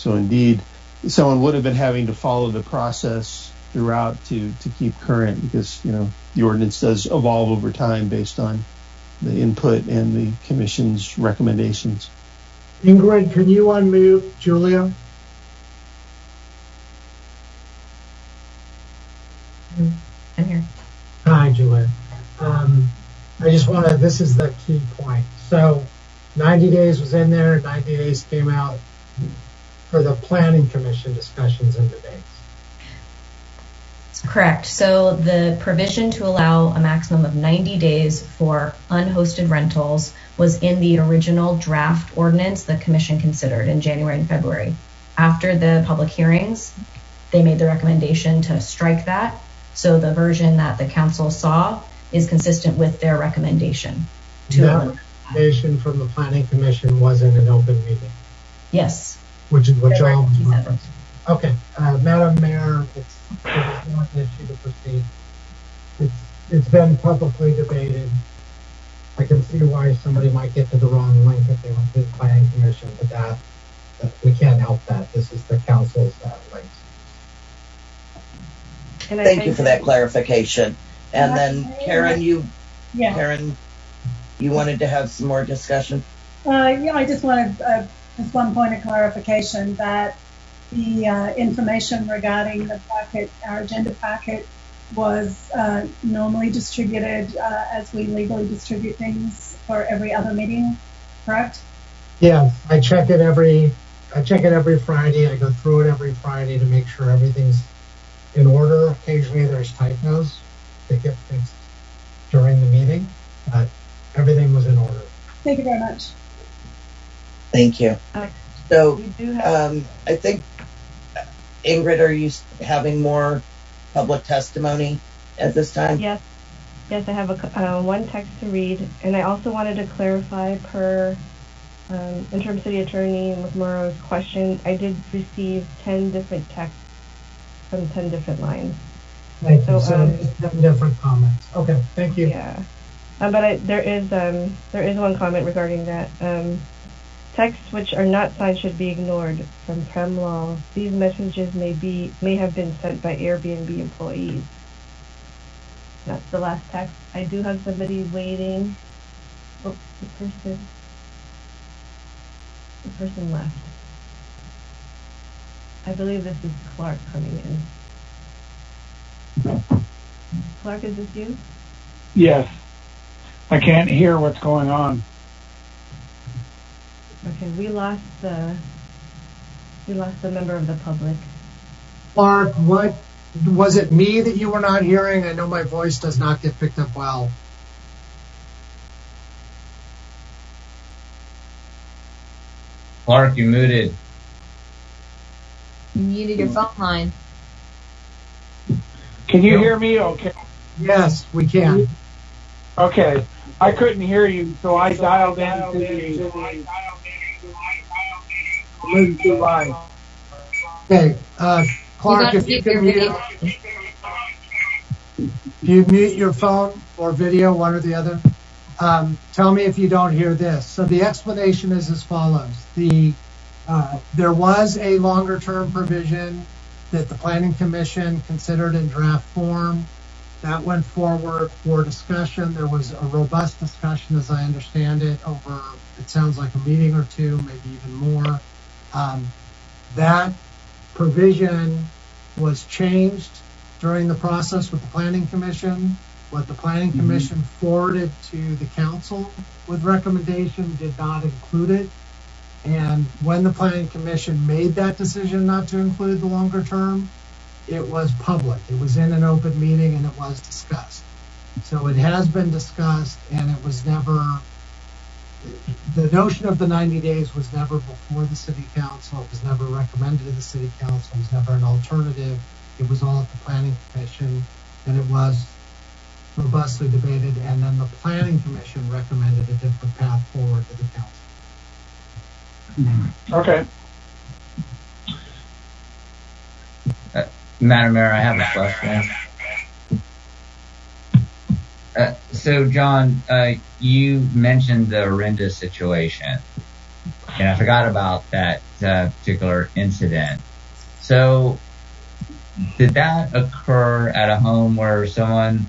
S11: indeed, someone would have been having to follow the process throughout to keep current, because the ordinance does evolve over time based on the input and the commission's recommendations.
S5: Ingrid, can you unmute Julia?
S10: I'm here.
S5: Hi, Julia. I just want to, this is the key point. So 90 days was in there, 90 days came out for the Planning Commission discussions and debates.
S10: Correct. So the provision to allow a maximum of 90 days for unhosted rentals was in the original draft ordinance the commission considered in January and February. After the public hearings, they made the recommendation to strike that. So the version that the council saw is consistent with their recommendation.
S5: That recommendation from the Planning Commission was in an open meeting.
S10: Yes.
S5: Which is what y'all referenced. Okay, Madam Mayor, it's not an issue to proceed. It's been publicly debated. I can see why somebody might get to the wrong link if they went to the Planning Commission, but that we can't help that. This is the council's link.
S2: Thank you for that clarification. And then Karen, you wanted to have some more discussion?
S9: I just wanted just one point of clarification that the information regarding the packet, our agenda packet, was normally distributed as we legally distribute things for every other meeting, correct?
S5: Yeah, I check it every Friday. I go through it every Friday to make sure everything's in order. Occasionally there's typos that get fixed during the meeting, but everything was in order.
S9: Thank you very much.
S2: Thank you. So I think, Ingrid, are you having more public testimony at this time?
S1: Yes, I have one text to read, and I also wanted to clarify per Interim City Attorney McMurrow's question. I did receive 10 different texts from 10 different lines.
S5: Thank you. So 10 different comments. Okay, thank you.
S1: Yeah, but there is one comment regarding that. Texts which are not signed should be ignored from Prem Law. These messages may have been sent by Airbnb employees. That's the last text. I do have somebody waiting. Oh, the person left. I believe this is Clark coming in. Clark, is this you?
S3: Yes. I can't hear what's going on.
S1: Okay, we lost the member of the public.
S5: Clark, what was it me that you were not hearing? I know my voice does not get picked up well.
S4: Clark, you're muted.
S13: You muted your phone line.
S3: Can you hear me okay?
S5: Yes, we can.
S3: Okay. I couldn't hear you, so I dialed into the emergency line.
S5: Okay, Clark, if you can mute your phone or video, one or the other. Tell me if you don't hear this. So the explanation is as follows. There was a longer term provision that the Planning Commission considered in draft form. That went forward for discussion. There was a robust discussion, as I understand it, over, it sounds like a meeting or two, maybe even more. That provision was changed during the process with the Planning Commission. What the Planning Commission forwarded to the council with recommendation did not include it. And when the Planning Commission made that decision not to include the longer term, it was public. It was in an open meeting and it was discussed. So it has been discussed, and it was never, the notion of the 90 days was never before the City Council. It was never recommended to the City Council. It was never an alternative. It was all at the Planning Commission, and it was robustly debated, and then the Planning Commission recommended a different path forward to the Council.
S3: Okay.
S4: Madam Mayor, I have a question. So, John, you mentioned the Orinda situation, and I forgot about that particular incident. So, did that occur at a home where someone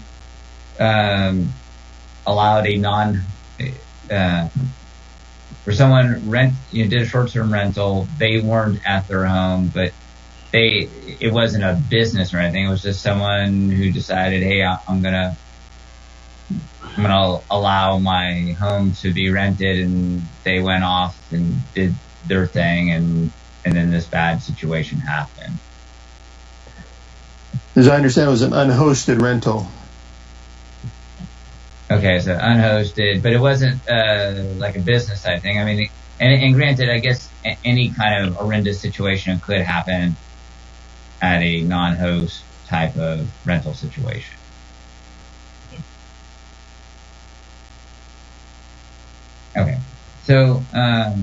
S4: allowed a where someone did a short-term rental? They weren't at their home, but it wasn't a business or anything. It was just someone who decided, hey, I'm gonna allow my home to be rented, and they went off and did their thing, and then this bad situation happened.
S11: As I understand, it was an unhosted rental.
S4: Okay, so unhosted, but it wasn't like a business type thing. I mean, and granted, I guess any kind of horrendous situation could happen at a non-host type of rental situation. Okay, so I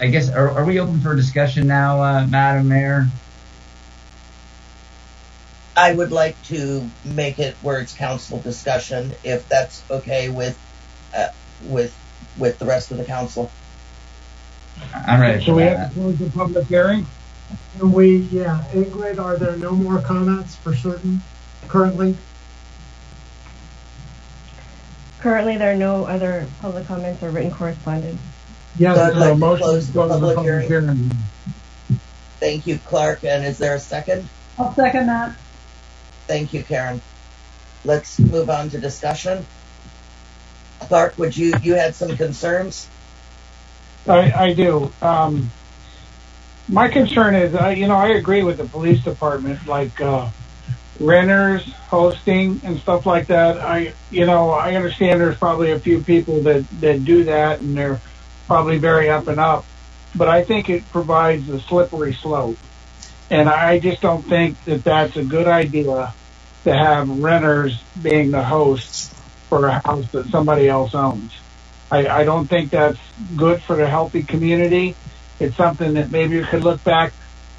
S4: guess are we open for discussion now, Madam Mayor?
S2: I would like to make it where it's council discussion, if that's okay with the rest of the council.
S4: I'm ready.
S3: So we have to close the public hearing?
S5: Ingrid, are there no more comments for certain currently?
S1: Currently, there are no other public comments or written correspondence.
S5: Yes,
S2: So I'd like to
S3: motion
S2: close
S3: to
S2: the
S3: close
S2: public hearing. Thank you, Clark. And is there a second?
S9: I'll second that.
S2: Thank you, Karen. Let's move on to discussion. Clark, you had some concerns?
S3: I do. My concern is, I agree with the police department, like renters, hosting, and stuff like that. I understand there's probably a few people that do that, and they're probably very up and up. But I think it provides a slippery slope. And I just don't think that that's a good idea to have renters being the hosts for a house that somebody else owns. I don't think that's good for the healthy community. It's something that maybe you could look back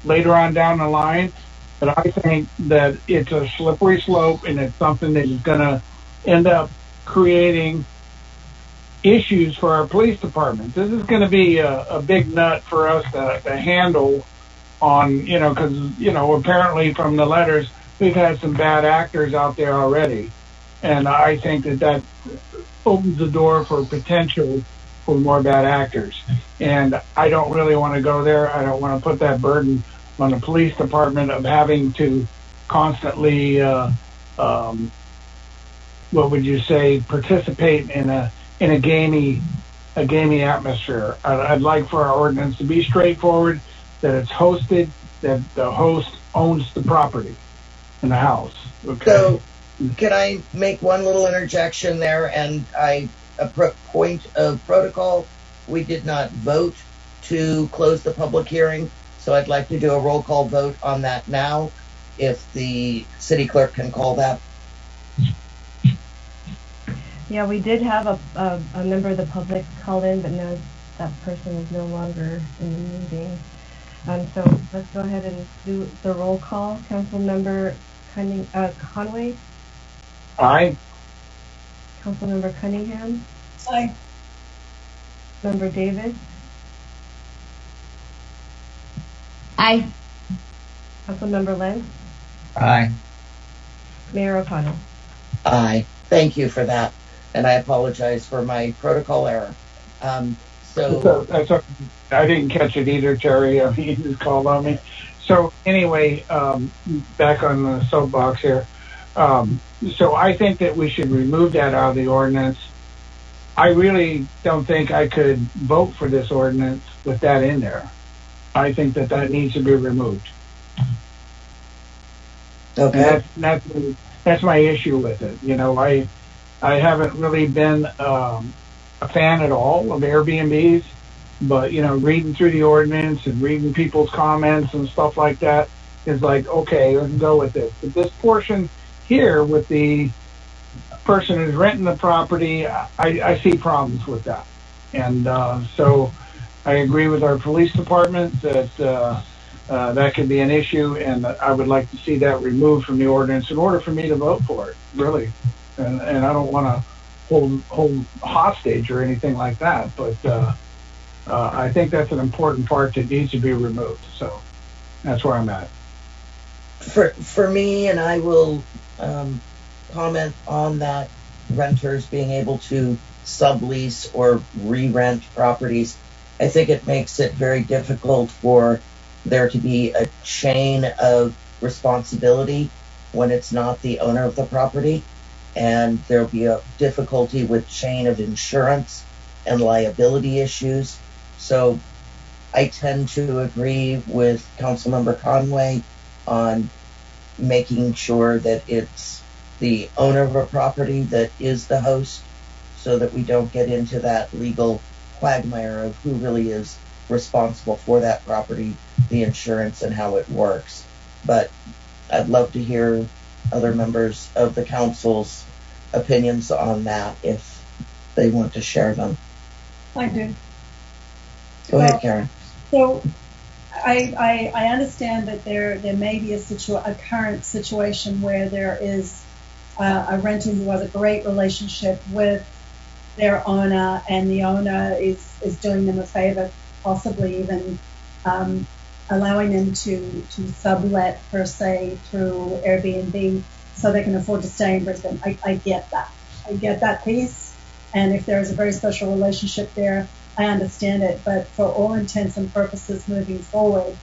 S3: later on down the line. But I think that it's a slippery slope, and it's something that is going to end up creating issues for our police department. This is going to be a big nut for us to handle on, because, apparently from the letters, we've had some bad actors out there already. And I think that opens the door for potential for more bad actors. And I don't really want to go there. I don't want to put that burden on the police department of having to constantly, participate in a gamey atmosphere. I'd like for our ordinance to be straightforward, that it's hosted, that the host owns the property in the house. Okay.
S2: So, can I make one little interjection there? And a point of protocol, we did not vote to close the public hearing, so I'd like to do a roll call vote on that now, if the city clerk can call that.
S1: Yeah, we did have a member of the public call in, but now that person is no longer in the meeting. So let's go ahead and do the roll call. Councilmember Conway?
S3: Aye.
S1: Councilmember Cunningham?
S9: Aye.
S1: Member Davis?
S13: Aye.
S1: Councilmember Lentz?
S4: Aye.
S1: Mayor O'Connell?
S2: Aye. Thank you for that. And I apologize for my protocol error.
S3: That's I didn't catch it either, Terry. He just called on me. So anyway, back on the soapbox here. So I think that we should remove that out of the ordinance. I really don't think I could vote for this ordinance with that in there. I think that needs to be removed.
S2: Okay.
S3: And that's my issue with it. I haven't really been a fan at all of Airbnbs, but reading through the ordinance and reading people's comments and stuff like that is like, okay, let's go with this. But this portion here with the person who's renting the property, I see problems with that. And so I agree with our police department that that could be an issue, and I would like to see that removed from the ordinance in order for me to vote for it, really. And I don't want to hold hostage or anything like that, but I think that's an important part that needs to be removed. So
S17: That's where I'm at.
S2: For me, and I will comment on that, renters being able to sublease or re-rent properties, I think it makes it very difficult for there to be a chain of responsibility when it's not the owner of the property, and there'll be a difficulty with chain of insurance and liability issues. So I tend to agree with Councilmember Conway on making sure that it's the owner of a property that is the host, so that we don't get into that legal quagmire of who really is responsible for that property, the insurance, and how it works. But I'd love to hear other members of the council's opinions on that if they want to share them.
S9: I do.
S2: Go ahead, Karen.
S9: So I understand that there may be a current situation where there is a renter who has a great relationship with their owner, and the owner is doing them a favor, possibly even allowing them to sublet per se through Airbnb so they can afford to stay in Brisbane. I get that. I get that piece. And if there is a very special relationship there, I understand it. But for all intents and purposes moving forward,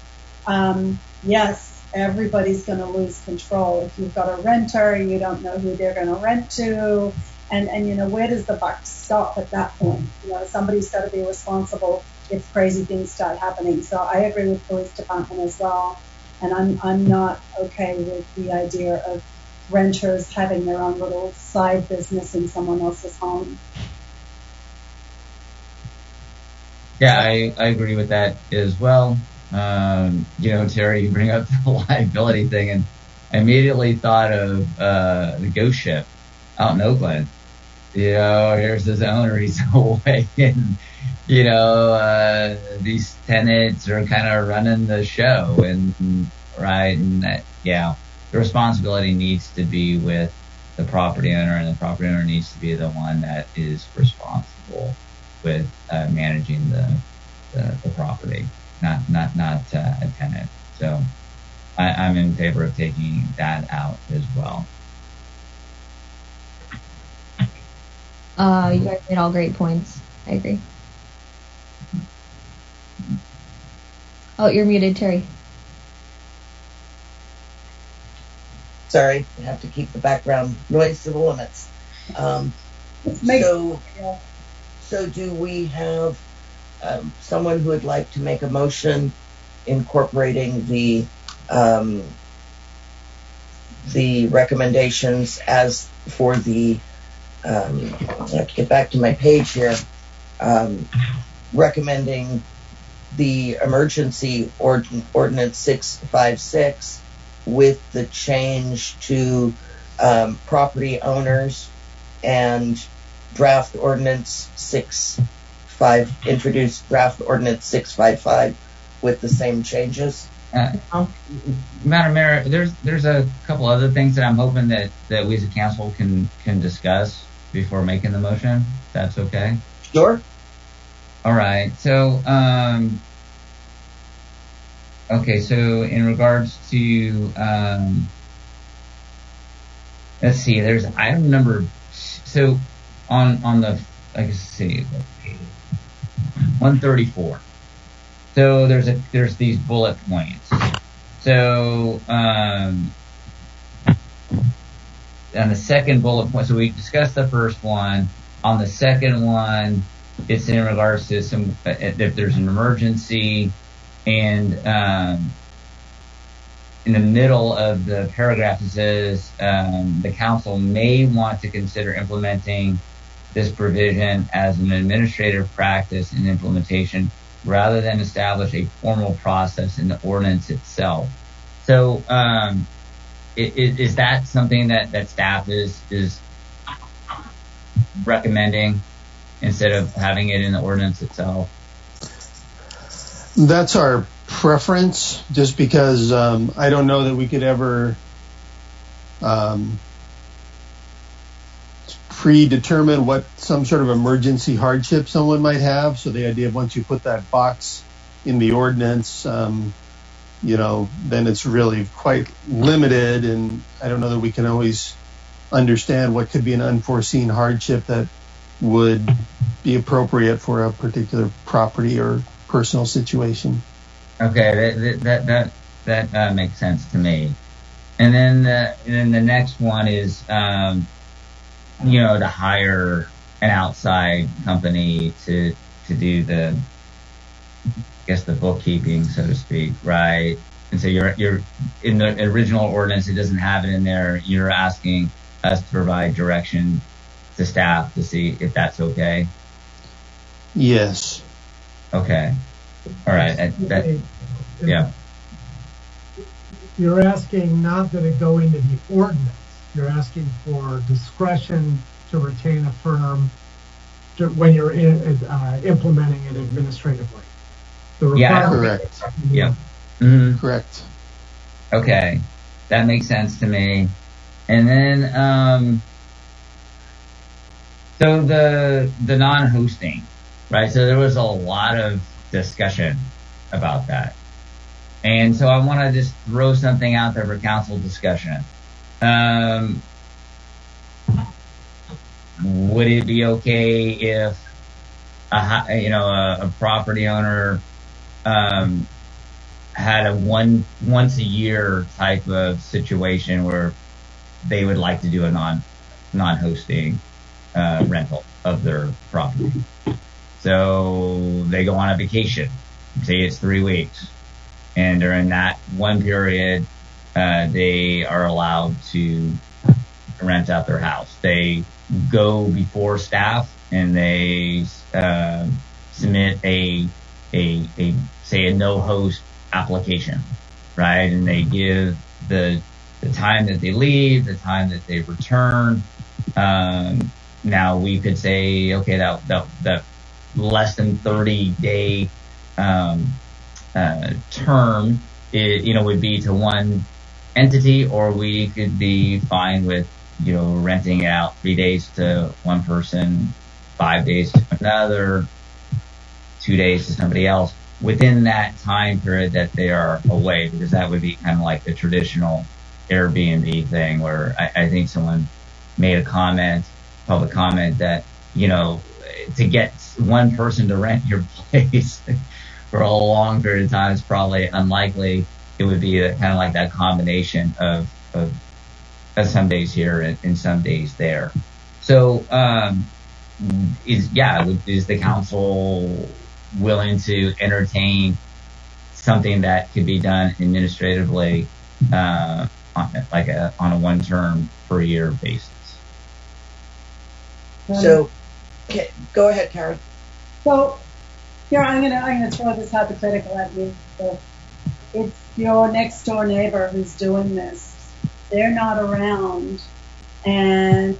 S9: yes, everybody's going to lose control. If you've got a renter, you don't know who they're going to rent to. And you know, where does the buck stop at that point? You know, somebody's got to be responsible if crazy things start happening. So I agree with police department as well. And I'm not okay with the idea of renters having their own little side business in someone else's home.
S4: Yeah, I agree with that as well. You know, Terry, you bring up the liability thing, and I immediately thought of the ghost ship out in Oakland. You know, here's this owner, he's away, and you know, these tenants are kind of running the show, and right, and that, yeah, the responsibility needs to be with the property owner, and the property owner needs to be the one that is responsible with managing the property, not a tenant. So I'm in favor of taking that out as well.
S13: You guys made all great points. I agree. Oh, you're muted, Terry.
S2: Sorry, I have to keep the background noise to the limits. So do we have someone who would like to make a motion incorporating the recommendations as for the I have to get back to my page here, recommending the emergency ordinance 656 with the change to property owners, and draft ordinance 65, introduce draft ordinance 655 with the same changes.
S4: Madam Mayor, there's a couple other things that I'm hoping that we as a council can discuss before making the motion. If that's okay.
S2: Sure.
S4: All right. So, okay. So in regards to, let's see. There's item number. So on the, I guess, see, 134. So there's these bullet points. So on the second bullet point, so we discussed the first one. On the second one, it's in regards to some if there's an emergency, and in the middle of the paragraph it says the council may want to consider implementing this provision as an administrative practice in implementation, rather than establish a formal process in the ordinance itself. So, is that something that staff is recommending instead of having it in the ordinance itself?
S11: That's our preference, just because I don't know that we could ever predetermine what some sort of emergency hardship someone might have. So the idea of once you put that box in the ordinance, then it's really quite limited. And I don't know that we can always understand what could be an unforeseen hardship that would be appropriate for a particular property or personal situation.
S4: Okay, that makes sense to me. And then the next one is, to hire an outside company to do the bookkeeping, so to speak, right? And so you're in the original ordinance, it doesn't have it in there. You're asking us to provide direction to staff to see if that's okay.
S11: Yes.
S4: Okay. All right. Yeah.
S5: You're asking not that it go into the ordinance. You're asking for discretion to retain a firm when you're implementing it administratively.
S11: Correct.
S4: Yeah. Mm-hmm.
S11: Correct.
S4: Okay. That makes sense to me. And then, so the non-hosting, right? So there was a lot of discussion about that. And so I want to just throw something out there for council discussion. Would it be okay if a property owner had a once a year type of situation where they would like to do a non-hosting rental of their property? So they go on a vacation, say it's 3 weeks, and during that one period, they are allowed to rent out their house. They go before staff and they submit a no-host application, right? And they give the time that they leave, the time that they return. Now we could say, okay, that less than 30-day term, would be to one entity, or we could be fine with, renting out 3 days to one person, 5 days to another, 2 days to somebody else within that time period that they are away, because that would be kind of like the traditional Airbnb thing where I think someone made a public comment that, to get one person to rent your place for a long period of time is probably unlikely. It would be kind of like that combination of some days here and some days there. So, is the council willing to entertain something that could be done administratively, on a one-term per year basis?
S2: So, go ahead, Karen.
S9: So, I'm gonna throw this hypothetical at you. So it's your next door neighbor who's doing this. They're not around, and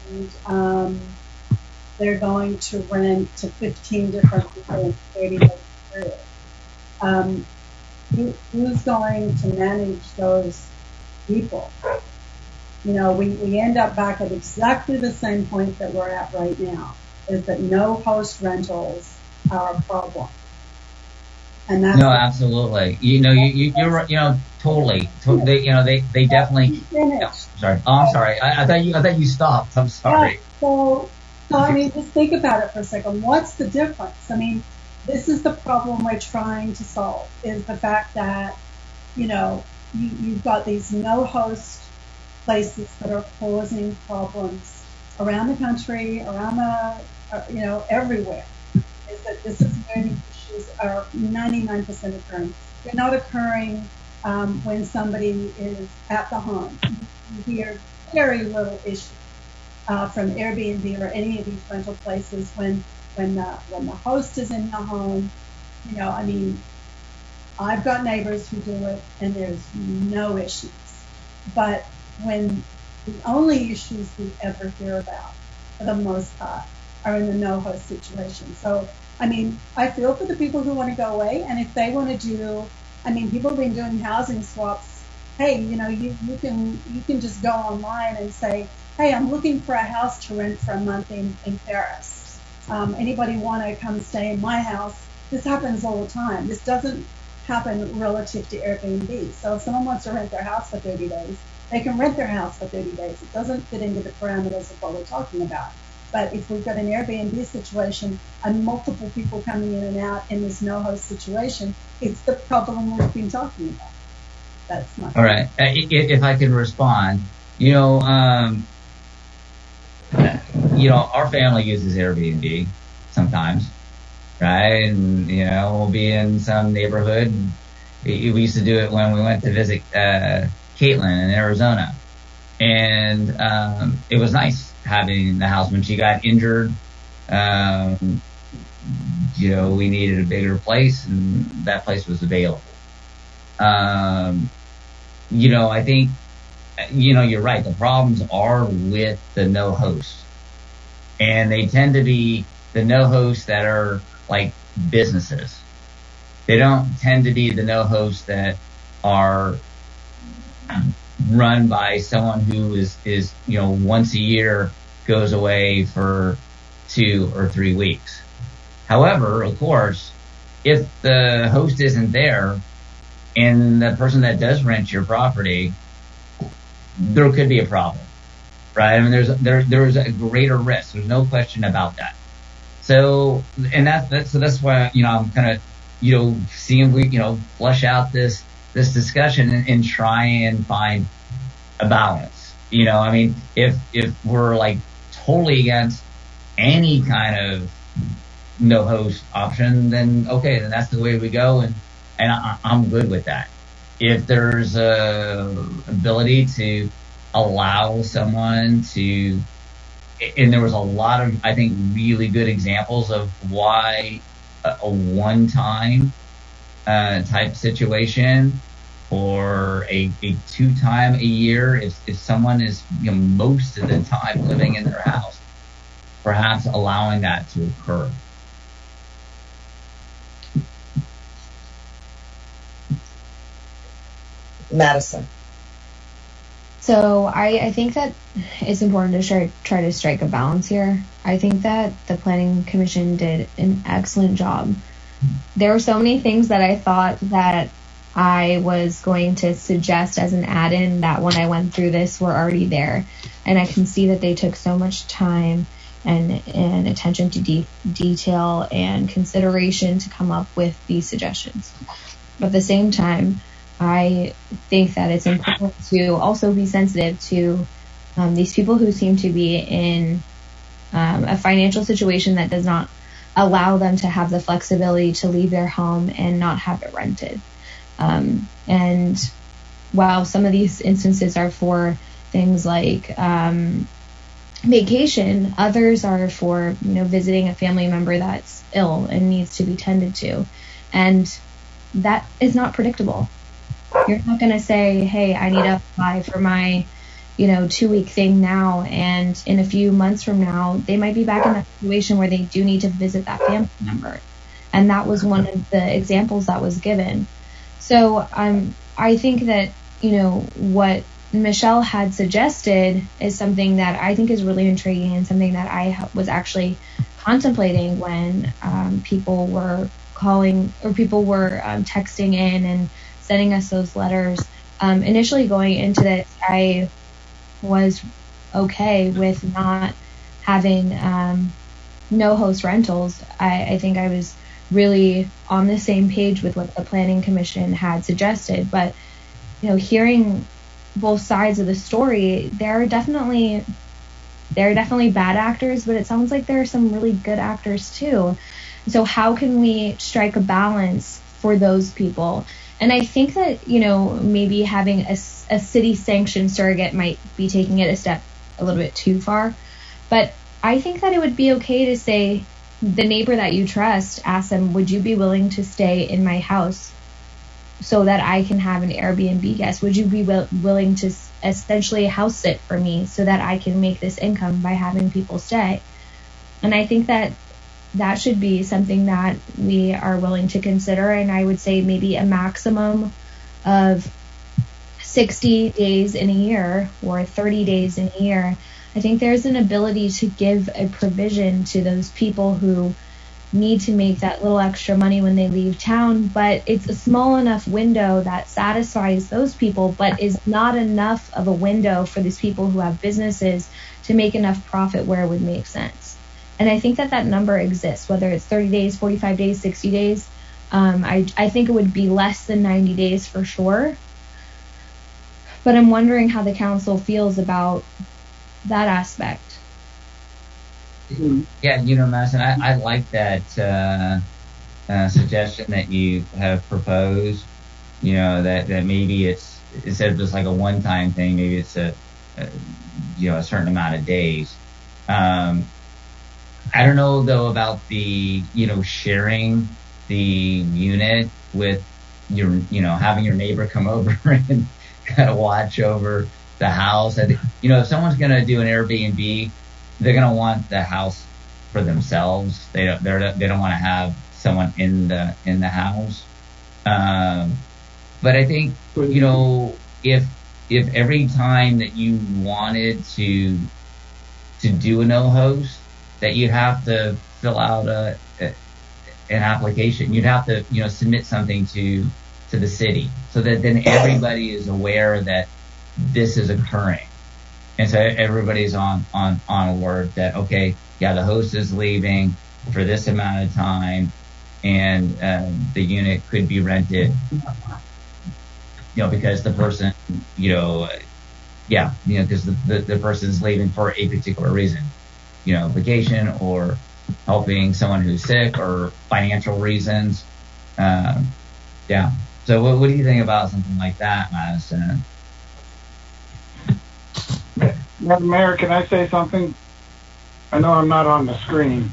S9: they're going to rent to 15 different people in 30 days period. Who's going to manage those people? We end up back at exactly the same point that we're at right now, is that no host rentals are a problem. And that's
S4: no, absolutely. You're totally. They definitely. Sorry. Oh, I'm sorry. I thought you stopped. I'm sorry.
S9: Yeah, so just think about it for a second. What's the difference? This is the problem we're trying to solve, is the fact that, you've got these no-host places that are causing problems around the country, around everywhere. Is that this is where the issues are 99% occurring. They're not occurring when somebody is at the home. You hear very little issues from Airbnb or any of these rental places when the host is in the home. I've got neighbors who do it and there's no issues. But when the only issues we ever hear about, for the most part, are in the no-host situation. So, I feel for the people who want to go away, and if they want to do, people have been doing housing swaps. Hey, you can just go online and say, hey, I'm looking for a house to rent for a month in Paris. Anybody want to come stay in my house? This happens all the time. This doesn't happen relative to Airbnb. So if someone wants to rent their house for 30 days, they can rent their house for 30 days. It doesn't fit into the parameters of what we're talking about. But if we've got an Airbnb situation and multiple people coming in and out in this no-host situation, it's the problem we've been talking about. That's my
S4: All right. If I can respond, our family uses Airbnb sometimes, right? And, we'll be in some neighborhood. And we used to do it when we went to visit Caitlin in Arizona. And it was nice having the house when she got injured. We needed a bigger place, and that place was available. I think, you're right. The problems are with the no host. And they tend to be the no hosts that are like businesses. They don't tend to be the no hosts that are run by someone who is once a year goes away for 2 or 3 weeks. However, of course, if the host isn't there and the person that does rent your property, there could be a problem, right? I mean, there's a greater risk. There's no question about that. So, and that's why, I'm kind of, seeing if we, flush out this discussion and try and find a balance. If we're like totally against any kind of no host option, then okay, then that's the way we go, and I'm good with that. If there's a ability to allow someone to, and there was a lot of, I think, really good examples of why a one-time type situation or a 2-time a year, if someone is most of the time living in their house, perhaps allowing that to occur.
S2: Madison.
S13: So I think that it's important to try to strike a balance here. I think that the Planning Commission did an excellent job. There were so many things that I thought that I was going to suggest as an add-in that when I went through this were already there. And I can see that they took so much time and attention to detail and consideration to come up with these suggestions. But at the same time, I think that it's important to also be sensitive to these people who seem to be in a financial situation that does not allow them to have the flexibility to leave their home and not have it rented. And while some of these instances are for things like vacation, others are for visiting a family member that's ill and needs to be tended to, and that is not predictable. You're not going to say, hey, I need to apply for my 2-week thing now, and in a few months from now they might be back in that situation where they do need to visit that family member. And that was one of the examples that was given. So I think that what Michelle had suggested is something that I think is really intriguing, and something that I was actually contemplating when people were calling, or people were texting in and sending us those letters. Initially going into this, I was okay with not having no host rentals. I think I was really on the same page with what the Planning Commission had suggested. But hearing both sides of the story, there are definitely bad actors, but it sounds like there are some really good actors too. So how can we strike a balance for those people? And I think that, maybe having a city sanctioned surrogate might be taking it a step a little bit too far. But I think that it would be okay to say, the neighbor that you trust, ask them, would you be willing to stay in my house so that I can have an Airbnb guest? Would you be willing to essentially house sit for me so that I can make this income by having people stay? And I think that should be something that we are willing to consider. And I would say maybe a maximum of 60 days in a year or 30 days in a year. I think there's an ability to give a provision to those people who need to make that little extra money when they leave town, but it's a small enough window that satisfies those people, but is not enough of a window for these people who have businesses to make enough profit where it would make sense. And I think that number exists, whether it's 30 days, 45 days, 60 days. I think it would be less than 90 days for sure. But I'm wondering how the council feels about that aspect.
S4: Yeah, Madison, I like that suggestion that you have proposed. That maybe it's, instead of just like a one-time thing, maybe it's a certain amount of days. I don't know though about the sharing the unit with your having your neighbor come over and kind of watch over the house. I think, if someone's going to do an Airbnb, they're going to want the house for themselves. They don't want to have someone in the house. But I think, if every time that you wanted to do a no host, that you'd have to fill out an application, you'd have to, submit something to the city, so that then everybody is aware that this is occurring. And so everybody's on alert that, okay, yeah, the host is leaving for this amount of time, and the unit could be rented, because the person, because the person's leaving for a particular reason, vacation or helping someone who's sick or financial reasons. Yeah. So what do you think about something like that, Madison?
S3: Madam Mayor, can I say something? I know I'm not on the screen.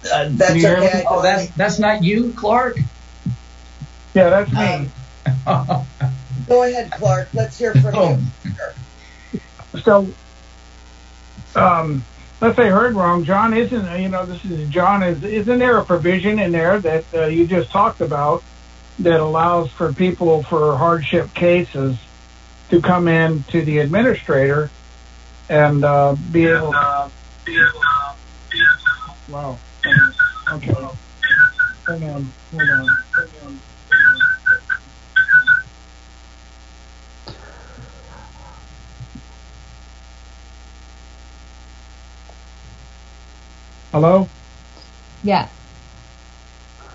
S2: That's okay.
S4: Oh, that's not you, Clark?
S3: Yeah, that's me.
S2: Go ahead, Clark. Let's hear from you.
S3: So, unless I heard wrong, John, isn't there a provision in there that you just talked about that allows for people for hardship cases to come in to the administrator and be able to... Wow. Okay. Hold on. Hello?
S13: Yeah.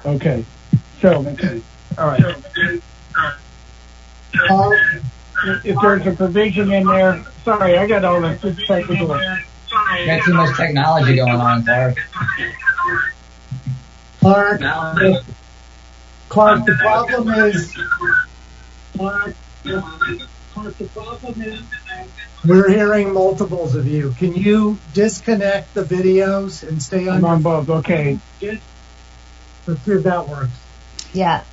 S3: Okay. So, all right. If there's a provision in there, sorry, I got all this technical.
S4: Got too much technology going on, Clark.
S5: Clark, the problem is we're hearing multiples of you. Can you disconnect the videos and stay on?
S3: I'm on both. Okay.
S5: Let's see if that works.
S13: Yeah.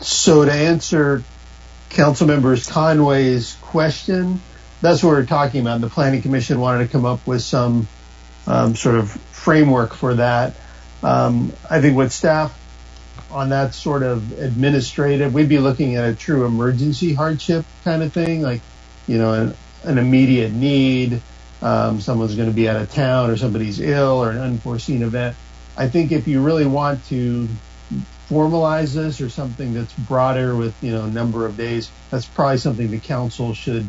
S11: So to answer Councilmember Conway's question, that's what we're talking about. The Planning Commission wanted to come up with some sort of framework for that. I think with staff on that sort of administrative, we'd be looking at a true emergency hardship kind of thing, like, an immediate need, someone's going to be out of town or somebody's ill or an unforeseen event. I think if you really want to formalize this or something that's broader with, a number of days, that's probably something the council should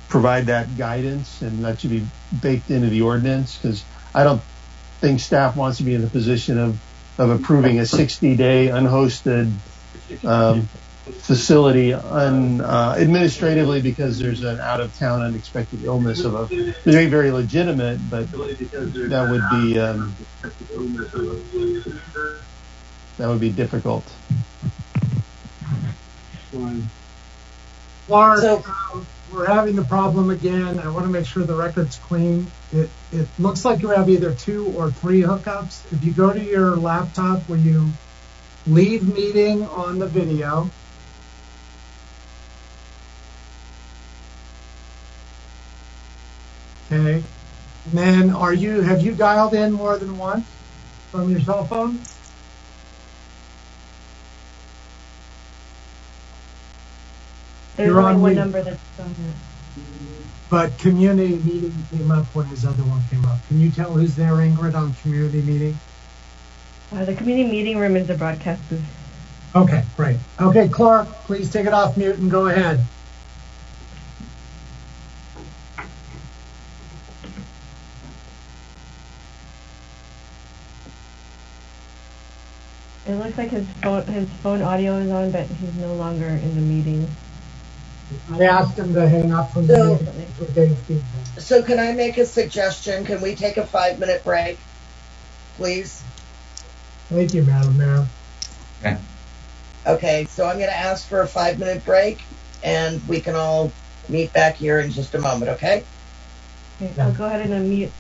S11: provide that guidance, and that should be baked into the ordinance, because I don't think staff wants to be in the position of approving a 60-day unhosted facility administratively because there's an out-of-town unexpected illness of very, very legitimate, but that would be difficult.
S5: Clark, we're having the problem again. I want to make sure the record's clean. It looks like you have either 2 or 3 hookups. If you go to your laptop where you leave meeting on the video, okay, and then have you dialed in more than once from your cell phone?
S1: There's only one number that's on here.
S5: But community meeting came up when his other one came up. Can you tell who's there, Ingrid, on community meeting?
S1: The community meeting room is the broadcast booth.
S5: Okay, great. Okay, Clark, please take it off mute and go ahead.
S1: It looks like his phone audio is on, but he's no longer in the meeting.
S5: I asked him to hang up from the meeting. We're getting feedback.
S2: So can I make a suggestion? Can we take a 5-minute break, please?
S5: Thank you, Madam Mayor.
S4: Okay.
S2: Okay, so I'm going to ask for a 5-minute break, and we can all meet back here in just a moment, okay?
S1: Okay, I'll go ahead and unmute.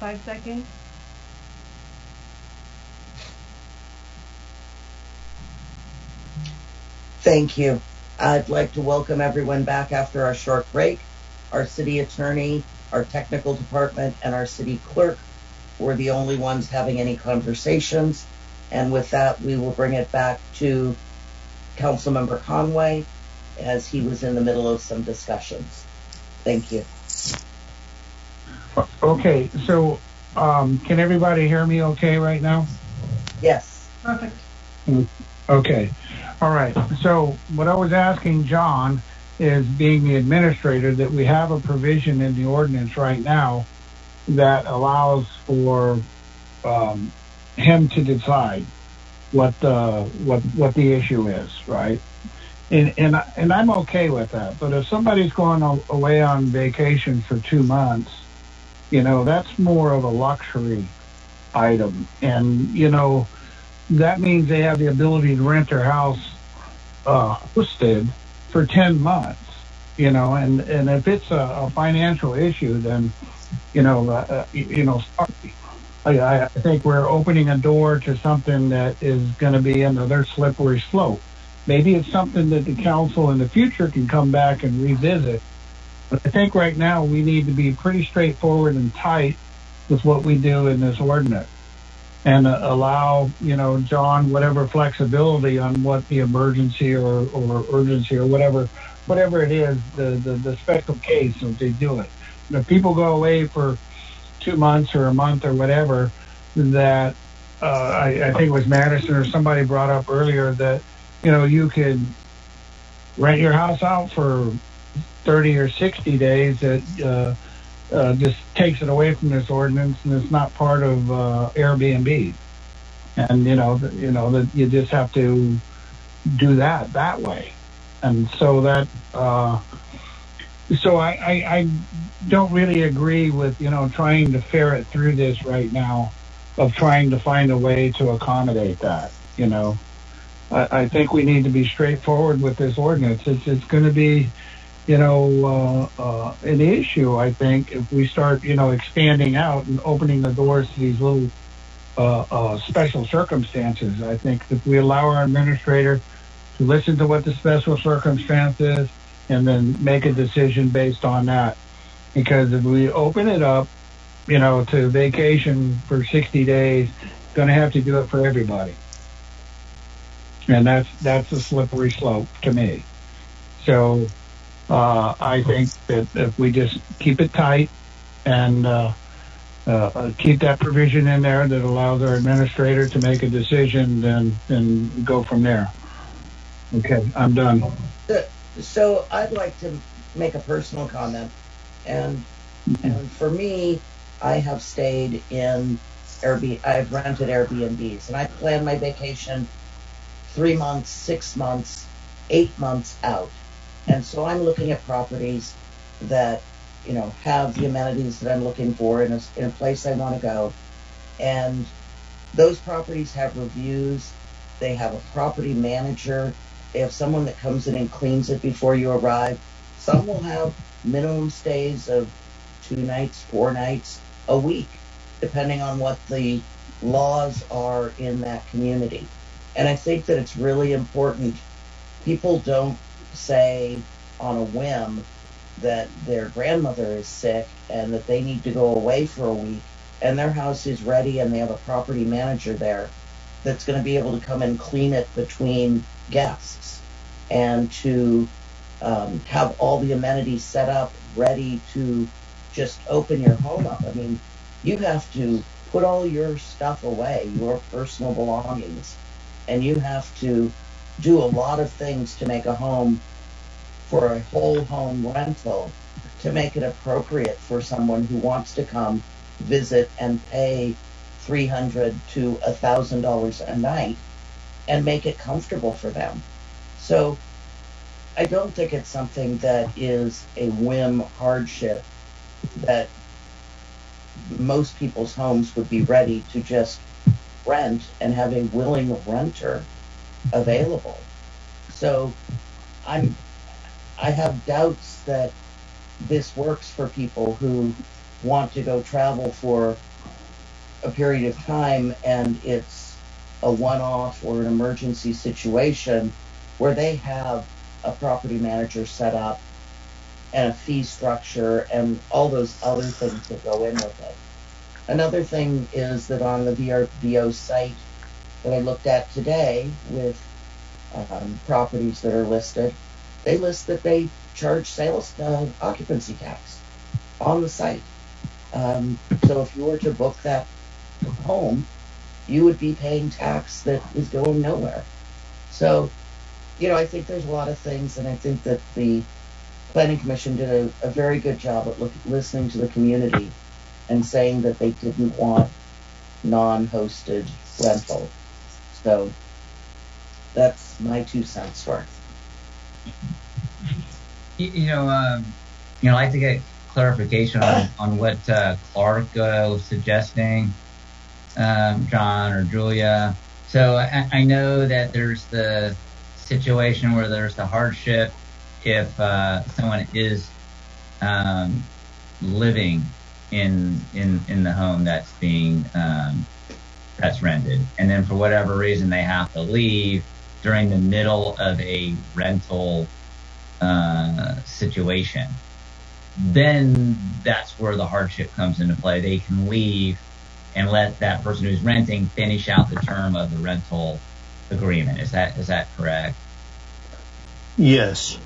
S1: 5 seconds.
S2: Thank you. I'd like to welcome everyone back after our short break. Our city attorney, our technical department, and our city clerk were the only ones having any conversations. And with that, we will bring it back to Councilmember Conway as he was in the middle of some discussions. Thank you.
S17: Okay, so can everybody hear me okay right now?
S2: Yes.
S9: Perfect.
S17: Okay. All right. So what I was asking John is, being the administrator, that we have a provision in the ordinance right now that allows for him to decide what the issue is, right? And I'm okay with that. But if somebody's going away on vacation for 2 months, that's more of a luxury item. And, that means they have the ability to rent their house hosted for 10 months, and if it's a financial issue, then, sorry. I think we're opening a door to something that is going to be another slippery slope. Maybe it's something that the council in the future can come back and revisit. But I think right now we need to be pretty straightforward and tight with what we do in this ordinance, and allow, John, whatever flexibility on what the emergency or urgency or whatever it is, the special case that they do it. And if people go away for 2 months or a month or whatever, that I think it was Madison or somebody brought up earlier that, you could rent your house out for 30 or 60 days. That just takes it away from this ordinance, and it's not part of Airbnb. And that you just have to do that way. And so that so I don't really agree with trying to ferret through this right now, of trying to find a way to accommodate that. I think we need to be straightforward with this ordinance. It's going to be an issue, I think, if we start, expanding out and opening the doors to these little special circumstances. I think if we allow our administrator to listen to what the special circumstance is and then make a decision based on that. Because if we open it up, to vacation for 60 days, going to have to do it for everybody. And that's a slippery slope to me. So I think that if we just keep it tight and keep that provision in there that allows our administrator to make a decision, then go from there. Okay, I'm done.
S2: So I'd like to make a personal comment. And for me, I have stayed in Airbnb. I've rented Airbnbs, and I plan my vacation 3 months, 6 months, 8 months out. And so I'm looking at properties that, have the amenities that I'm looking for in a place I want to go. And those properties have reviews. They have a property manager. They have someone that comes in and cleans it before you arrive. Some will have minimum stays of 2 nights, 4 nights, a week, depending on what the laws are in that community. And I think that it's really important. People don't say on a whim that their grandmother is sick and that they need to go away for a week, and their house is ready and they have a property manager there that's going to be able to come and clean it between guests, and to have all the amenities set up ready to just open your home up. I mean, you have to put all your stuff away, your personal belongings, and you have to do a lot of things to make a home, for a whole home rental, to make it appropriate for someone who wants to come visit and pay $300 to $1,000 a night and make it comfortable for them. So I don't think it's something that is a whim hardship, that most people's homes would be ready to just rent and have a willing renter available. So I have doubts that this works for people who want to go travel for a period of time and it's a one-off or an emergency situation where they have a property manager set up and a fee structure and all those other things that go in with it. Another thing is that on the VRBO site that I looked at today with properties that are listed, they list that they charge sales occupancy tax on the site. So if you were to book that home, you would be paying tax that is going nowhere. So, I think there's a lot of things, and I think that the Planning Commission did a very good job at listening to the community and saying that they didn't want non-hosted rental. So that's my 2 cents worth.
S4: I'd like to get clarification on what Clark was suggesting, John or Julia. So I know that there's the situation where there's the hardship if someone is living in the home that's being that's rented, and then for whatever reason they have to leave during the middle of a rental situation. Then that's where the hardship comes into play. They can leave and let that person who's renting finish out the term of the rental agreement. Is that correct?
S11: Yes.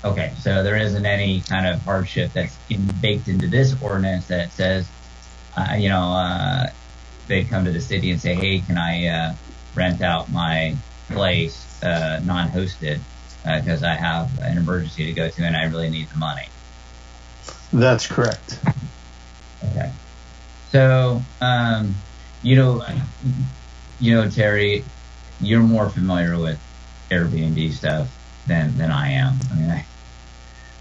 S4: Okay, so there isn't any kind of hardship that's baked into this ordinance that says, they come to the city and say, hey, can I rent out my place non-hosted because I have an emergency to go to and I really need the money.
S11: That's correct.
S4: Okay. So, Terry, you're more familiar with Airbnb stuff than I am. I mean,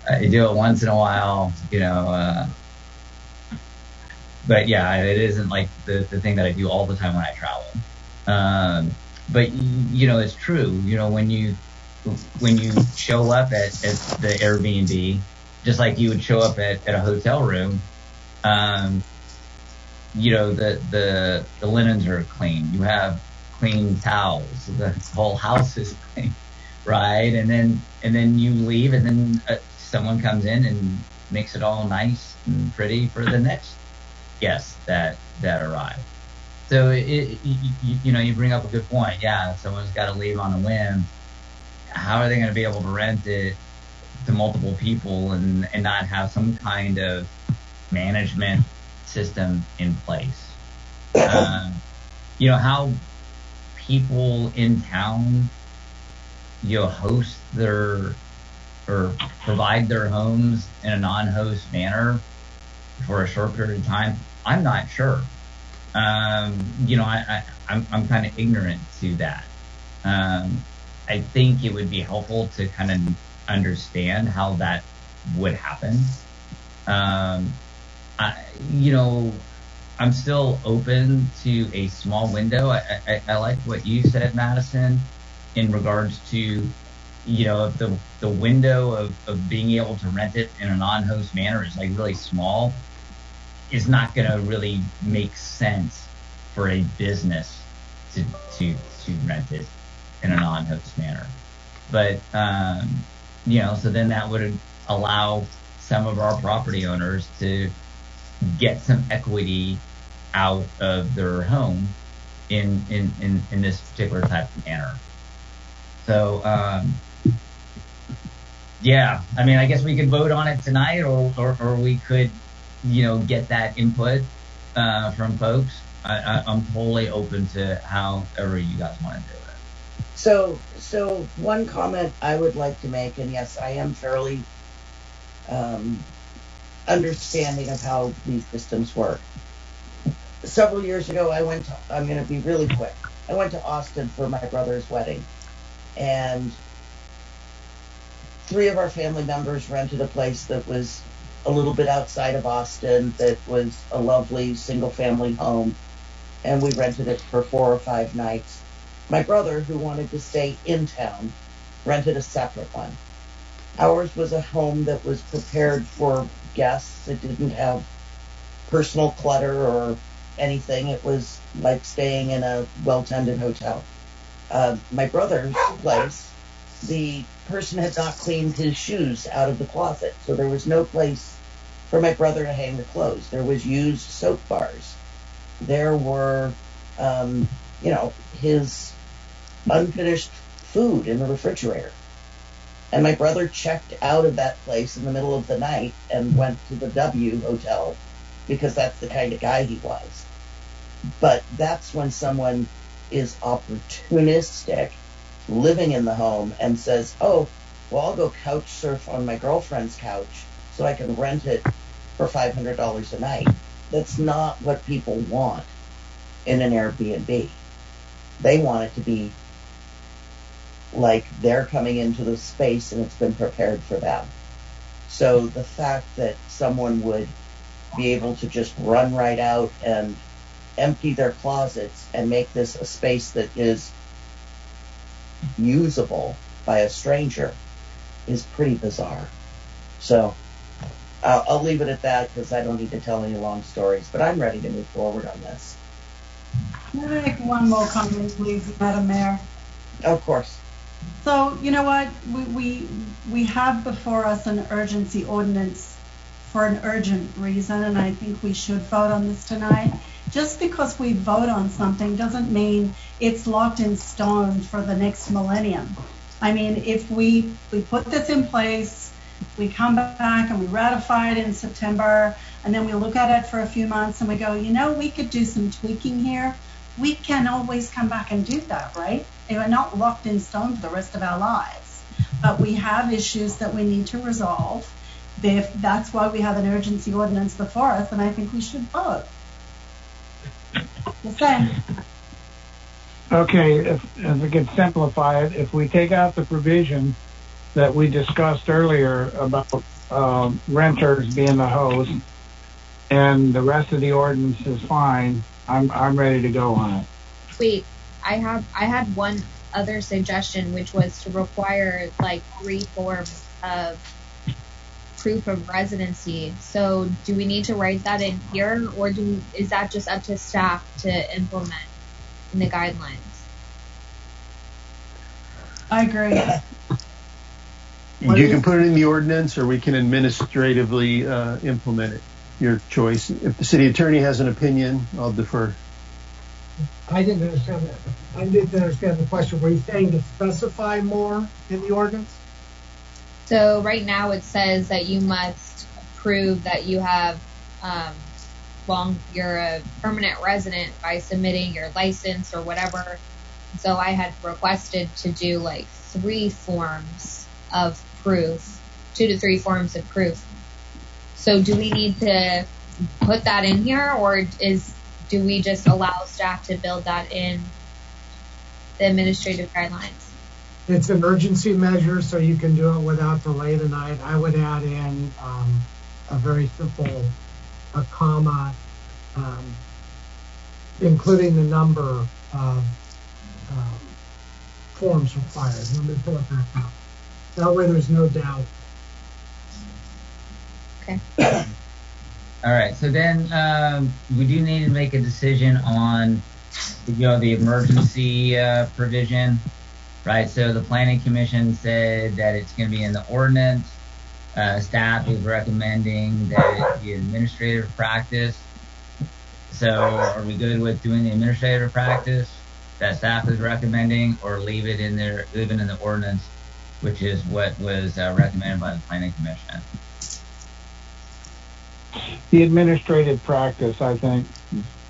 S4: I do it once in a while, but yeah, it isn't like the thing that I do all the time when I travel. But it's true. When you show up at the Airbnb, just like you would show up at a hotel room, the linens are clean. You have clean towels. The whole house is clean, right? And then you leave, and then someone comes in and makes it all nice and pretty for the next guests that arrive. So you bring up a good point. Yeah, if someone's got to leave on a whim, how are they going to be able to rent it to multiple people and not have some kind of management system in place? How people in town host their or provide their homes in a non-host manner for a short period of time, I'm not sure. I'm kind of ignorant to that. I think it would be helpful to kind of understand how that would happen. I'm still open to a small window. I like what you said, Madison, in regards to, if the window of being able to rent it in a non-host manner is like really small, it's not going to really make sense for a business to rent it in a non-host manner. But, so then that would allow some of our property owners to get some equity out of their home in this particular type of manner. So, I guess we could vote on it tonight, or we could, get that input from folks. I'm totally open to however you guys want to do it.
S2: So one comment I would like to make, and yes, I am fairly understanding of how these systems work. Several years ago, I'm going to be really quick. I went to Austin for my brother's wedding, and 3 of our family members rented a place that was a little bit outside of Austin that was a lovely single-family home, and we rented it for 4 or 5 nights. My brother, who wanted to stay in town, rented a separate one. Ours was a home that was prepared for guests. It didn't have personal clutter or anything. It was like staying in a well-tended hotel. My brother's place, the person had not cleaned his shoes out of the closet, so there was no place for my brother to hang the clothes. There was used soap bars. There were, his unfinished food in the refrigerator. And my brother checked out of that place in the middle of the night and went to the W Hotel because that's the kind of guy he was. But that's when someone is opportunistic, living in the home, and says, oh, well, I'll go couch surf on my girlfriend's couch so I can rent it for $500 a night. That's not what people want in an Airbnb. They want it to be like they're coming into the space and it's been prepared for them. So the fact that someone would be able to just run right out and empty their closets and make this a space that is usable by a stranger is pretty bizarre. So I'll leave it at that because I don't need to tell any long stories, but I'm ready to move forward on this.
S8: Can I make one more comment, please, Madam Mayor?
S2: Of course.
S8: So, you know what, we have before us an urgency ordinance for an urgent reason, and I think we should vote on this tonight. Just because we vote on something doesn't mean it's locked in stone for the next millennium. I mean, if we put this in place, we come back and we ratify it in September, and then we look at it for a few months and we go, we could do some tweaking here. We can always come back and do that, right? We're not locked in stone for the rest of our lives. But we have issues that we need to resolve. That's why we have an urgency ordinance before us, and I think we should vote. Just saying.
S17: Okay, if I could simplify it, if we take out the provision that we discussed earlier about renters being the host, and the rest of the ordinance is fine, I'm ready to go on it.
S13: Wait, I had one other suggestion, which was to require like 3 forms of proof of residency. So do we need to write that in here, or is that just up to staff to implement in the guidelines?
S8: I agree.
S11: You can put it in the ordinance, or we can administratively implement it. Your choice. If the city attorney has an opinion, I'll defer.
S5: I didn't understand that. I didn't understand the question. Were you saying to specify more in the ordinance?
S13: So right now it says that you must prove that you have you're a permanent resident by submitting your license or whatever. So I had requested to do like 3 forms of proof, 2 to 3 forms of proof. So do we need to put that in here, or do we just allow staff to build that in the administrative guidelines?
S5: It's an urgency measure, so you can do it without delay tonight. I would add in a very simple, a comma, including the number of forms required. Let me pull it back out. That way there's no doubt.
S13: Okay.
S4: All right. So then we do need to make a decision on, the emergency provision, right? So the Planning Commission said that it's going to be in the ordinance. Staff is recommending that it be administrative practice. So are we good with doing the administrative practice that staff is recommending, or leave it in the ordinance, which is what was recommended by the Planning Commission?
S17: The administrative practice, I think,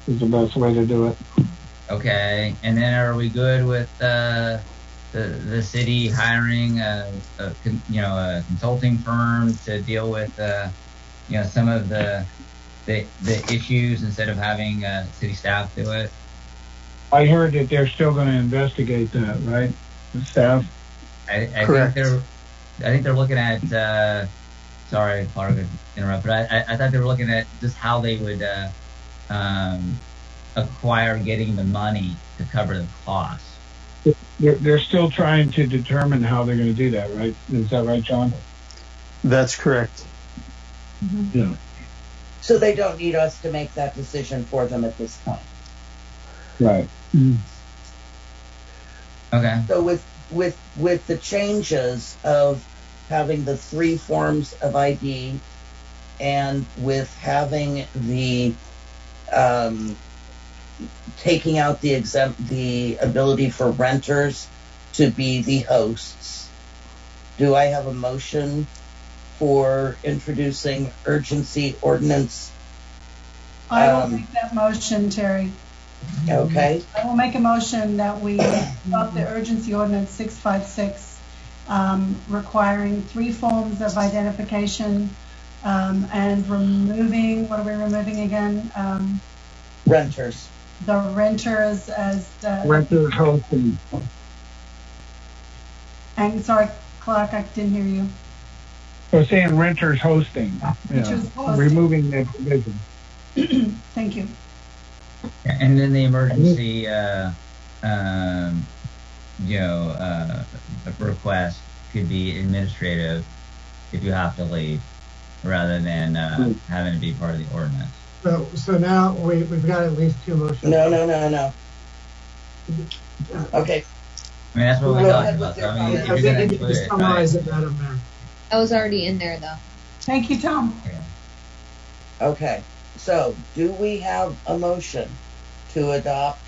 S17: is the best way to do it.
S4: Okay, and then are we good with the city hiring a consulting firm to deal with some of the issues instead of having city staff do it?
S17: I heard that they're still going to investigate that, right? The staff.
S4: I think they're looking at. Sorry, Clark, to interrupt, but I thought they were looking at just how they would acquire getting the money to cover the costs.
S17: They're still trying to determine how they're going to do that, right? Is that right, John?
S11: That's correct.
S17: Mm-hmm. Yeah.
S2: So they don't need us to make that decision for them at this time.
S17: Right.
S4: Okay.
S2: So with the changes of having the 3 forms of ID and with having the taking out the ability for renters to be the hosts, do I have a motion for introducing urgency ordinance?
S9: I will make that motion, Terry.
S2: Okay.
S9: I will make a motion that we adopt the urgency ordinance 656, requiring 3 forms of identification, and removing, what are we removing again?
S2: Renters.
S9: The renters as
S17: Renters hosting.
S9: I'm sorry, Clark, I didn't hear you.
S17: I was saying renters hosting.
S9: Renters hosting.
S17: Removing the provision.
S9: Thank you.
S4: And then the emergency, request could be administrative if you have to leave, rather than having to be part of the ordinance.
S5: So now we've got at least 2 motions.
S2: No. Okay.
S4: I mean, that's what we talked about. So, I mean, if you're going to include it,
S5: Summarize it, Madam Mayor.
S13: That was already in there, though.
S9: Thank you, Tom.
S2: Okay. So, do we have a motion to adopt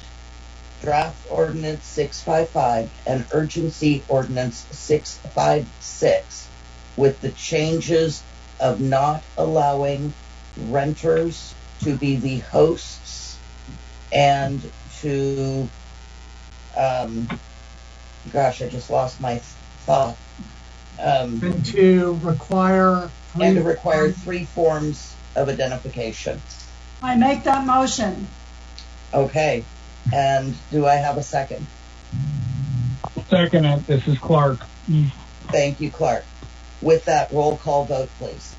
S2: draft ordinance 655 and urgency ordinance 656 with the changes of not allowing renters to be the hosts and to, gosh, I just lost my thought.
S5: And to require
S2: 3 forms of identification.
S9: I make that motion.
S2: Okay. And do I have a second?
S17: Second it. This is Clark.
S2: Thank you, Clark. With that, roll call vote, please.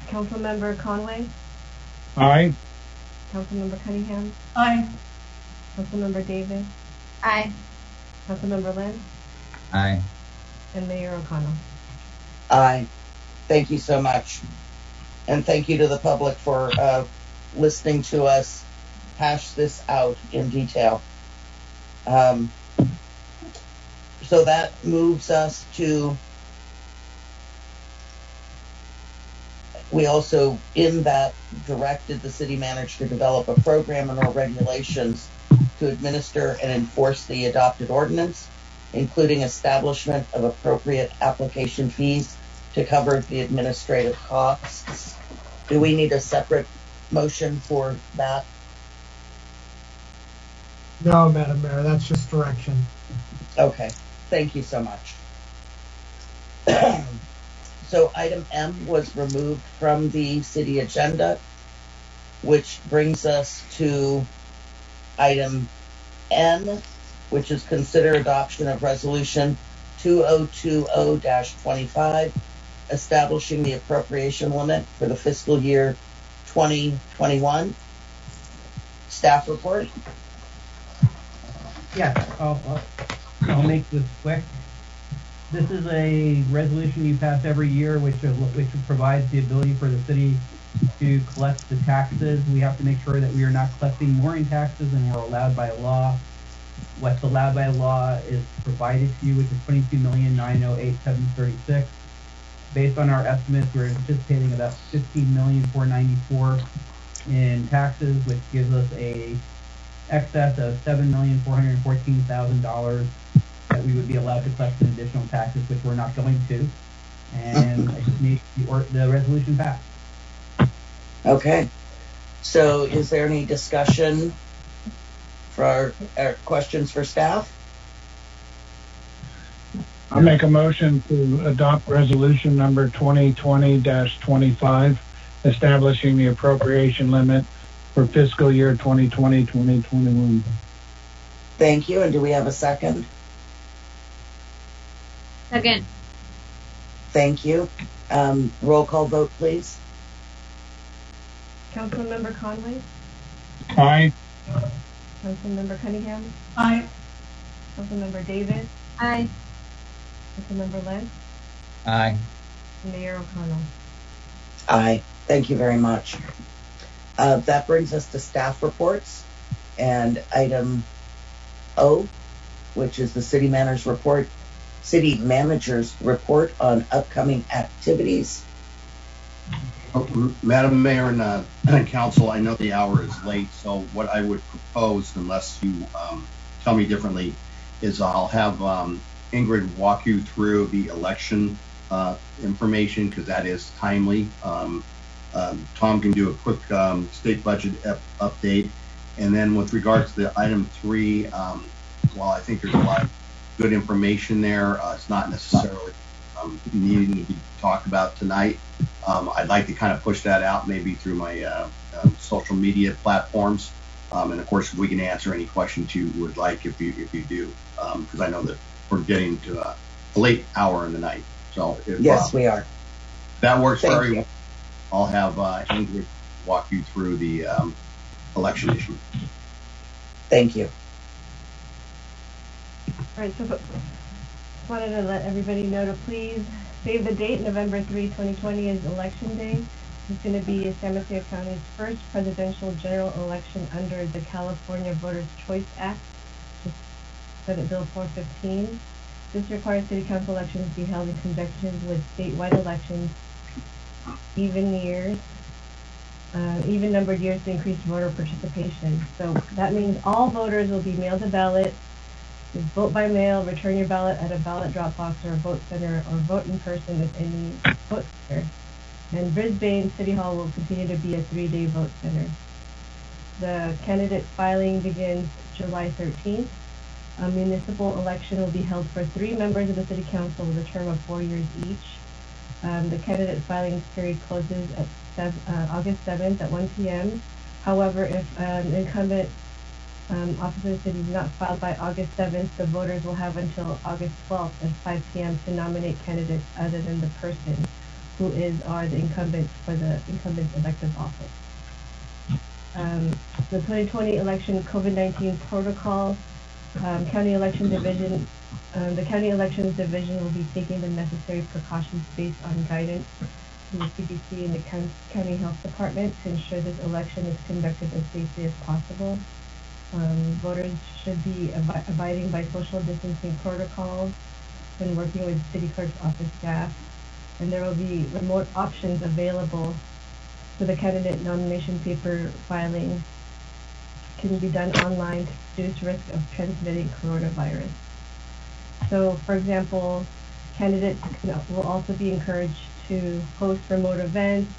S1: Councilmember Conway?
S17: Aye.
S1: Councilmember Cunningham?
S9: Aye.
S1: Councilmember Davis?
S13: Aye.
S1: Councilmember Lynn?
S4: Aye.
S1: And Mayor O'Connell?
S2: Aye. Thank you so much. And thank you to the public for listening to us hash this out in detail. So that moves us to, we also, in that, directed the city manager to develop a program and or regulations to administer and enforce the adopted ordinance, including establishment of appropriate application fees to cover the administrative costs. Do we need a separate motion for that?
S5: No, Madam Mayor, that's just direction.
S2: Okay, thank you so much. So item M was removed from the city agenda, which brings us to item N, which is consider adoption of resolution 2020-25, establishing the appropriation limit for the fiscal year 2021. Staff report.
S18: Yeah, I'll make this quick. This is a resolution you pass every year, which provides the ability for the city to collect the taxes. We have to make sure that we are not collecting more in taxes than we're allowed by law. What's allowed by law is provided to you, which is $22,908,736. Based on our estimates, we're anticipating about $15,494,000 in taxes, which gives us a excess of $7,414,000 that we would be allowed to collect in additional taxes, which we're not going to. And I just need the resolution passed.
S2: Okay. So is there any discussion for questions for staff?
S17: I'll make a motion to adopt resolution number 2020-25, establishing the appropriation limit for fiscal year 2020-2021.
S2: Thank you. And do we have a second?
S13: Second.
S2: Thank you. Roll call vote, please.
S1: Councilmember Conway?
S17: Aye.
S1: Councilmember Cunningham?
S9: Aye.
S1: Councilmember Davis?
S13: Aye.
S1: Councilmember Lynn?
S4: Aye.
S1: And Mayor O'Connell?
S2: Aye. Thank you very much. That brings us to staff reports and item O, which is the city manager's report on upcoming activities.
S6: Madam Mayor and Council, I know the hour is late, so what I would propose, unless you tell me differently, is I'll have Ingrid walk you through the election information, because that is timely. Tom can do a quick state budget update, and then with regards to the item 3, while I think there's a lot of good information there, it's not necessarily needing to be talked about tonight. I'd like to kind of push that out maybe through my social media platforms, and of course we can answer any questions you would like if you do, because I know that we're getting to a late hour in the night. So if,
S2: yes, we are.
S6: That works very well. I'll have Ingrid walk you through the election issue.
S2: Thank you.
S1: All right, so wanted to let everybody know to please save the date. November 3, 2020 is election day. It's going to be San Mateo County's first presidential general election under the California Voters' Choice Act, Senate Bill 415. This requires city council elections to be held in conjunction with statewide elections, even numbered years to increase voter participation. So that means all voters will be mailed a ballot. Vote by mail, return your ballot at a ballot drop box or a vote center, or vote in person at any vote center. And Brisbane City Hall will continue to be a 3-day vote center. The candidate filing begins July 13th. A municipal election will be held for 3 members of the City Council with a term of 4 years each. The candidate filing period closes at August 7th at 1 p.m. However, if an incumbent officer of the city is not filed by August 7th, the voters will have until August 12th at 5 p.m. to nominate candidates other than the person who are the incumbents for the incumbent's elective office. The 2020 election COVID-19 protocol, County Election Division, the County Elections Division will be taking the necessary precautions based on guidance from the CDC and the County Health Department to ensure this election is conducted as safely as possible. Voters should be abiding by social distancing protocols and working with city clerk's office staff. And there will be remote options available for the candidate nomination paper filing. Can be done online to reduce risk of transmitting coronavirus. So, for example, candidates will also be encouraged to host remote events,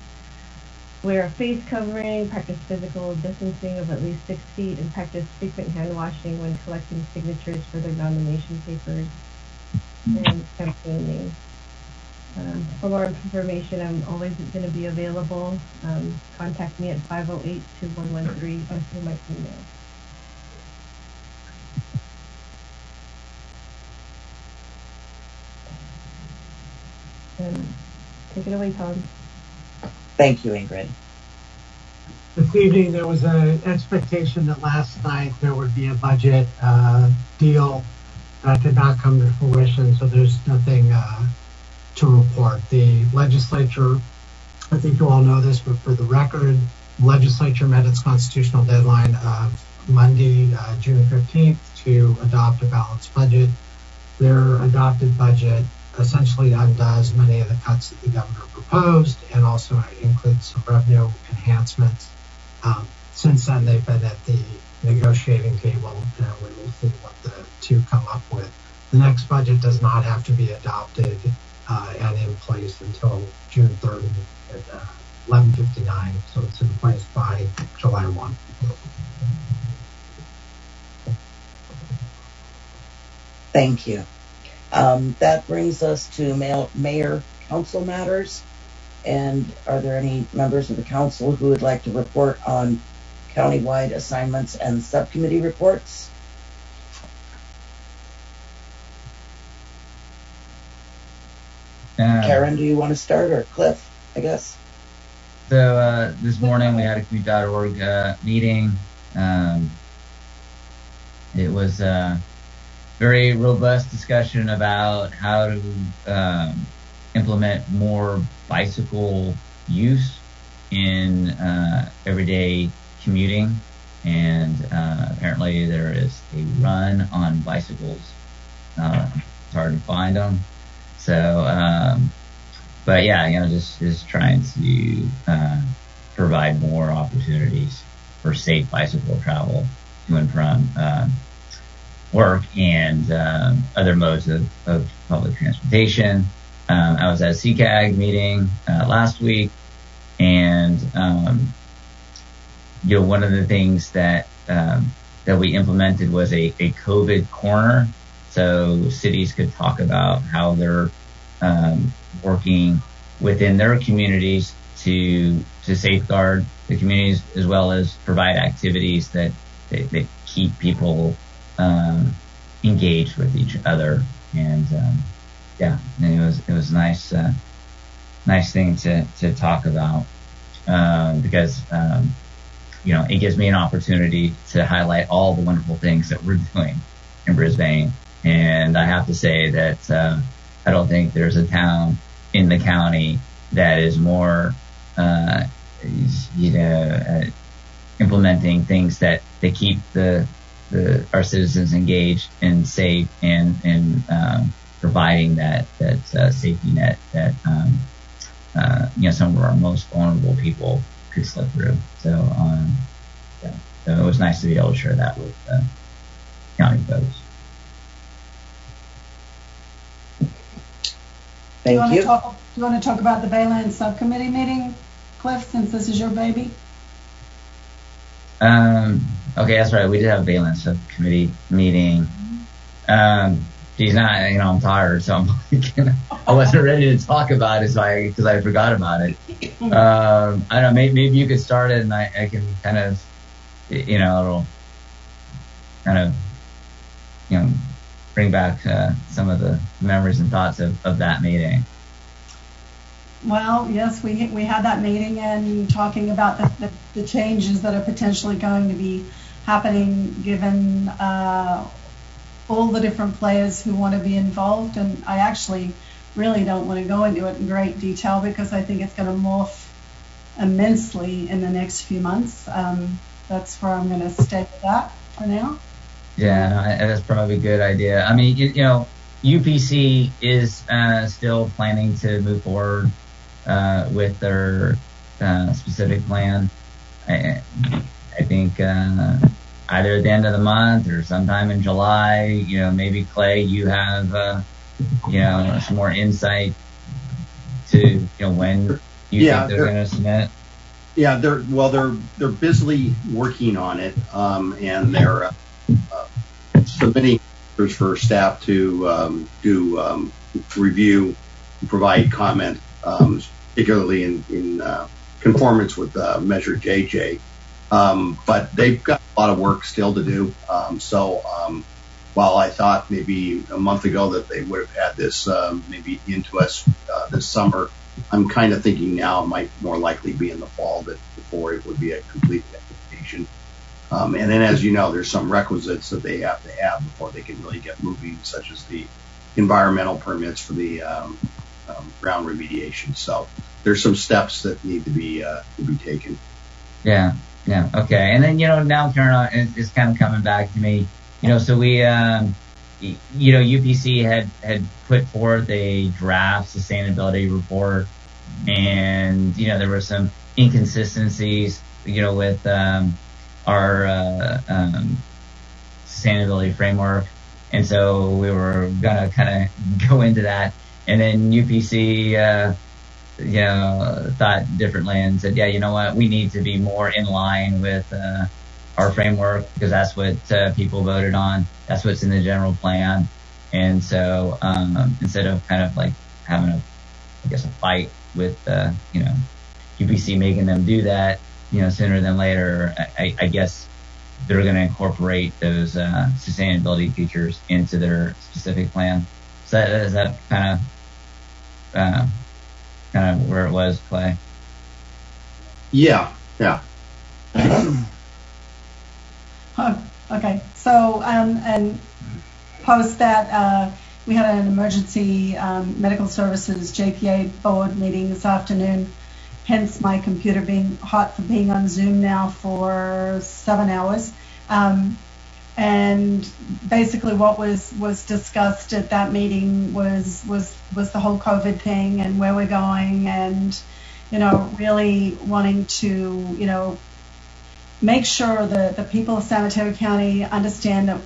S1: wear a face covering, practice physical distancing of at least 6 feet, and practice frequent hand washing when collecting signatures for their nomination papers and campaigning. For more information, I'm always going to be available. Contact me at 508-2113 or through my email. Take it away, Tom.
S2: Thank you, Ingrid.
S5: This evening, there was an expectation that last night there would be a budget deal that did not come to fruition, so there's nothing to report. The legislature, I think you all know this, but for the record, the legislature met its constitutional deadline of Monday, June 15th, to adopt a balanced budget. Their adopted budget essentially undoes many of the cuts that the governor proposed and also includes some revenue enhancements. Since then, they've been at the negotiating table, and we will see what the two come up with. The next budget does not have to be adopted and in place until June 3rd at 11:59, so it's in place by July 1.
S2: Thank you. That brings us to mayor council matters. And are there any members of the council who would like to report on countywide assignments and subcommittee reports? Karen, do you want to start, or Cliff, I guess?
S4: So this morning we had a commute.org meeting. It was a very robust discussion about how to implement more bicycle use in everyday commuting, and apparently there is a run on bicycles. It's hard to find them. So, but yeah, just trying to provide more opportunities for safe bicycle travel to and from work and other modes of public transportation. I was at a CCAG meeting last week, and one of the things that we implemented was a COVID corner, so cities could talk about how they're working within their communities to safeguard the communities, as well as provide activities that keep people engaged with each other. And it was nice thing to talk about because it gives me an opportunity to highlight all the wonderful things that we're doing in Brisbane. And I have to say that I don't think there's a town in the county that is more implementing things that keep our citizens engaged and safe, and providing that safety net that some of our most vulnerable people could slip through. So so it was nice to be able to share that with county folks.
S2: Thank you.
S9: Do you want to talk about the Bayland Subcommittee meeting, Cliff, since this is your baby?
S4: Okay, that's right. We did have a Bayland Subcommittee meeting. Geez, now, I'm tired, so I wasn't ready to talk about it because I forgot about it. I don't know, maybe you could start it and I can kind of, it'll kind of, bring back some of the memories and thoughts of that meeting.
S9: Well, yes, we had that meeting and talking about the changes that are potentially going to be happening given all the different players who want to be involved. And I actually really don't want to go into it in great detail because I think it's going to morph immensely in the next few months. That's where I'm going to stay with that for now.
S4: Yeah, that's probably a good idea. I mean, UPC is still planning to move forward with their specific plan. I think either at the end of the month or sometime in July. Maybe Clay, you have some more insight to when you think they're going to submit.
S6: Yeah, they're busily working on it, and they're submitting for staff to do review, and provide comment, particularly in conformance with Measure JJ. But they've got a lot of work still to do. So while I thought maybe a month ago that they would have had this maybe into us this summer, I'm kind of thinking now it might more likely be in the fall before it would be a complete application. And then, as you know, there's some requisites that they have to have before they can really get moving, such as the environmental permits for the ground remediation. So there's some steps that need to be taken.
S4: Yeah. Okay. And then, now Karen is kind of coming back to me. So we, UPC had put forth a draft sustainability report, and, there were some inconsistencies, with our sustainability framework. And so we were going to kind of go into that. And then UPC, thought differently and said, yeah, you know what, we need to be more in line with our framework because that's what people voted on. That's what's in the general plan. And so instead of kind of like having a fight with, UPC making them do that, sooner than later, I guess they're going to incorporate those sustainability features into their specific plan. So is that kind of where it was, Clay?
S6: Yeah.
S9: Okay. So and post that, we had an emergency medical services JPA board meeting this afternoon, hence my computer being hot for being on Zoom now for 7 hours. And basically what was discussed at that meeting was the whole COVID thing and where we're going, and, you know, really wanting to, you know, make sure that the people of San Mateo County understand that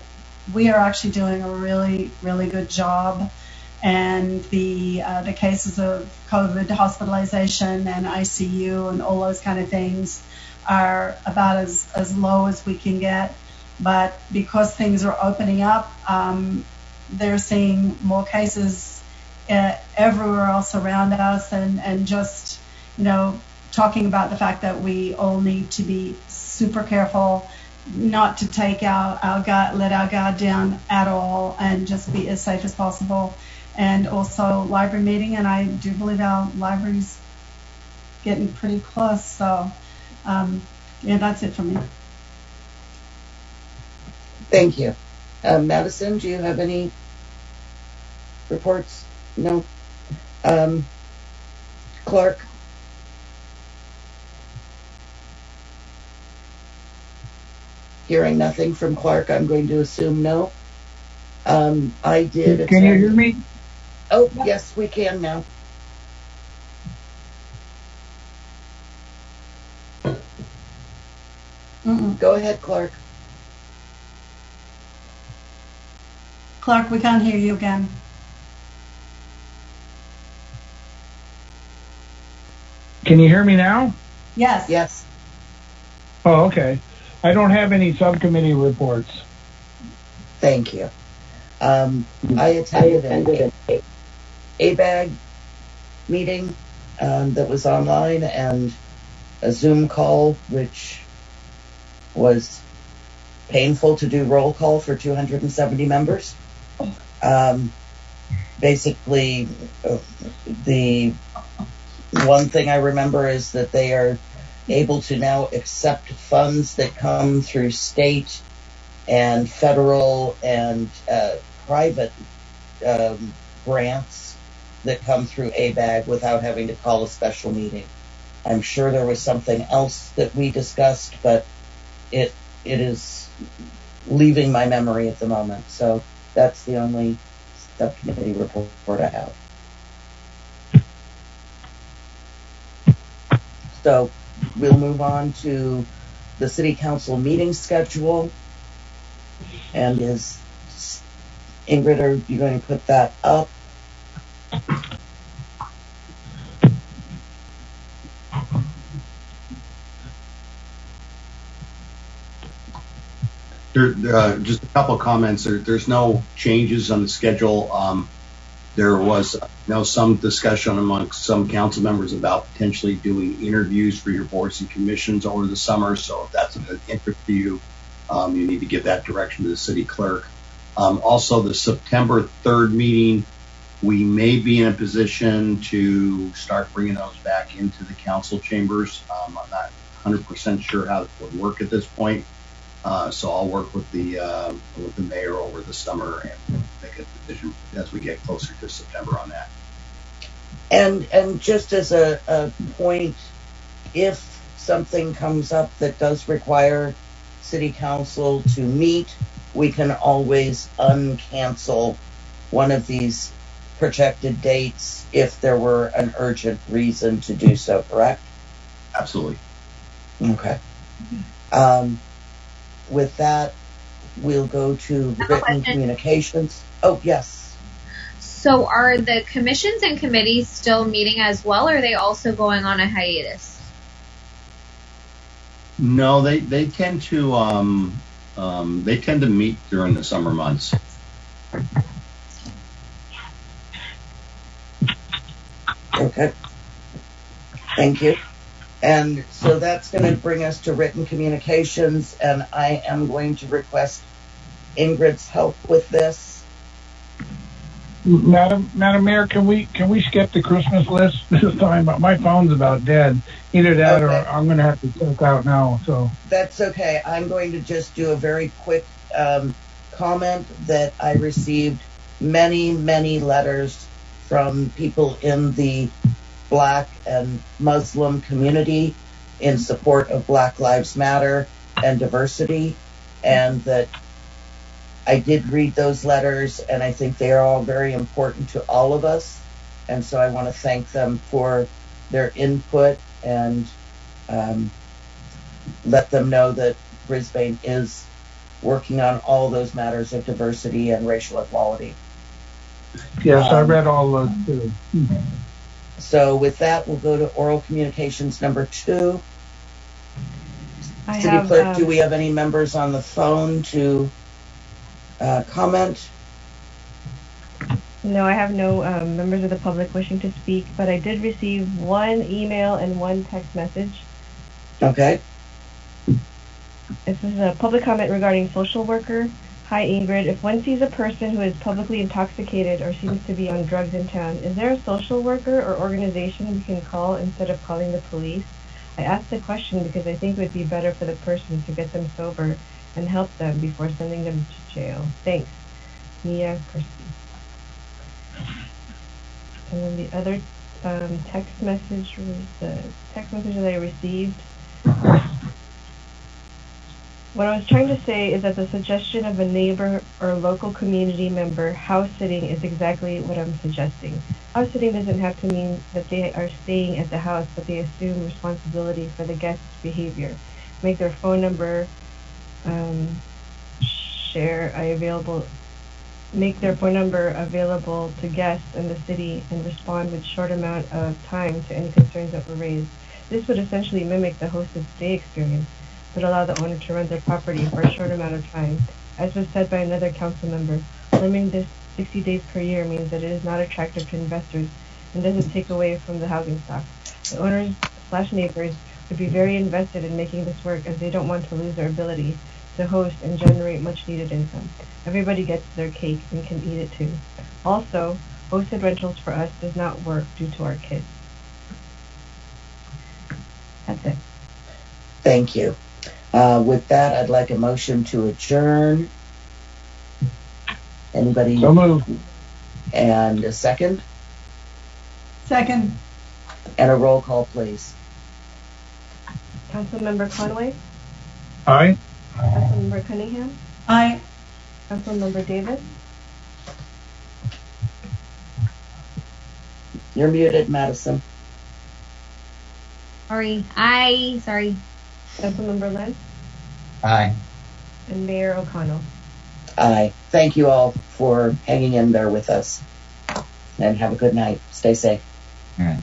S9: we are actually doing a really, really good job. And the cases of COVID hospitalization and ICU and all those kind of things are about as low as we can get. But because things are opening up, they're seeing more cases everywhere else around us, and just, you know, talking about the fact that we all need to be super careful not to take let our guard down at all, and just be as safe as possible. And also library meeting, and I do believe our library's getting pretty close. So, yeah, that's it for me.
S2: Thank you. Madison, do you have any reports? No? Clark? Hearing nothing from Clark, I'm going to assume no. I did.
S17: Can you hear me?
S2: Oh, yes, we can now. Go ahead, Clark.
S9: Clark, we can't hear you again.
S17: Can you hear me now?
S9: Yes.
S2: Yes.
S17: Oh, okay. I don't have any subcommittee reports.
S2: Thank you. I attended an ABAG meeting that was online, and a Zoom call, which was painful to do roll call for 270 members. Basically, the one thing I remember is that they are able to now accept funds that come through state and federal and private grants that come through ABAG without having to call a special meeting. I'm sure there was something else that we discussed, but it is leaving my memory at the moment. So that's the only subcommittee report I have. So we'll move on to the city council meeting schedule. And is Ingrid, are you going to put that up?
S6: Just a couple of comments. There's no changes on the schedule. There was some discussion amongst some council members about potentially doing interviews for your boards and commissions over the summer. So if that's of interest to you, you need to give that direction to the city clerk. Also, the September 3rd meeting, we may be in a position to start bringing those back into the council chambers. I'm not 100% sure how it would work at this point. So I'll work with the mayor over the summer and make a decision as we get closer to September on that.
S2: And just as a point, if something comes up that does require city council to meet, we can always uncancel one of these projected dates if there were an urgent reason to do so, correct?
S6: Absolutely.
S2: Okay. With that, we'll go to written communications. Oh, yes.
S13: So are the commissions and committees still meeting as well, or are they also going on a hiatus?
S6: No, they tend to meet during the summer months.
S2: Okay. Thank you. And so that's going to bring us to written communications, and I am going to request Ingrid's help with this.
S17: Madam Mayor, can we skip the Christmas list this time? My phone's about dead. Either that or I'm going to have to check out now. So
S2: that's okay. I'm going to just do a very quick comment that I received many letters from people in the Black and Muslim community in support of Black Lives Matter and diversity, and that I did read those letters, and I think they are all very important to all of us. And so I want to thank them for their input and let them know that Brisbane is working on all those matters of diversity and racial equality.
S17: Yes, I read all those too.
S2: So with that, we'll go to oral communications number 2. City Clerk, do we have any members on the phone to comment?
S1: No, I have no members of the public wishing to speak, but I did receive 1 email and 1 text message.
S2: Okay.
S1: This is a public comment regarding social worker. Hi, Ingrid. If one sees a person who is publicly intoxicated or seems to be on drugs in town, is there a social worker or organization we can call instead of calling the police? I asked the question because I think it would be better for the person to get them sober and help them before sending them to jail. Thanks. Mia Kirsty. And then the other text message was the text message that I received. What I was trying to say is that the suggestion of a neighbor or local community member house sitting is exactly what I'm suggesting. House sitting doesn't have to mean that they are staying at the house, but they assume responsibility for the guest's behavior. Make their phone number make their phone number available to guests in the city and respond with short amount of time to any concerns that were raised. This would essentially mimic the hosted stay experience, but allow the owner to rent their property for a short amount of time. As was said by another council member, limiting this 60 days per year means that it is not attractive to investors and doesn't take away from the housing stock. The owners/neighbors would be very invested in making this work, as they don't want to lose their ability to host and generate much needed income. Everybody gets their cake and can eat it too. Also, hosted rentals for us does not work due to our kids. That's it.
S2: Thank you. With that, I'd like a motion to adjourn. Anybody?
S17: So moved.
S2: And a second?
S9: Second.
S2: And a roll call, please.
S1: Councilmember Conway?
S17: Aye.
S1: Councilmember Cunningham?
S9: Aye.
S1: Councilmember Davis?
S2: You're muted, Madison.
S13: Sorry. Aye. Sorry.
S1: Councilmember Lentz?
S4: Aye.
S1: And Mayor O'Connell?
S2: Aye. Thank you all for hanging in there with us. And have a good night. Stay safe.
S4: All right.